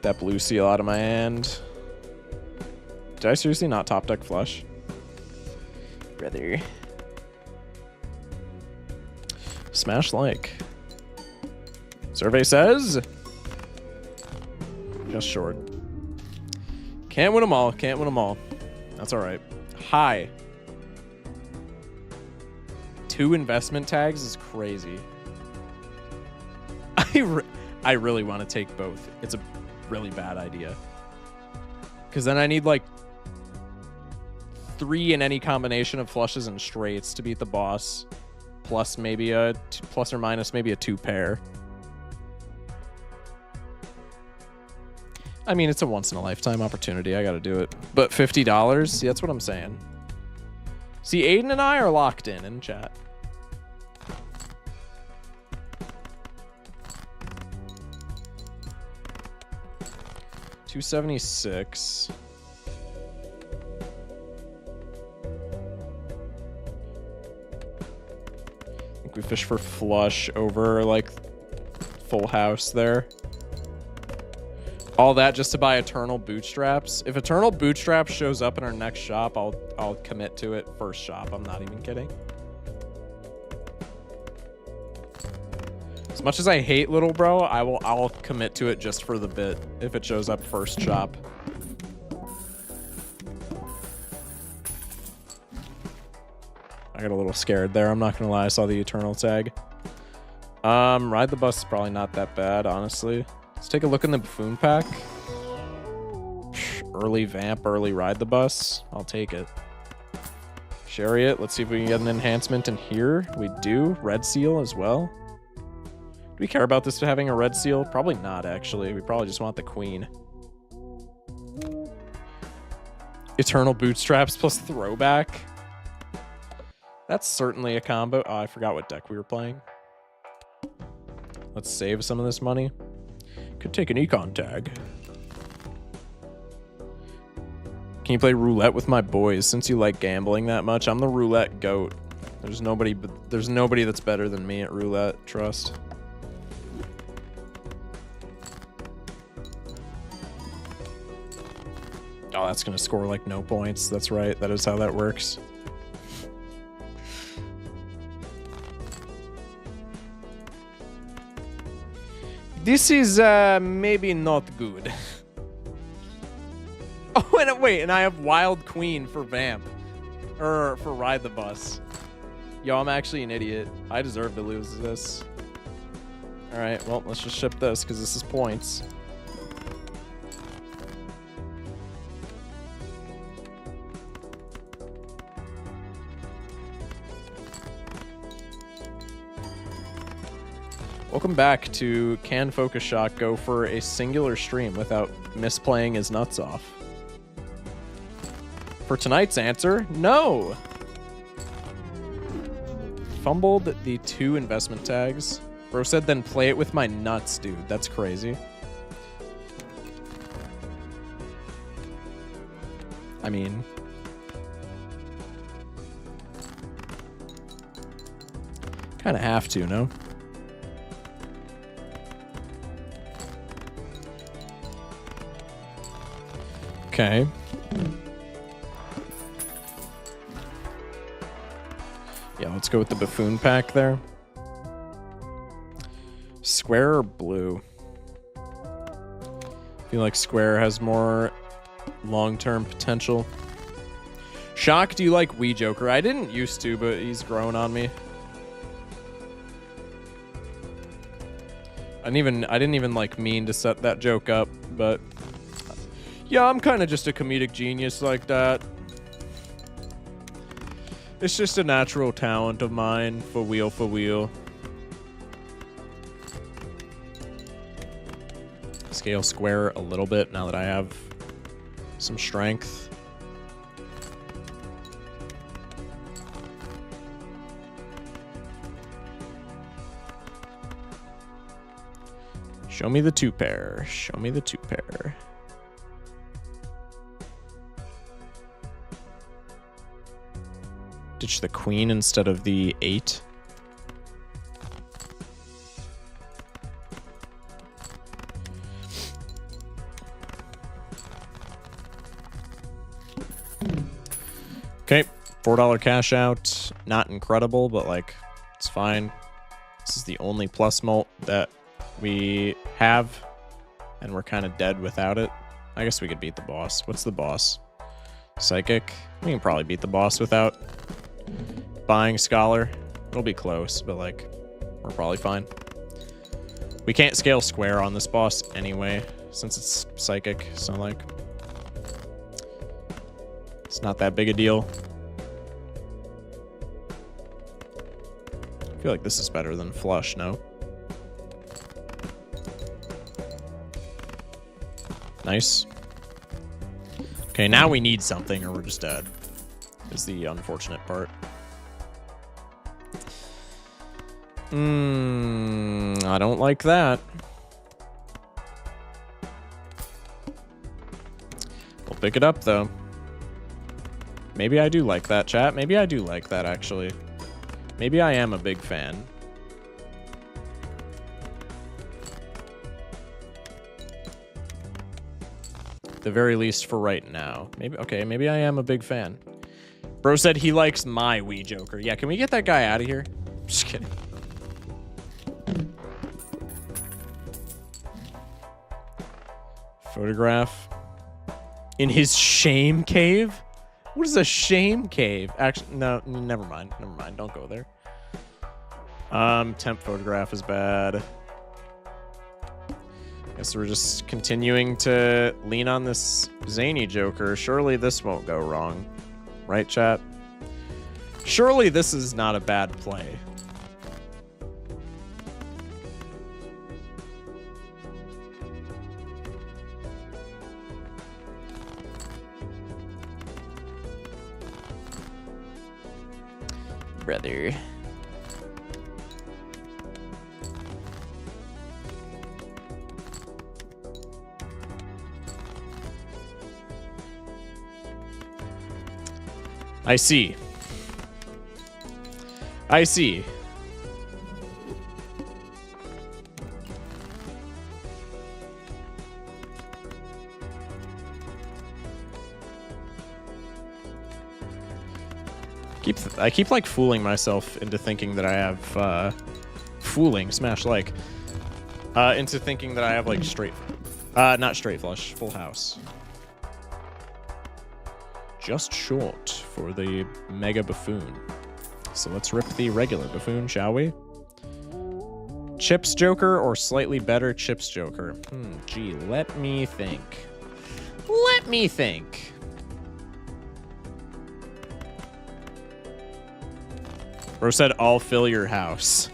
That blue seal out of my hand. Did I seriously not top deck flush? Brother. Smash like. Survey says just short. Can't win them all. Can't win them all. That's all right. High. 2 investment tags is crazy. I really want to take both. It's a really bad idea. Because then I need like 3 in any combination of flushes and straights to beat the boss. Plus maybe a plus or minus maybe a 2 pair. I mean, it's a once-in-a-lifetime opportunity. I got to do it. But $50? See, that's what I'm saying. See, Aiden and I are locked in chat. $276. I think we fish for flush over, like, full house there. All that just to buy Eternal Bootstraps. If Eternal Bootstraps shows up in our next shop, I'll commit to it first shop. I'm not even kidding. As much as I hate Little Bro, I'll commit to it just for the bit if it shows up first shop. I got a little scared there. I'm not gonna lie. I saw the Eternal tag. Ride the Bus is probably not that bad, honestly. Let's take a look in the Buffoon pack. Early Vamp, early Ride the Bus. I'll take it. Chariot. Let's see if we can get an enhancement in here. We do. Red Seal as well. Do we care about this having a Red Seal? Probably not, actually. We probably just want the Queen. Eternal Bootstraps plus Throwback. That's certainly a combo. Oh, I forgot what deck we were playing. Let's save some of this money. Could take an econ tag. Can you play roulette with my boys since you like gambling that much? I'm the roulette goat. There's nobody that's better than me at roulette, trust. Oh, that's gonna score like no points. That's right. That is how that works. This is maybe not good. Oh, and wait, and I have Wild Queen for Vamp. Or for Ride the Bus. Yo, I'm actually an idiot. I deserve to lose this. Alright, well, let's just ship this, because this is points. Welcome back to Can Focus Shock go for a singular stream without misplaying his nuts off. For tonight's answer, no! Fumbled the 2 investment tags. Bro said then play it with my nuts, dude. That's crazy. I mean... Kinda have to, no? Okay. Yeah, let's go with the buffoon pack there. Square or blue? I feel like square has more long-term potential. Shock, do you like Wii Joker? I didn't used to, but he's grown on me. I didn't even like mean to set that joke up, but yeah, I'm kind of just a comedic genius like that. It's just a natural talent of mine, for wheel. Scale square a little bit now that I have some strength. Show me the 2 pair. Show me the 2 pair. Ditch the queen instead of the 8. Okay, $4 cash out. Not incredible, but like, it's fine. This is the only plus mult that we have, and we're kind of dead without it. I guess we could beat the boss. What's the boss? Psychic? We can probably beat the boss without buying Scholar. It'll be close, but like, we're probably fine. We can't scale square on this boss anyway, since it's psychic, so like, it's not that big a deal. I feel like this is better than flush, no? Nice. Okay, now we need something or we're just dead. Is the unfortunate part. I don't like that. We'll pick it up, though. Maybe I do like that, chat. Maybe I do like that, actually. Maybe I am a big fan. At the very least for right now. Maybe, okay, maybe I am a big fan. Bro said he likes my Wii Joker. Yeah, can we get that guy out of here? Just kidding. Photograph. In his shame cave? What is a shame cave? Actually, no, never mind. Never mind. Don't go there. Temp photograph is bad. Guess we're just continuing to lean on this zany Joker. Surely this won't go wrong. Right, chat? Surely this is not a bad play. Brother. I see. I see. I keep like fooling myself into thinking that I have fooling smash like. into thinking that I have like not straight flush, full house. Just short for the mega buffoon. So let's rip the regular buffoon, shall we? Chips Joker or slightly better Chips Joker? Gee, let me think. Let me think. Bro said, I'll fill your house.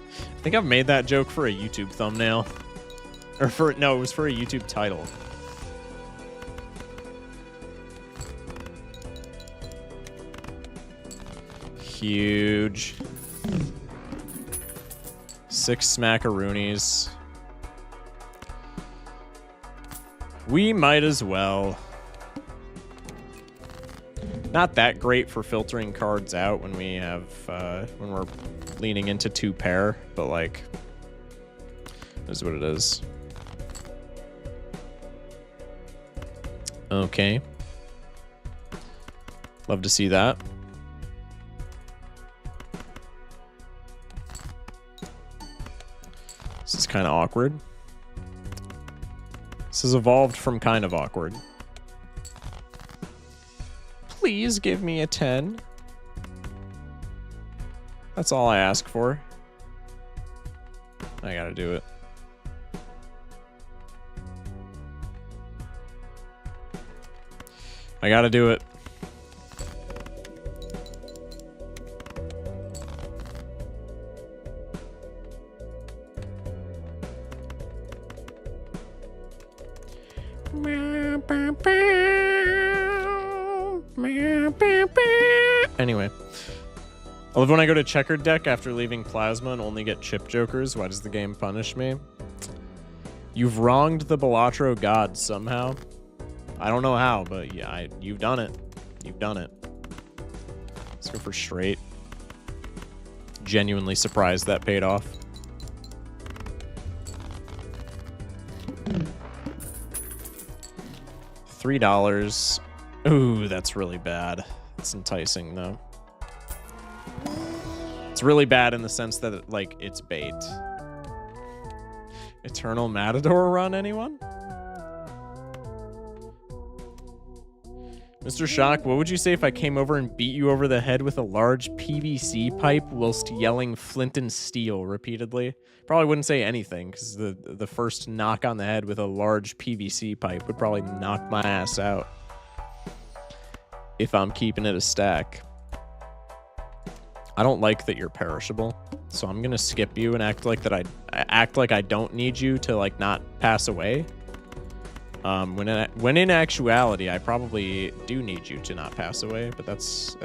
I think I've made that joke for a YouTube thumbnail. Or no, it was for a YouTube title. Huge. 6 smackaroonies. We might as well. Not that great for filtering cards out when we have when we're leaning into 2 pair, but like, this is what it is. Okay. Love to see that. This is kind of awkward. This has evolved from kind of awkward. Please give me a 10. That's all I ask for. I gotta do it. I gotta do it. Anyway. I love when I go to checkered deck after leaving Plasma and only get chip jokers. Why does the game punish me? You've wronged the Balatro gods somehow. I don't know how, but yeah, you've done it. You've done it. Let's go for straight. Genuinely surprised that paid off. $3. Ooh, that's really bad. It's enticing though. It's really bad in the sense that it's bait. Eternal Matador run, anyone? Mr. Shock, what would you say if I came over and beat you over the head with a large PVC pipe whilst yelling Flint and Steel repeatedly? Probably wouldn't say anything, because the first knock on the head with a large PVC pipe would probably knock my ass out. If I'm keeping it a stack. I don't like that you're perishable, so I'm gonna skip you and act like I don't need you to not pass away. When in actuality, I probably do need you to not pass away, but that's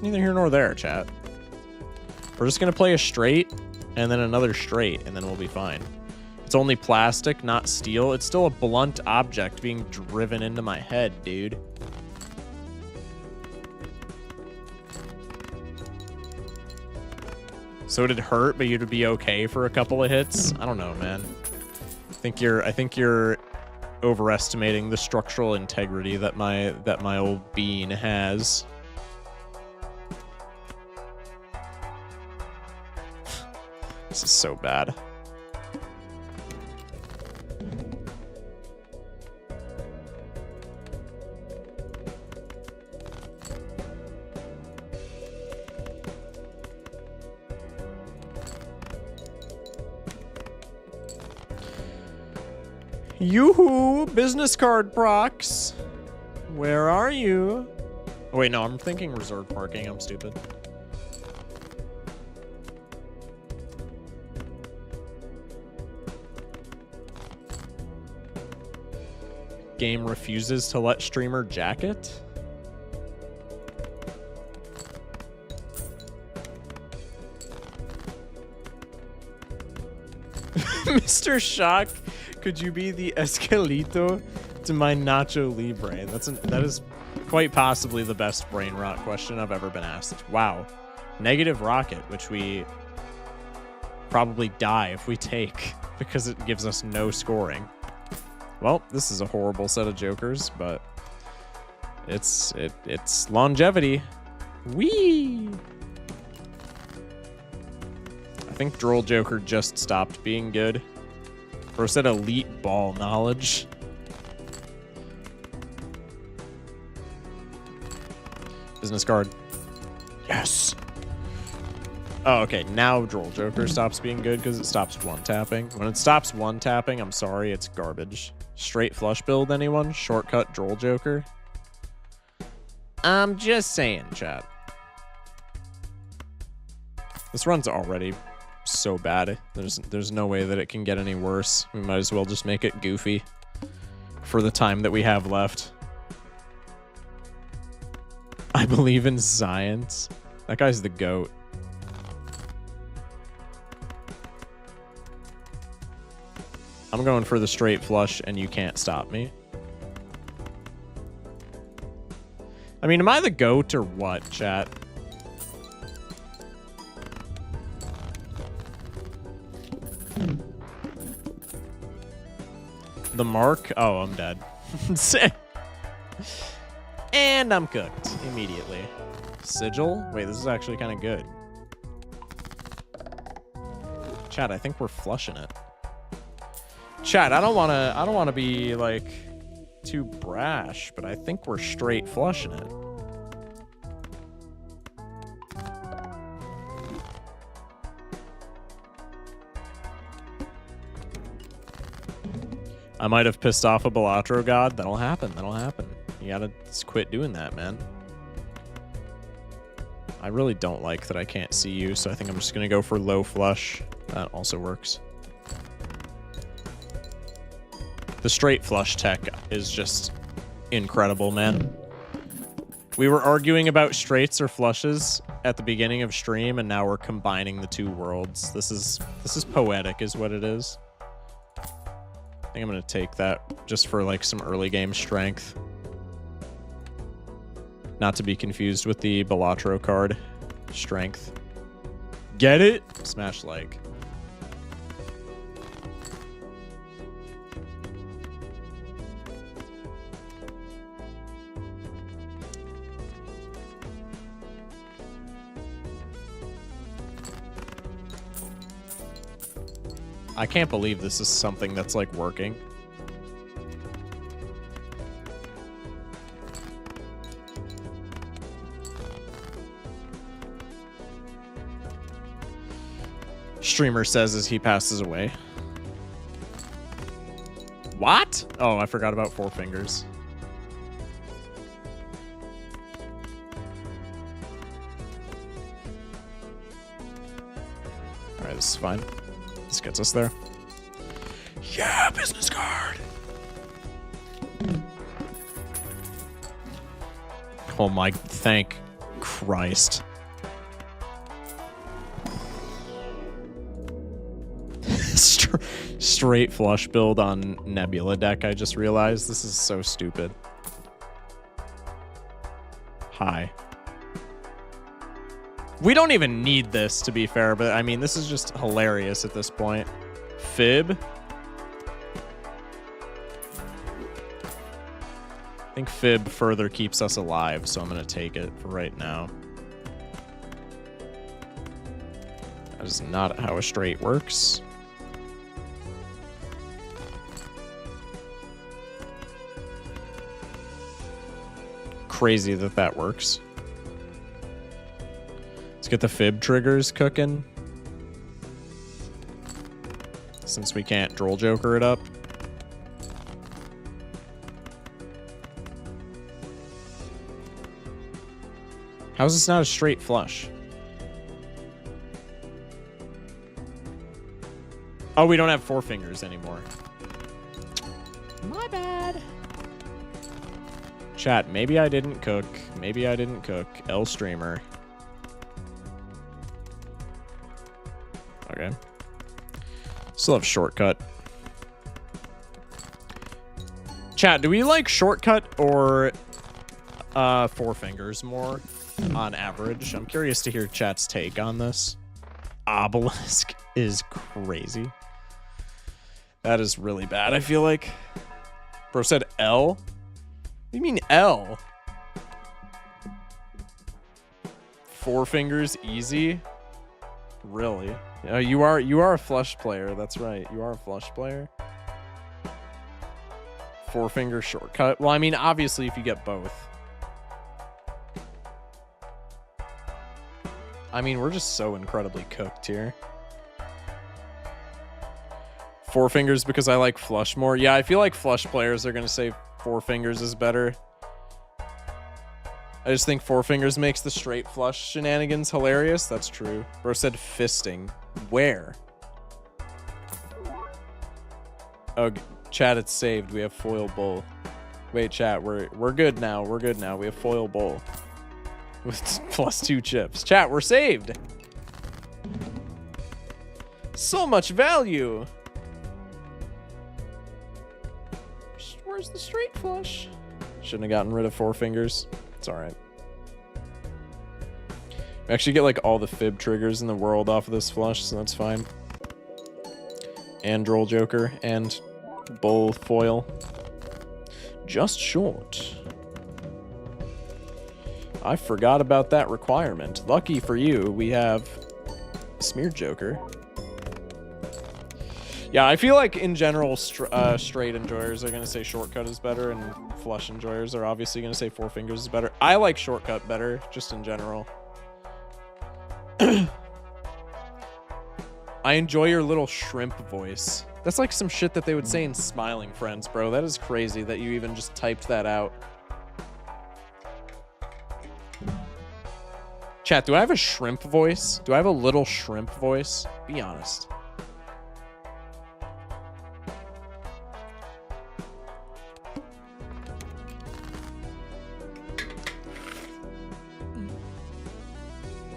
neither here nor there, chat. We're just gonna play a straight and then another straight, and then we'll be fine. It's only plastic, not steel. It's still a blunt object being driven into my head, dude. So it'd hurt, but you'd be okay for a couple of hits. I don't know, man. I think you're overestimating the structural integrity that my old bean has. This is so bad. Yoo-hoo! Business card procs! Where are you? Oh, wait, no, I'm thinking reserve parking. I'm stupid. Game refuses to let streamer jacket? Mr. Shock, could you be the Escalito to my Nacho Libre? That is quite possibly the best brain rot question I've ever been asked. Wow. Negative rocket, which we probably die if we take because it gives us no scoring. Well, this is a horrible set of jokers, but it's longevity. Whee! I think Droll Joker just stopped being good. Bro said elite ball knowledge. Business card. Yes. Oh, okay. Now Droll Joker stops being good because it stops one-tapping. When it stops one-tapping, I'm sorry, it's garbage. Straight flush build, anyone? Shortcut Droll Joker? I'm just saying, chat. This run's already so bad. There's no way that it can get any worse. We might as well just make it goofy for the time that we have left. I believe in science. That guy's the GOAT. I'm going for the straight flush, and you can't stop me. I mean, am I the GOAT or what, chat? The mark? Oh, I'm dead. And I'm cooked immediately. Sigil? Wait, this is actually kind of good. Chat, I think we're flushing it. Chat, I don't want to be like too brash, but I think we're straight flushing it. I might have pissed off a Balatro god. That'll happen. That'll happen. You gotta just quit doing that, man. I really don't like that I can't see you, so I think I'm just gonna go for low flush. That also works. The straight flush tech is just incredible, man. We were arguing about straights or flushes at the beginning of stream, and now we're combining the two worlds. This is poetic, is what it is. I think I'm gonna take that just for like some early game strength. Not to be confused with the Balatro card. Strength. Get it? Smash like. I can't believe this is something that's like working. Streamer says as he passes away. What? Oh, I forgot about Four Fingers. All right, this is fine. This gets us there. Yeah, business card. Oh my, thank Christ. Straight flush build on Nebula deck, I just realized. This is so stupid. Hi. We don't even need this, to be fair, but I mean, this is just hilarious at this point. Fib. I think Fib further keeps us alive, so I'm going to take it for right now. That is not how a straight works. Crazy that that works. Let's get the Fib triggers cooking. Since we can't Droll Joker it up. How is this not a straight flush? Oh, we don't have Four Fingers anymore. My bad. Chat, maybe I didn't cook. Maybe I didn't cook. L streamer. Okay. Still have shortcut. Chat, do we like shortcut or Four Fingers more on average? I'm curious to hear chat's take on this. Obelisk is crazy. That is really bad, I feel like. Bro said L? What do you mean L? Four Fingers easy? Really? You are a flush player. That's right. You are a flush player. 4-finger shortcut. Well, I mean, obviously, if you get both. I mean, we're just so incredibly cooked here. 4 fingers because I like flush more. Yeah, I feel like flush players are going to say 4 fingers is better. I just think 4 fingers makes the straight flush shenanigans hilarious. That's true. Bro said fisting. Where? Oh, chat, it's saved. We have foil bowl. Wait, chat, we're good now. We're good now. We have foil bowl with +2 chips. Chat, we're saved. So much value. Where's the straight flush? Shouldn't have gotten rid of 4 fingers. It's all right. We actually get like all the fib triggers in the world off of this flush, so that's fine. And Droll Joker and Bull Foil. Just short. I forgot about that requirement. Lucky for you, we have Smeared Joker. Yeah, I feel like in general, straight enjoyers are going to say shortcut is better, and flush enjoyers are obviously going to say 4 fingers is better. I like shortcut better, just in general. I enjoy your little shrimp voice. That's like some shit that they would say in Smiling Friends, bro. That is crazy that you even just typed that out. Chat, do I have a shrimp voice? Do I have a little shrimp voice? Be honest.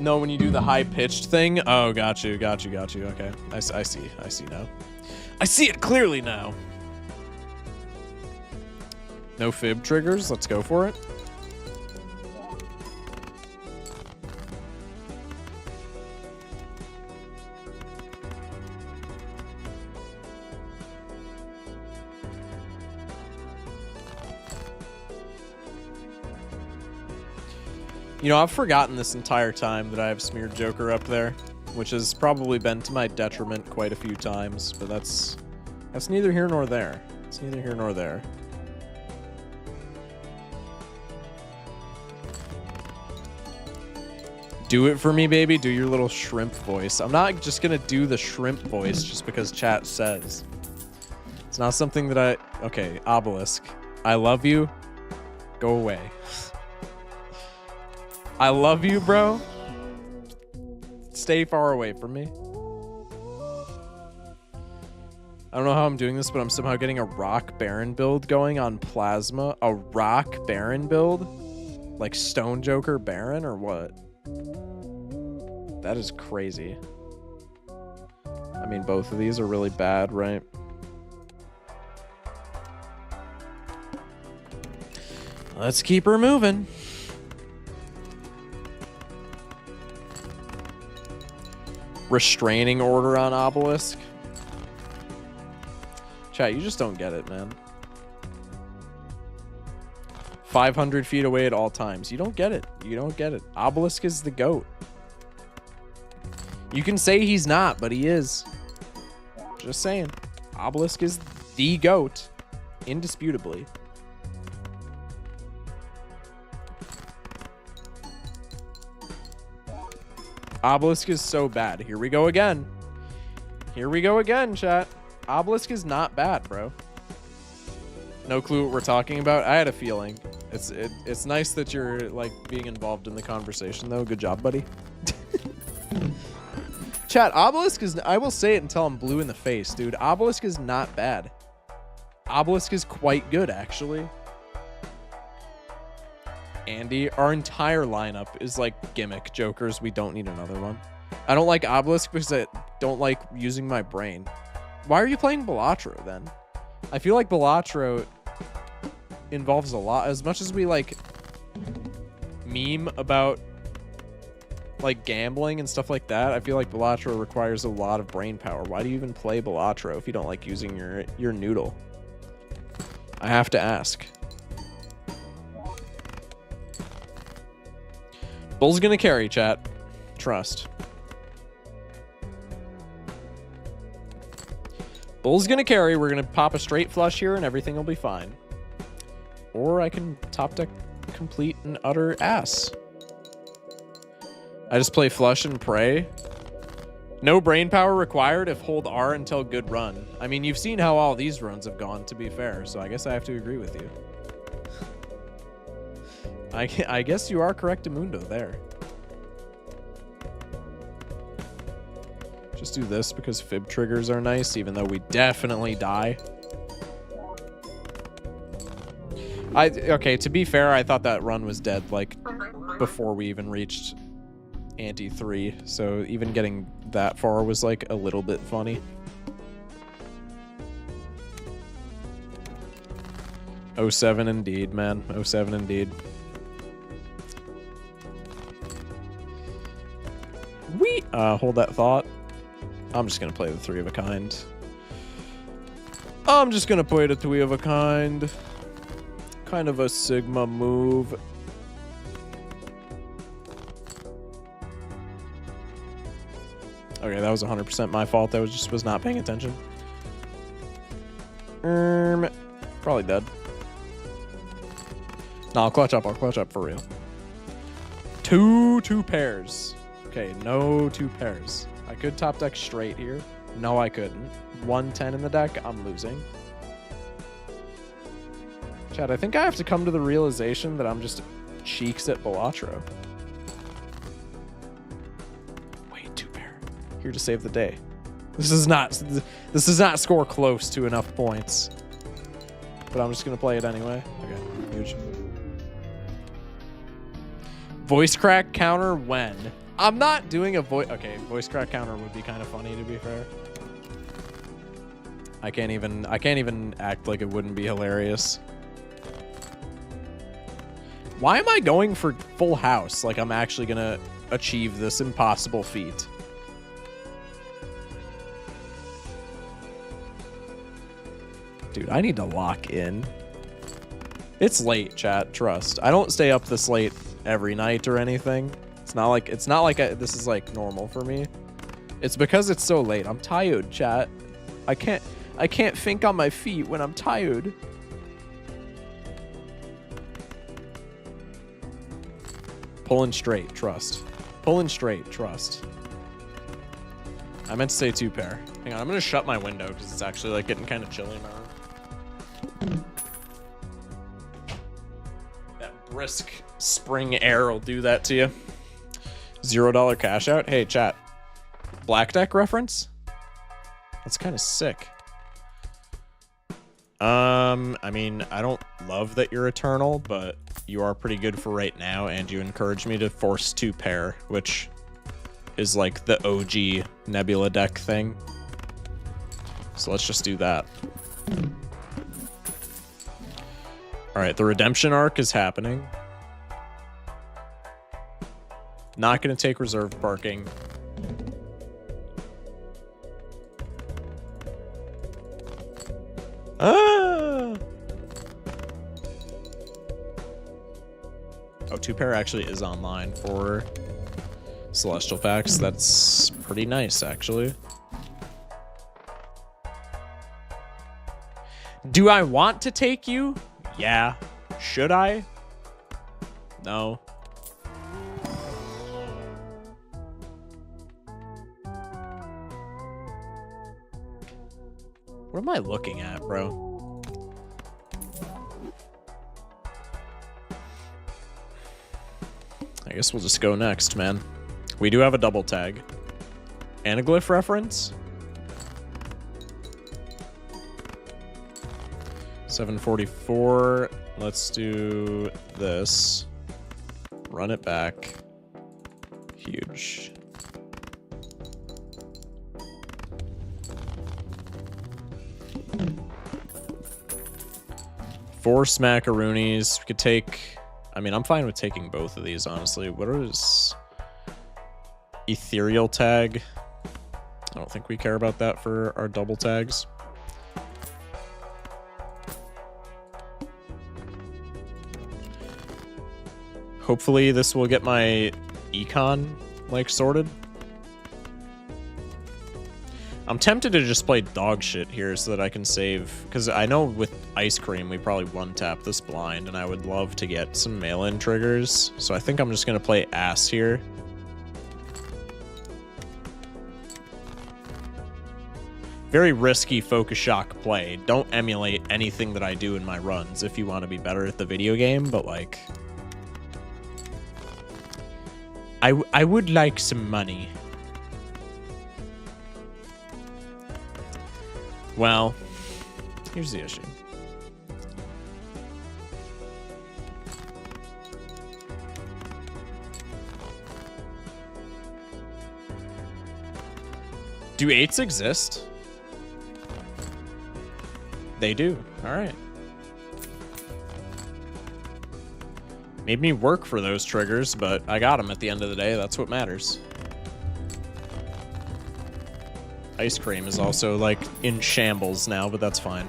No, when you do the high-pitched thing? Oh, got you. Okay, I see now. I see it clearly now. No fib triggers. Let's go for it. You know, I've forgotten this entire time that I have Smeared Joker up there, which has probably been to my detriment quite a few times, but that's neither here nor there. It's neither here nor there. Do it for me, baby. Do your little shrimp voice. I'm not just gonna do the shrimp voice just because chat says. It's not something that I... Okay, Obelisk. I love you. Go away. I love you, bro. Stay far away from me. I don't know how I'm doing this, but I'm somehow getting a Rock Baron build going on Plasma. A Rock Baron build? Like Stone Joker Baron or what? That is crazy. I mean, both of these are really bad, right? Let's keep her moving. Restraining order on Obelisk. Chat, you just don't get it, man. 500 feet away at all times. You don't get it. You don't get it. Obelisk is the GOAT. You can say he's not, but he is. Just saying. Obelisk is the GOAT. Indisputably. Obelisk is so bad. Here we go again. Here we go again, chat. Obelisk is not bad, bro. No clue what we're talking about. I had a feeling. It's nice that you're like being involved in the conversation, though. Good job, buddy. Chat, Obelisk is... I will say it until I'm blue in the face, dude. Obelisk is not bad. Obelisk is quite good, actually. Andy, our entire lineup is like gimmick jokers. We don't need another one. I don't like Obelisk because I don't like using my brain. Why are you playing Balatro then? I feel like Balatro involves a lot. As much as we like meme about like gambling and stuff like that, I feel like Balatro requires a lot of brain power. Why do you even play Balatro if you don't like using your noodle? I have to ask. Bull's gonna carry, chat. Trust. Bull's gonna carry. We're gonna pop a straight flush here and everything will be fine. Or I can top deck complete and utter ass. I just play flush and pray. No brain power required if hold R until good run. I mean, you've seen how all these runs have gone, to be fair, so I guess I have to agree with you. I guess you are correct, Mundo, there. Just do this because fib triggers are nice, even though we definitely die. Okay, to be fair, I thought that run was dead, like, before we even reached ante 3, so even getting that far was, like, a little bit funny. '07 indeed, man. '07 indeed. Hold that thought. I'm just gonna play the 3 of a kind. I'm just gonna play the 3 of a kind. Kind of a Sigma move. Okay, that was 100% my fault. I was not paying attention. Probably dead. No, I'll clutch up for real. Two pairs. Okay, no 2 pairs. I could top deck straight here. No, I couldn't. 110 in the deck, I'm losing. Chad, I think I have to come to the realization that I'm just cheeks at Balatro. Wait, 2 pair. Here to save the day. This does not score close to enough points. But I'm just gonna play it anyway. Okay, huge. Voice crack counter when? I'm not doing a okay, voice crack counter would be kind of funny, to be fair. I can't even act like it wouldn't be hilarious. Why am I going for full house? Like I'm actually gonna achieve this impossible feat. Dude, I need to lock in. It's late, chat, trust. I don't stay up this late every night or anything. It's not like this is like normal for me. It's because it's so late. I'm tired, chat. I can't think on my feet when I'm tired. Pulling straight, trust. Pulling straight, trust. I meant to say 2 pair. Hang on, I'm gonna shut my window because it's actually like getting kind of chilly now. That brisk spring air will do that to you. $0 cash out. Hey, chat. Black deck reference? That's kind of sick. I mean, I don't love that you're eternal, but you are pretty good for right now, and you encouraged me to force 2 pair, which is like the OG Nebula deck thing. So let's just do that. Alright, the redemption arc is happening. Not gonna take reserve parking. Ah! Oh, 2 pair actually is online for Celestial packs. That's pretty nice, actually. Do I want to take you? Yeah. Should I? No. What am I looking at, bro? I guess we'll just go next, man. We do have a double tag. Anaglyph reference? 744. Let's do this. Run it back. Huge. Four smackaroonies. We could take... I mean, I'm fine with taking both of these, honestly. What is... Ethereal tag? I don't think we care about that for our double tags. Hopefully this will get my econ, like, sorted. I'm tempted to just play dog shit here so that I can save, because I know with ice cream we probably one-tap this blind, and I would love to get some mail-in triggers. So I think I'm just gonna play ass here. Very risky focus shock play. Don't emulate anything that I do in my runs if you want to be better at the video game, but like, I would like some money. Well, here's the issue. Do 8s exist? They do. All right. Made me work for those triggers, but I got them at the end of the day. That's what matters. Ice cream is also, like, in shambles now, but that's fine.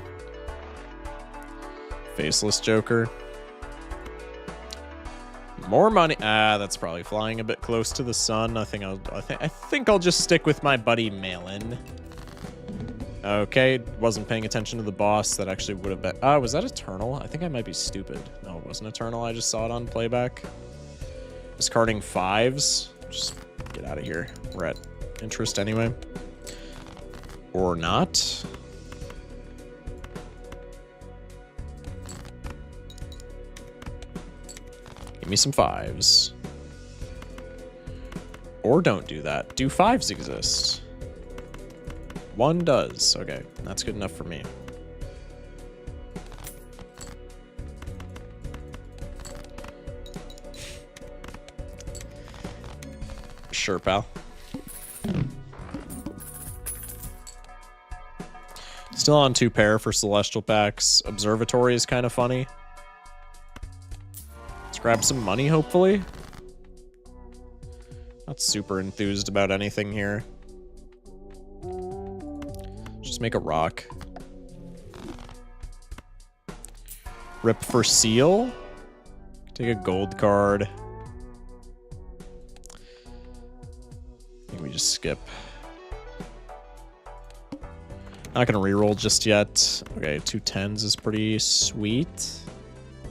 Faceless Joker. More money. Ah, that's probably flying a bit close to the sun. I think I'll just stick with my buddy Malin. Okay, wasn't paying attention to the boss. That actually would have been... was that Eternal? I think I might be stupid. No, it wasn't Eternal. I just saw it on playback. Discarding 5s. Just get out of here. We're at interest anyway. Or not. Give me some 5s. Or don't do that. Do 5s exist? 1 does. Okay, that's good enough for me. Sure, pal. Still on 2 pair for Celestial packs. Observatory is kind of funny. Let's grab some money, hopefully. Not super enthused about anything here. Just make a rock. Rip for seal. Take a gold card. I think we just skip. Not gonna reroll just yet. Okay, 2 10s is pretty sweet.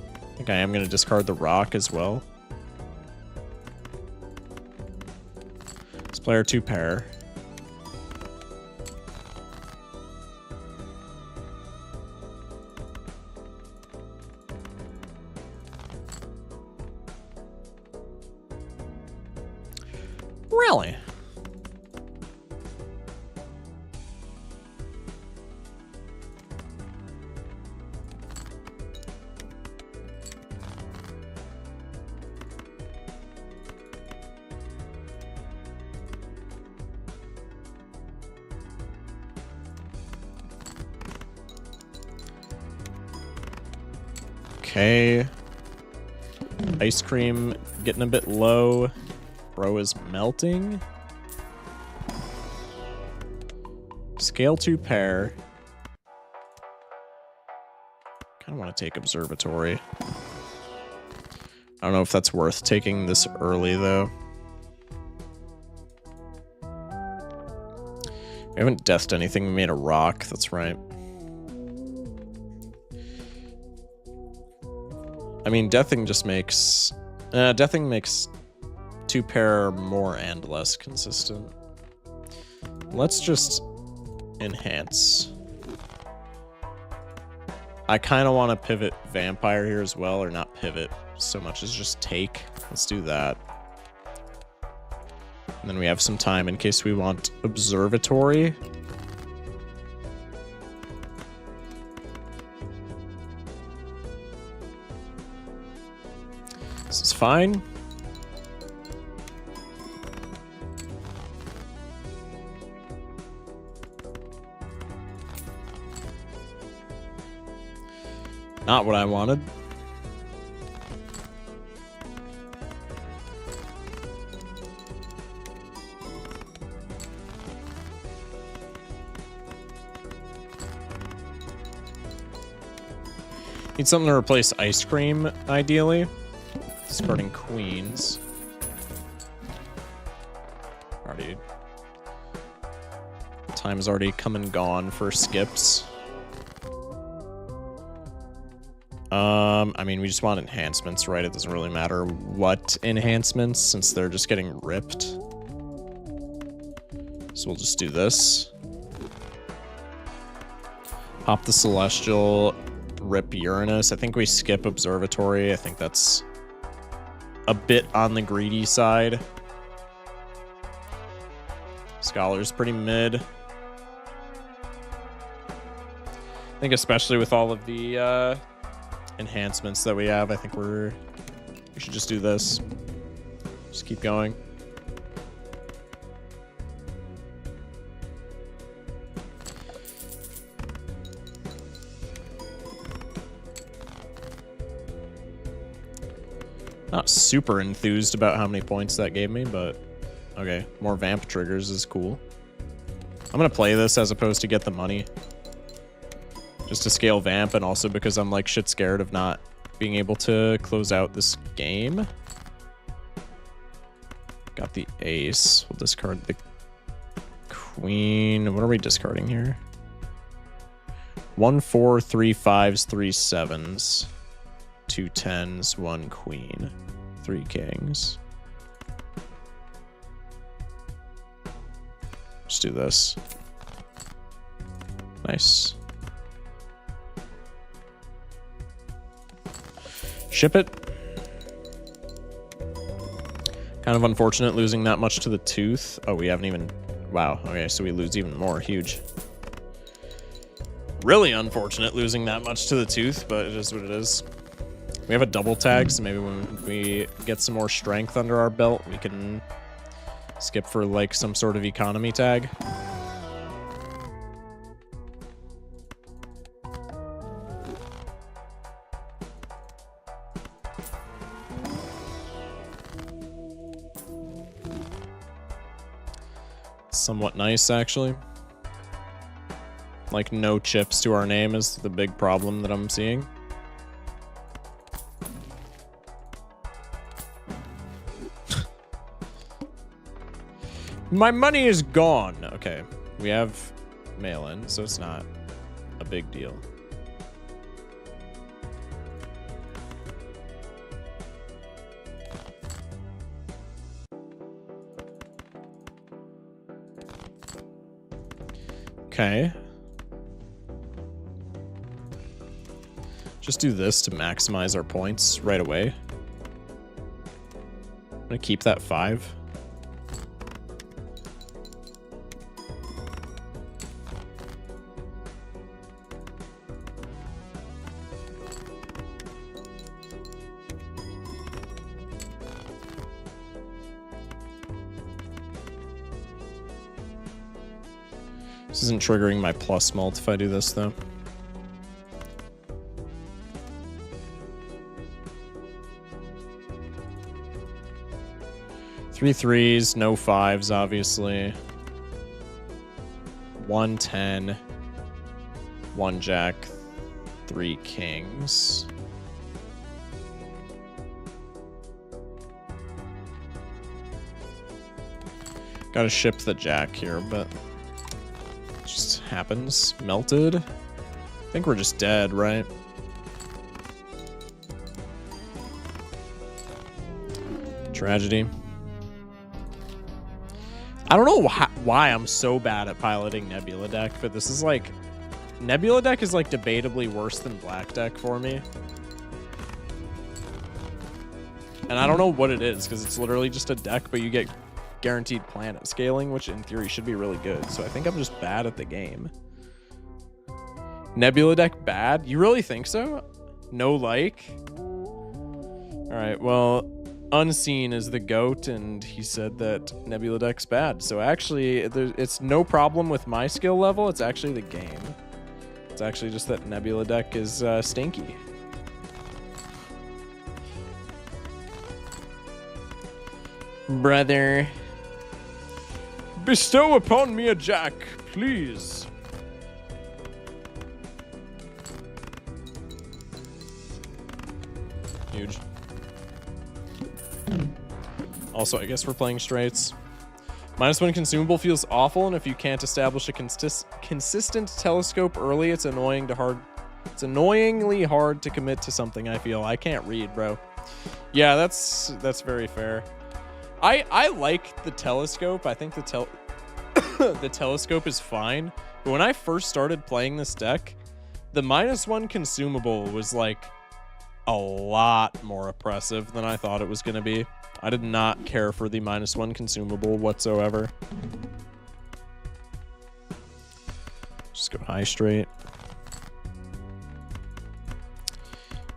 I think I am gonna discard the rock as well. Let's play our 2 pair. Really? Okay. Ice cream getting a bit low. Bro is melting. Scale 2 pair. Kind of want to take observatory. I don't know if that's worth taking this early though. We haven't deathed anything. We made a rock. That's right. I mean, deathing just makes... deathing makes 2 pair more and less consistent. Let's just enhance. I kind of want to pivot vampire here as well, or not pivot so much as just take. Let's do that. And then we have some time in case we want observatory. This is fine. Not what I wanted. Need something to replace ice cream, ideally. Discarding queens. Alrighty. Time's already come and gone for skips. I mean, we just want enhancements, right? It doesn't really matter what enhancements since they're just getting ripped. So we'll just do this. Pop the Celestial, rip Uranus. I think we skip Observatory. I think that's a bit on the greedy side. Scholar's pretty mid. I think especially with all of the enhancements that we have, I think we should just do this. Just keep going. Not super enthused about how many points that gave me, but okay, more vamp triggers is cool. I'm gonna play this as opposed to get the money. Just to scale vamp, and also because I'm like shit scared of not being able to close out this game. Got the ace. We'll discard the queen. What are we discarding here? 1 4 3 5s 3 7s 2 10s 1 queen 3 kings. Let's do this. Nice. Ship it. Kind of unfortunate losing that much to the tooth. Oh, we haven't even... Wow. Okay, so we lose even more. Huge. Really unfortunate losing that much to the tooth, but it is what it is. We have a double tag, so maybe when we get some more strength under our belt, we can skip for like some sort of economy tag. Somewhat nice, actually. Like, no chips to our name is the big problem that I'm seeing. My money is gone. Okay, we have mail-in, so it's not a big deal. Okay. Just do this to maximize our points right away. I'm gonna keep that 5. This isn't triggering my plus mult if I do this, though. Three threes, no 5s, obviously. 1 10, 1 jack, 3 kings. Gotta ship the jack here, but... just happens. Melted. I think we're just dead, right? Tragedy. I don't know why I'm so bad at piloting Nebula deck, but this is like... Nebula deck is like debatably worse than Black deck for me. And I don't know what it is, because it's literally just a deck, but you get guaranteed planet scaling, which in theory should be really good. So I think I'm just bad at the game. Nebula deck bad? You really think so? No like? Alright, well, Unseen is the GOAT, and he said that Nebula deck's bad. So actually, it's no problem with my skill level. It's actually the game. It's actually just that Nebula deck is stinky. Brother. Bestow upon me a jack, please. Huge. Also, I guess we're playing straights. -1 consumable feels awful, and if you can't establish a consistent telescope early, it's annoyingly hard to commit to something, I feel. I can't read, bro. Yeah, that's very fair. I like the telescope. I think the telescope is fine. But when I first started playing this deck, the -1 consumable was like a lot more oppressive than I thought it was going to be. I did not care for the -1 consumable whatsoever. Just go high straight.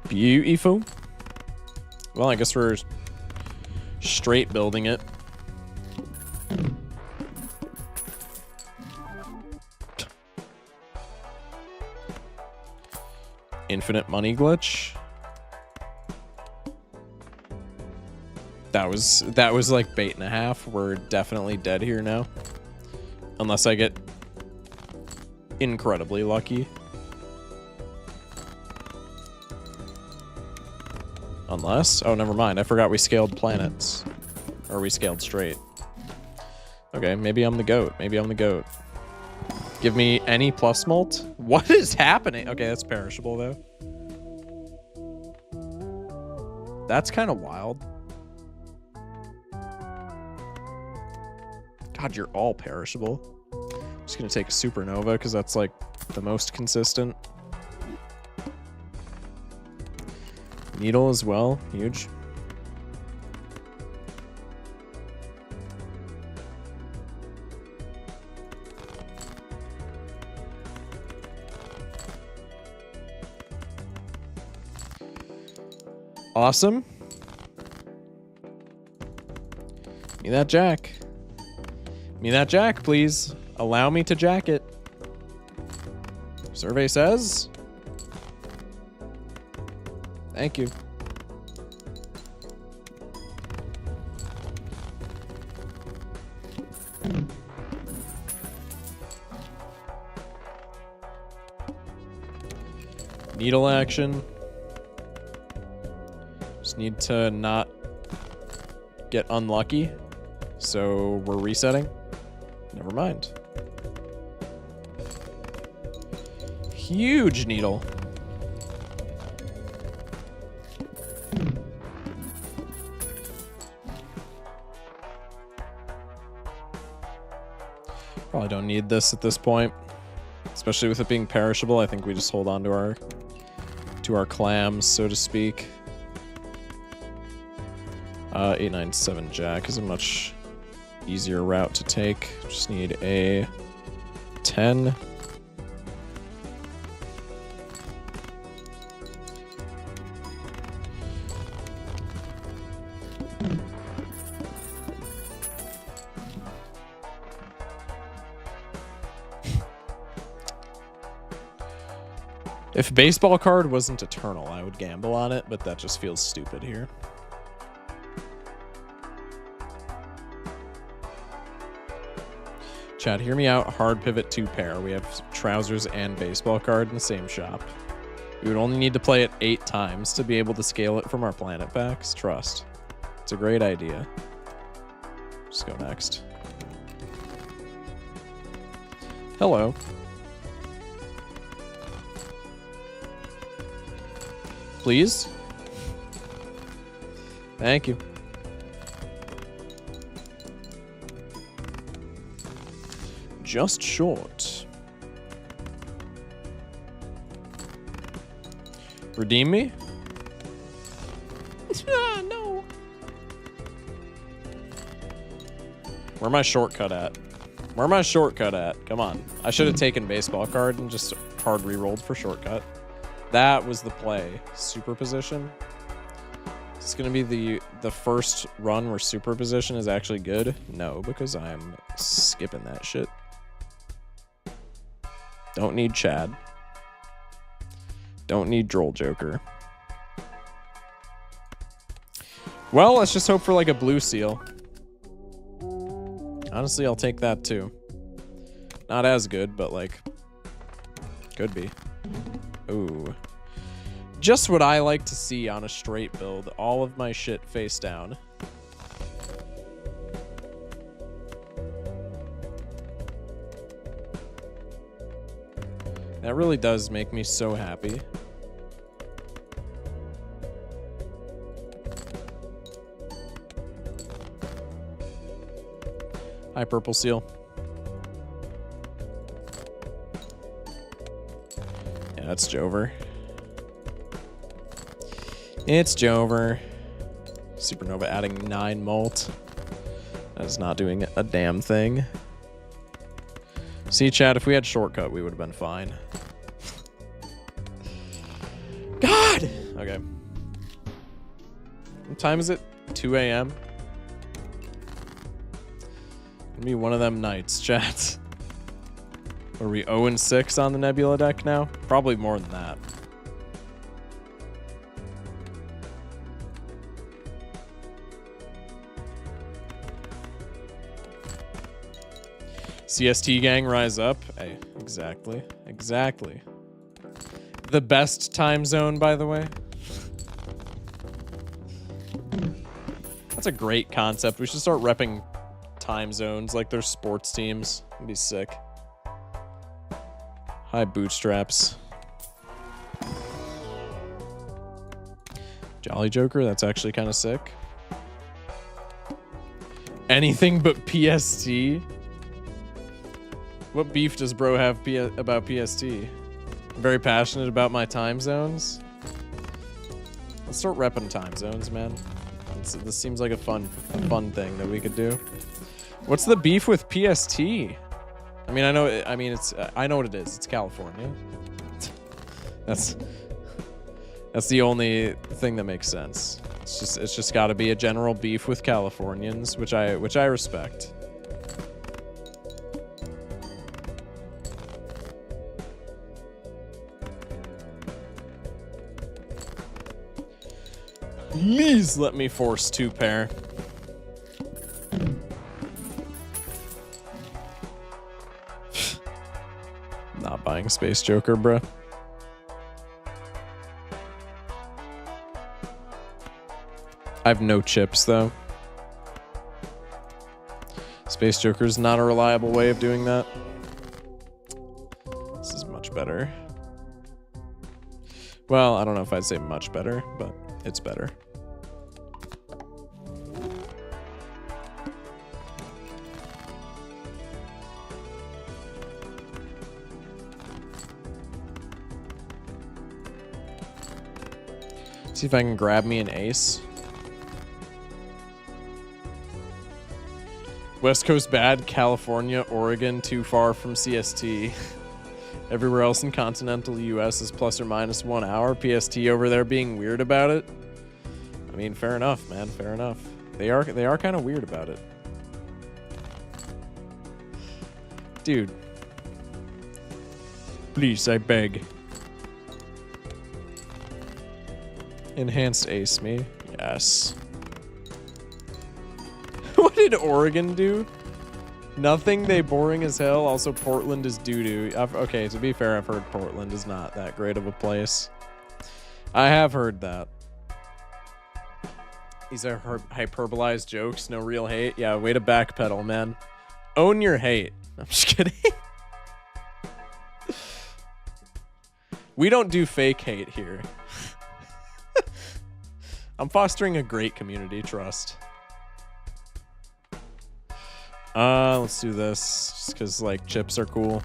Beautiful. Well, I guess we're straight building it. Infinite money glitch. That was like bait and a half. We're definitely dead here now. Unless I get incredibly lucky. Unless, oh, never mind. I forgot we scaled planets. Or we scaled straight. Okay, maybe I'm the goat. Maybe I'm the goat. Give me any plus mult? What is happening? Okay, that's perishable though. That's kind of wild. God, you're all perishable. I'm just gonna take a supernova because that's like the most consistent. Needle as well, huge. Awesome. Give me that jack. Give me that jack, please. Allow me to jack it. Survey says. Thank you. Needle action. Just need to not get unlucky. So we're resetting. Never mind. Huge needle. Probably don't need this at this point, especially with it being perishable. I think we just hold on to our clams, so to speak. 897 jack is a much easier route to take. Just need a 10. If baseball card wasn't eternal, I would gamble on it, but that just feels stupid here. Chad, hear me out. Hard pivot 2 pair. We have trousers and baseball card in the same shop. We would only need to play it 8 times to be able to scale it from our planet packs. Trust. It's a great idea. Just go next. Hello. Please? Thank you. Just short. Redeem me? Ah, no. Where my shortcut at? Where my shortcut at? Come on. I should have taken baseball card and just hard re-rolled for shortcut. That was the play. Superposition. Is this going to be the first run where superposition is actually good? No, because I'm skipping that shit. Don't need Chad. Don't need Droll Joker. Well, let's just hope for like a blue seal. Honestly, I'll take that too. Not as good, but like, could be. Ooh. Just what I like to see on a straight build. All of my shit face down. That really does make me so happy. Hi, Purple Seal. Yeah, that's Jover. It's Jover. Supernova adding 9 molt. That is not doing a damn thing. See, Chad, if we had shortcut, we would have been fine. God! Okay. What time is it? 2 a.m.? Gonna be one of them nights, chat. Are we 0-6 on the Nebula deck now? Probably more than that. CST gang, rise up. Hey, exactly. Exactly. The best time zone, by the way. That's a great concept. We should start repping time zones like their sports teams. It'd be sick. Hi, Bootstraps. Jolly Joker, that's actually kind of sick. Anything but PST? What beef does bro have about PST? I'm very passionate about my time zones. Let's start repping time zones, man. This seems like a fun thing that we could do. What's the beef with PST? I mean, I know what it is. It's California. That's the only thing that makes sense. It's just got to be a general beef with Californians, which I respect. Please let me force 2 pair. Not buying Space Joker, bruh. I have no chips, though. Space Joker's not a reliable way of doing that. This is much better. Well, I don't know if I'd say much better, but it's better. See if I can grab me an ace. West Coast bad, California, Oregon too far from CST. Everywhere else in continental US is plus or minus 1 hour. PST over there being weird about it. I mean, fair enough, man. Fair enough. They are kind of weird about it. Dude. Please, I beg. Enhanced ace me. Yes. What did Oregon do? Nothing. They boring as hell. Also, Portland is doo-doo. Okay, to be fair, I've heard Portland is not that great of a place. I have heard that. These are hyperbolized jokes. No real hate. Yeah, way to backpedal, man. Own your hate. I'm just kidding. We don't do fake hate here. I'm fostering a great community, trust. Let's do this just because like chips are cool.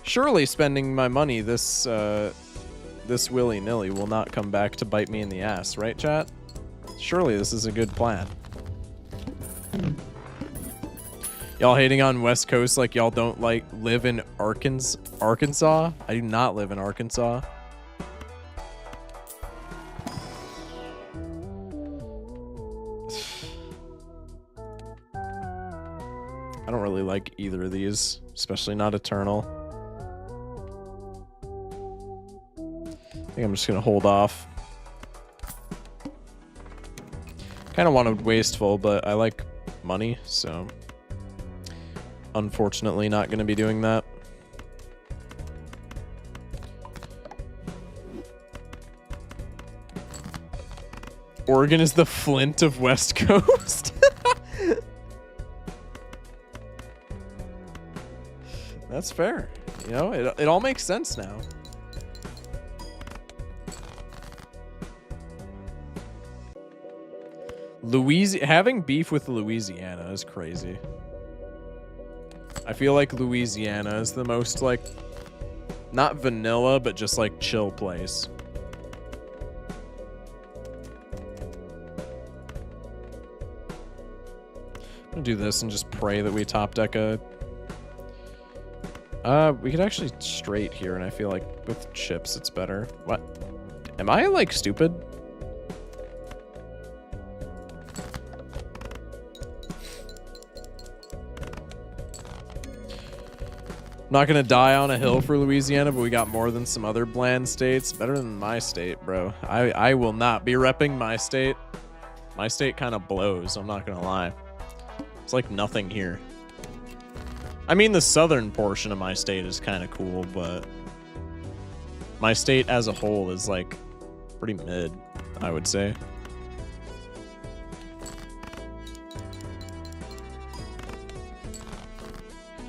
Surely spending my money this willy-nilly will not come back to bite me in the ass, right, chat? Surely this is a good plan. Y'all hating on West Coast like y'all don't like live in Arkansas? I do not live in Arkansas. I don't really like either of these, especially not Eternal. I think I'm just gonna hold off. Kind of wanted Wasteful, but I like money, so unfortunately not gonna be doing that. Oregon is the Flint of West Coast. That's fair. You know, it all makes sense now. Having beef with Louisiana is crazy. I feel like Louisiana is the most, like, not vanilla, but just, like, chill place. I'm gonna do this and just pray that we top deck a... we could actually straight here, and I feel like with chips it's better. What? Am I, like, stupid? Not gonna die on a hill for Louisiana, but we got more than some other bland states. Better than my state, bro. I will not be repping my state. My state kind of blows, I'm not gonna lie. It's like nothing here. I mean, the southern portion of my state is kind of cool, but my state as a whole is like pretty mid, I would say.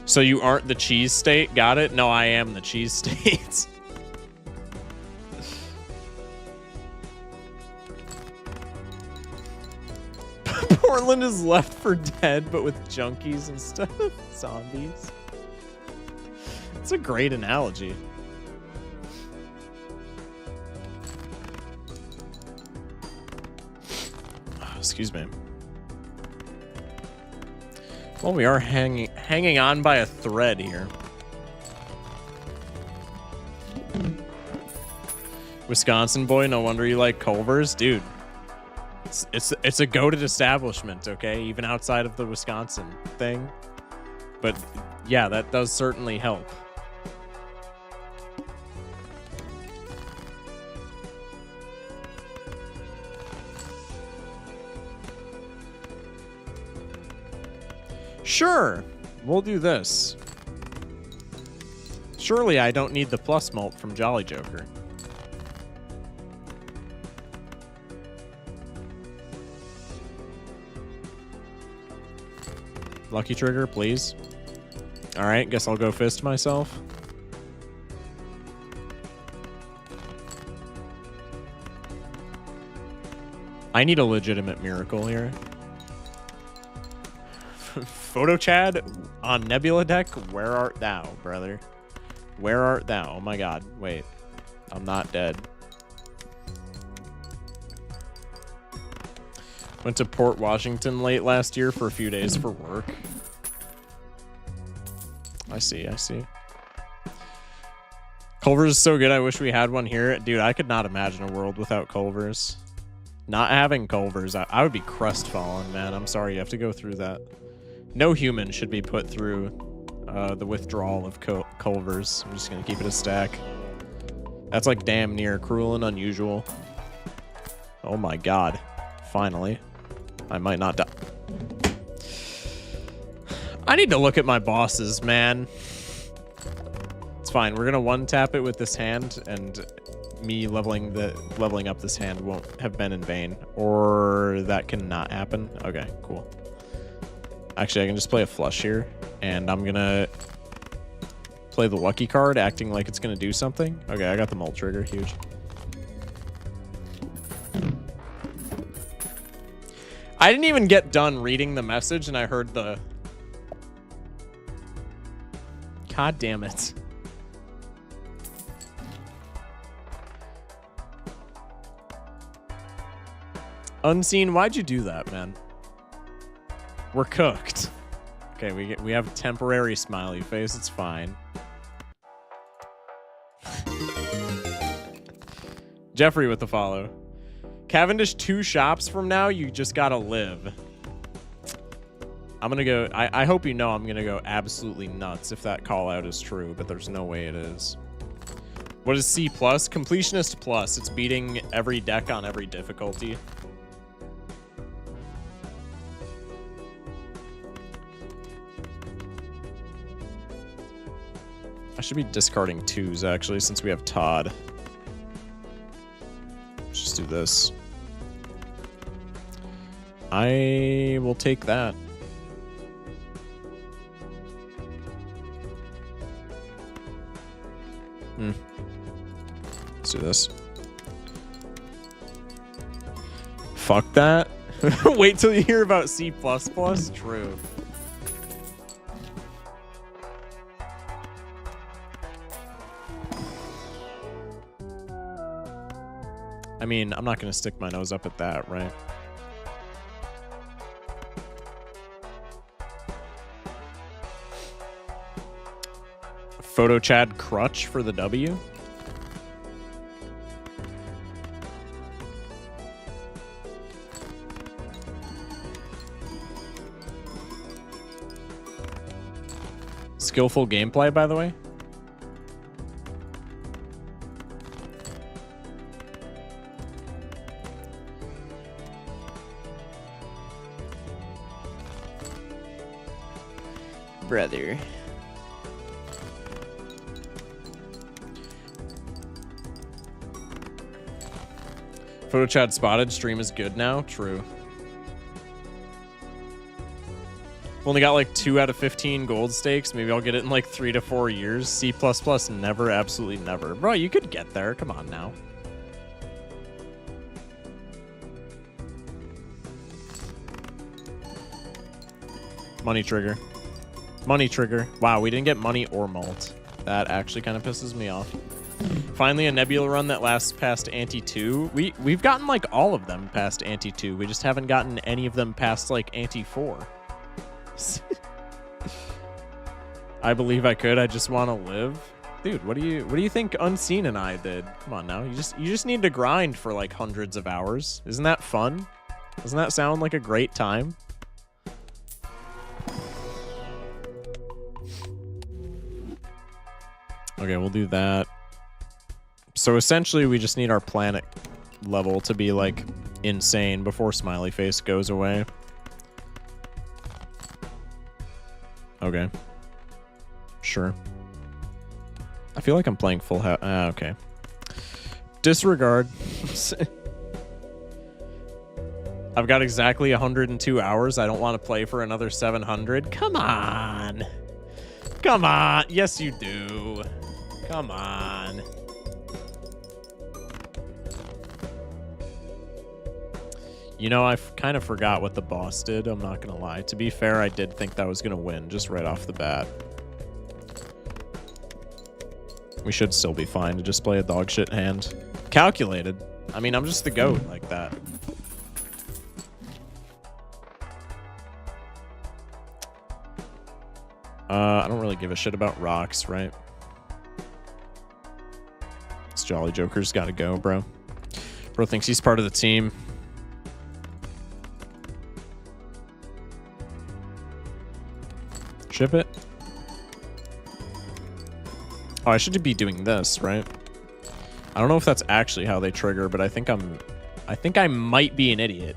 So you aren't the cheese state? Got it? No, I am the cheese state. Portland is left for dead, but with junkies instead of zombies. It's a great analogy. Excuse me. Well, we are hanging on by a thread here. Wisconsin boy, no wonder you like Culver's, dude. It's a goated establishment, okay? Even outside of the Wisconsin thing. But yeah, that does certainly help. Sure, we'll do this. Surely I don't need the plus malt from Jolly Joker. Lucky trigger, please. All right, guess I'll go fist myself. I need a legitimate miracle here. Photo Chad on Nebula deck. Where art thou, brother? Where art thou? Oh my god. Wait. I'm not dead. Went to Port Washington late last year for a few days for work. I see, I see. Culver's is so good. I wish we had one here. Dude, I could not imagine a world without Culver's. Not having Culver's, I would be crestfallen, man. I'm sorry you have to go through that. No human should be put through the withdrawal of Culver's. I'm just going to keep it a stack. That's like damn near cruel and unusual. Oh my god. Finally. I might not die. I need to look at my bosses, man. It's fine. We're gonna one-tap it with this hand, and me leveling up this hand won't have been in vain. Or that cannot happen. Okay, cool. Actually, I can just play a flush here, and I'm gonna play the lucky card, acting like it's gonna do something. Okay, I got the mult trigger. Huge. I didn't even get done reading the message, and I heard the... God damn it. Unseen, why'd you do that, man? We're cooked. Okay, we have temporary smiley face. It's fine. Jeffrey with the follow. Cavendish 2 shops from now, you just gotta live. I'm gonna go... I hope you know I'm gonna go absolutely nuts if that call out is true, but there's no way it is. What is C+? Completionist plus. It's beating every deck on every difficulty. I should be discarding 2s, actually, since we have Todd. Let's just do this. I will take that. Let's do this. Fuck that. Wait till you hear about C++. True. I mean, I'm not going to stick my nose up at that, right? Photo Chad Crutch for the W. Skillful gameplay, by the way. Brother. Photo Chad spotted. Stream is good now. True. Only got like 2 out of 15 gold stakes. Maybe I'll get it in like 3 to 4 years. C++, never, absolutely never. Bro, you could get there. Come on now. Money trigger. Money trigger. Wow, we didn't get money or malt. That actually kind of pisses me off. Finally, a Nebula run that lasts past Ante 2. We've gotten like all of them past Ante 2. We just haven't gotten any of them past like Ante 4. I believe I could. I just want to live. Dude, what do you think Unseen and I did? Come on now. You just need to grind for like hundreds of hours. Isn't that fun? Doesn't that sound like a great time? Okay, we'll do that. So essentially we just need our planet level to be like insane before Smiley Face goes away. Okay. Sure. I feel like I'm playing full house. Okay. Disregard. I've got exactly 102 hours. I don't want to play for another 700. Come on. Come on. Yes, you do. Come on. You know, I kind of forgot what the boss did. I'm not going to lie. To be fair, I did think that was going to win just right off the bat. We should still be fine to just play a dog shit hand. Calculated. I mean, I'm just the GOAT like that. I don't really give a shit about rocks, right? This Jolly Joker's got to go, bro. Bro thinks he's part of the team. Ship it. Oh, I should be doing this, right? I don't know if that's actually how they trigger, but I think I might be an idiot.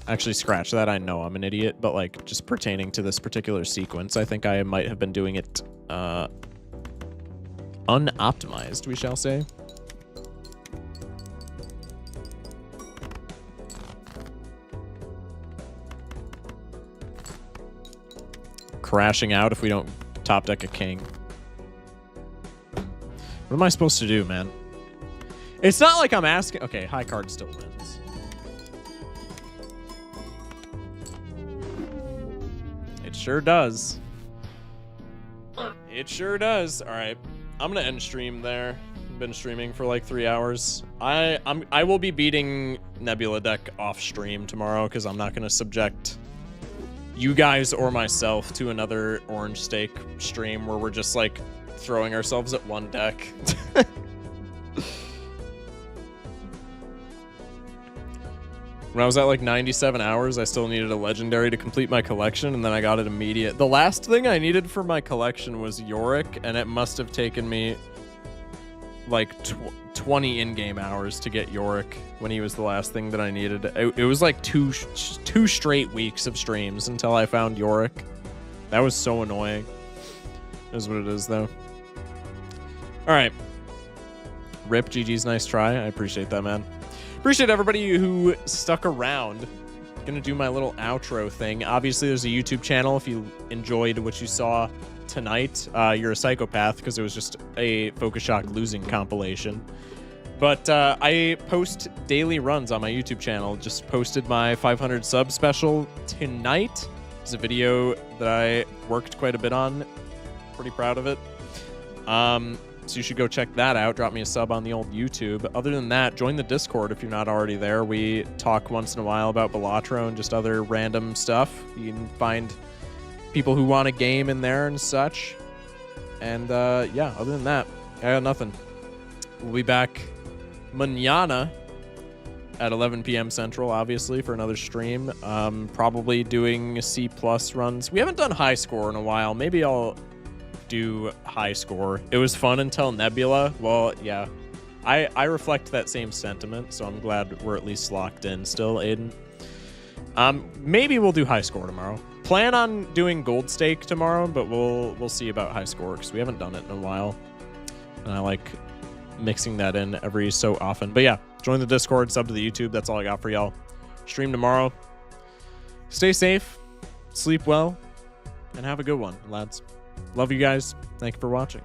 Actually, scratch that. I know I'm an idiot, but like just pertaining to this particular sequence, I think I might have been doing it unoptimized, we shall say. Crashing out if we don't top deck a king. What am I supposed to do, man? It's not like I'm asking. Okay, high card still wins. It sure does. It sure does. All right, I'm gonna end stream there. I've been streaming for like 3 hours. I will be beating Nebula deck off stream tomorrow because I'm not gonna subject you guys or myself to another orange stake stream where we're just like throwing ourselves at one deck. When I was at like 97 hours, I still needed a legendary to complete my collection, and then I got it immediate. The last thing I needed for my collection was Yorick, and it must have taken me like 20 in-game hours to get Yorick when he was the last thing that I needed. It was like two straight weeks of streams until I found Yorick. That was so annoying. It is what it is, though. All right. Rip, GG's nice try. I appreciate that, man. Appreciate everybody who stuck around gonna do my little outro thing. Obviously, there's a YouTube channel. If you enjoyed what you saw tonight, you're a psychopath because it was just a Focus Shock losing compilation. But I post daily runs on my YouTube channel. Just posted my 500 sub special tonight. It's a video that I worked quite a bit on. Pretty proud of it. So you should go check that out. Drop me a sub on the old YouTube. Other than that, join the Discord if you're not already there. We talk once in a while about Balatro and just other random stuff. You can find people who want a game in there and such. And yeah, other than that, I got nothing. We'll be back mañana at 11 p.m. Central, obviously, for another stream. Probably doing C+ runs. We haven't done high score in a while. Maybe I'll do high score. It was fun until Nebula. Well, yeah, I reflect that same sentiment, so I'm glad we're at least locked in still, Aiden. Maybe we'll do high score tomorrow. Plan on doing gold stake tomorrow, but we'll see about high score because we haven't done it in a while, and I like mixing that in every so often. But yeah, join the Discord, sub to the YouTube. That's all I got for y'all. Stream tomorrow. Stay safe, sleep well, and have a good one, lads. Love you guys. Thank you for watching.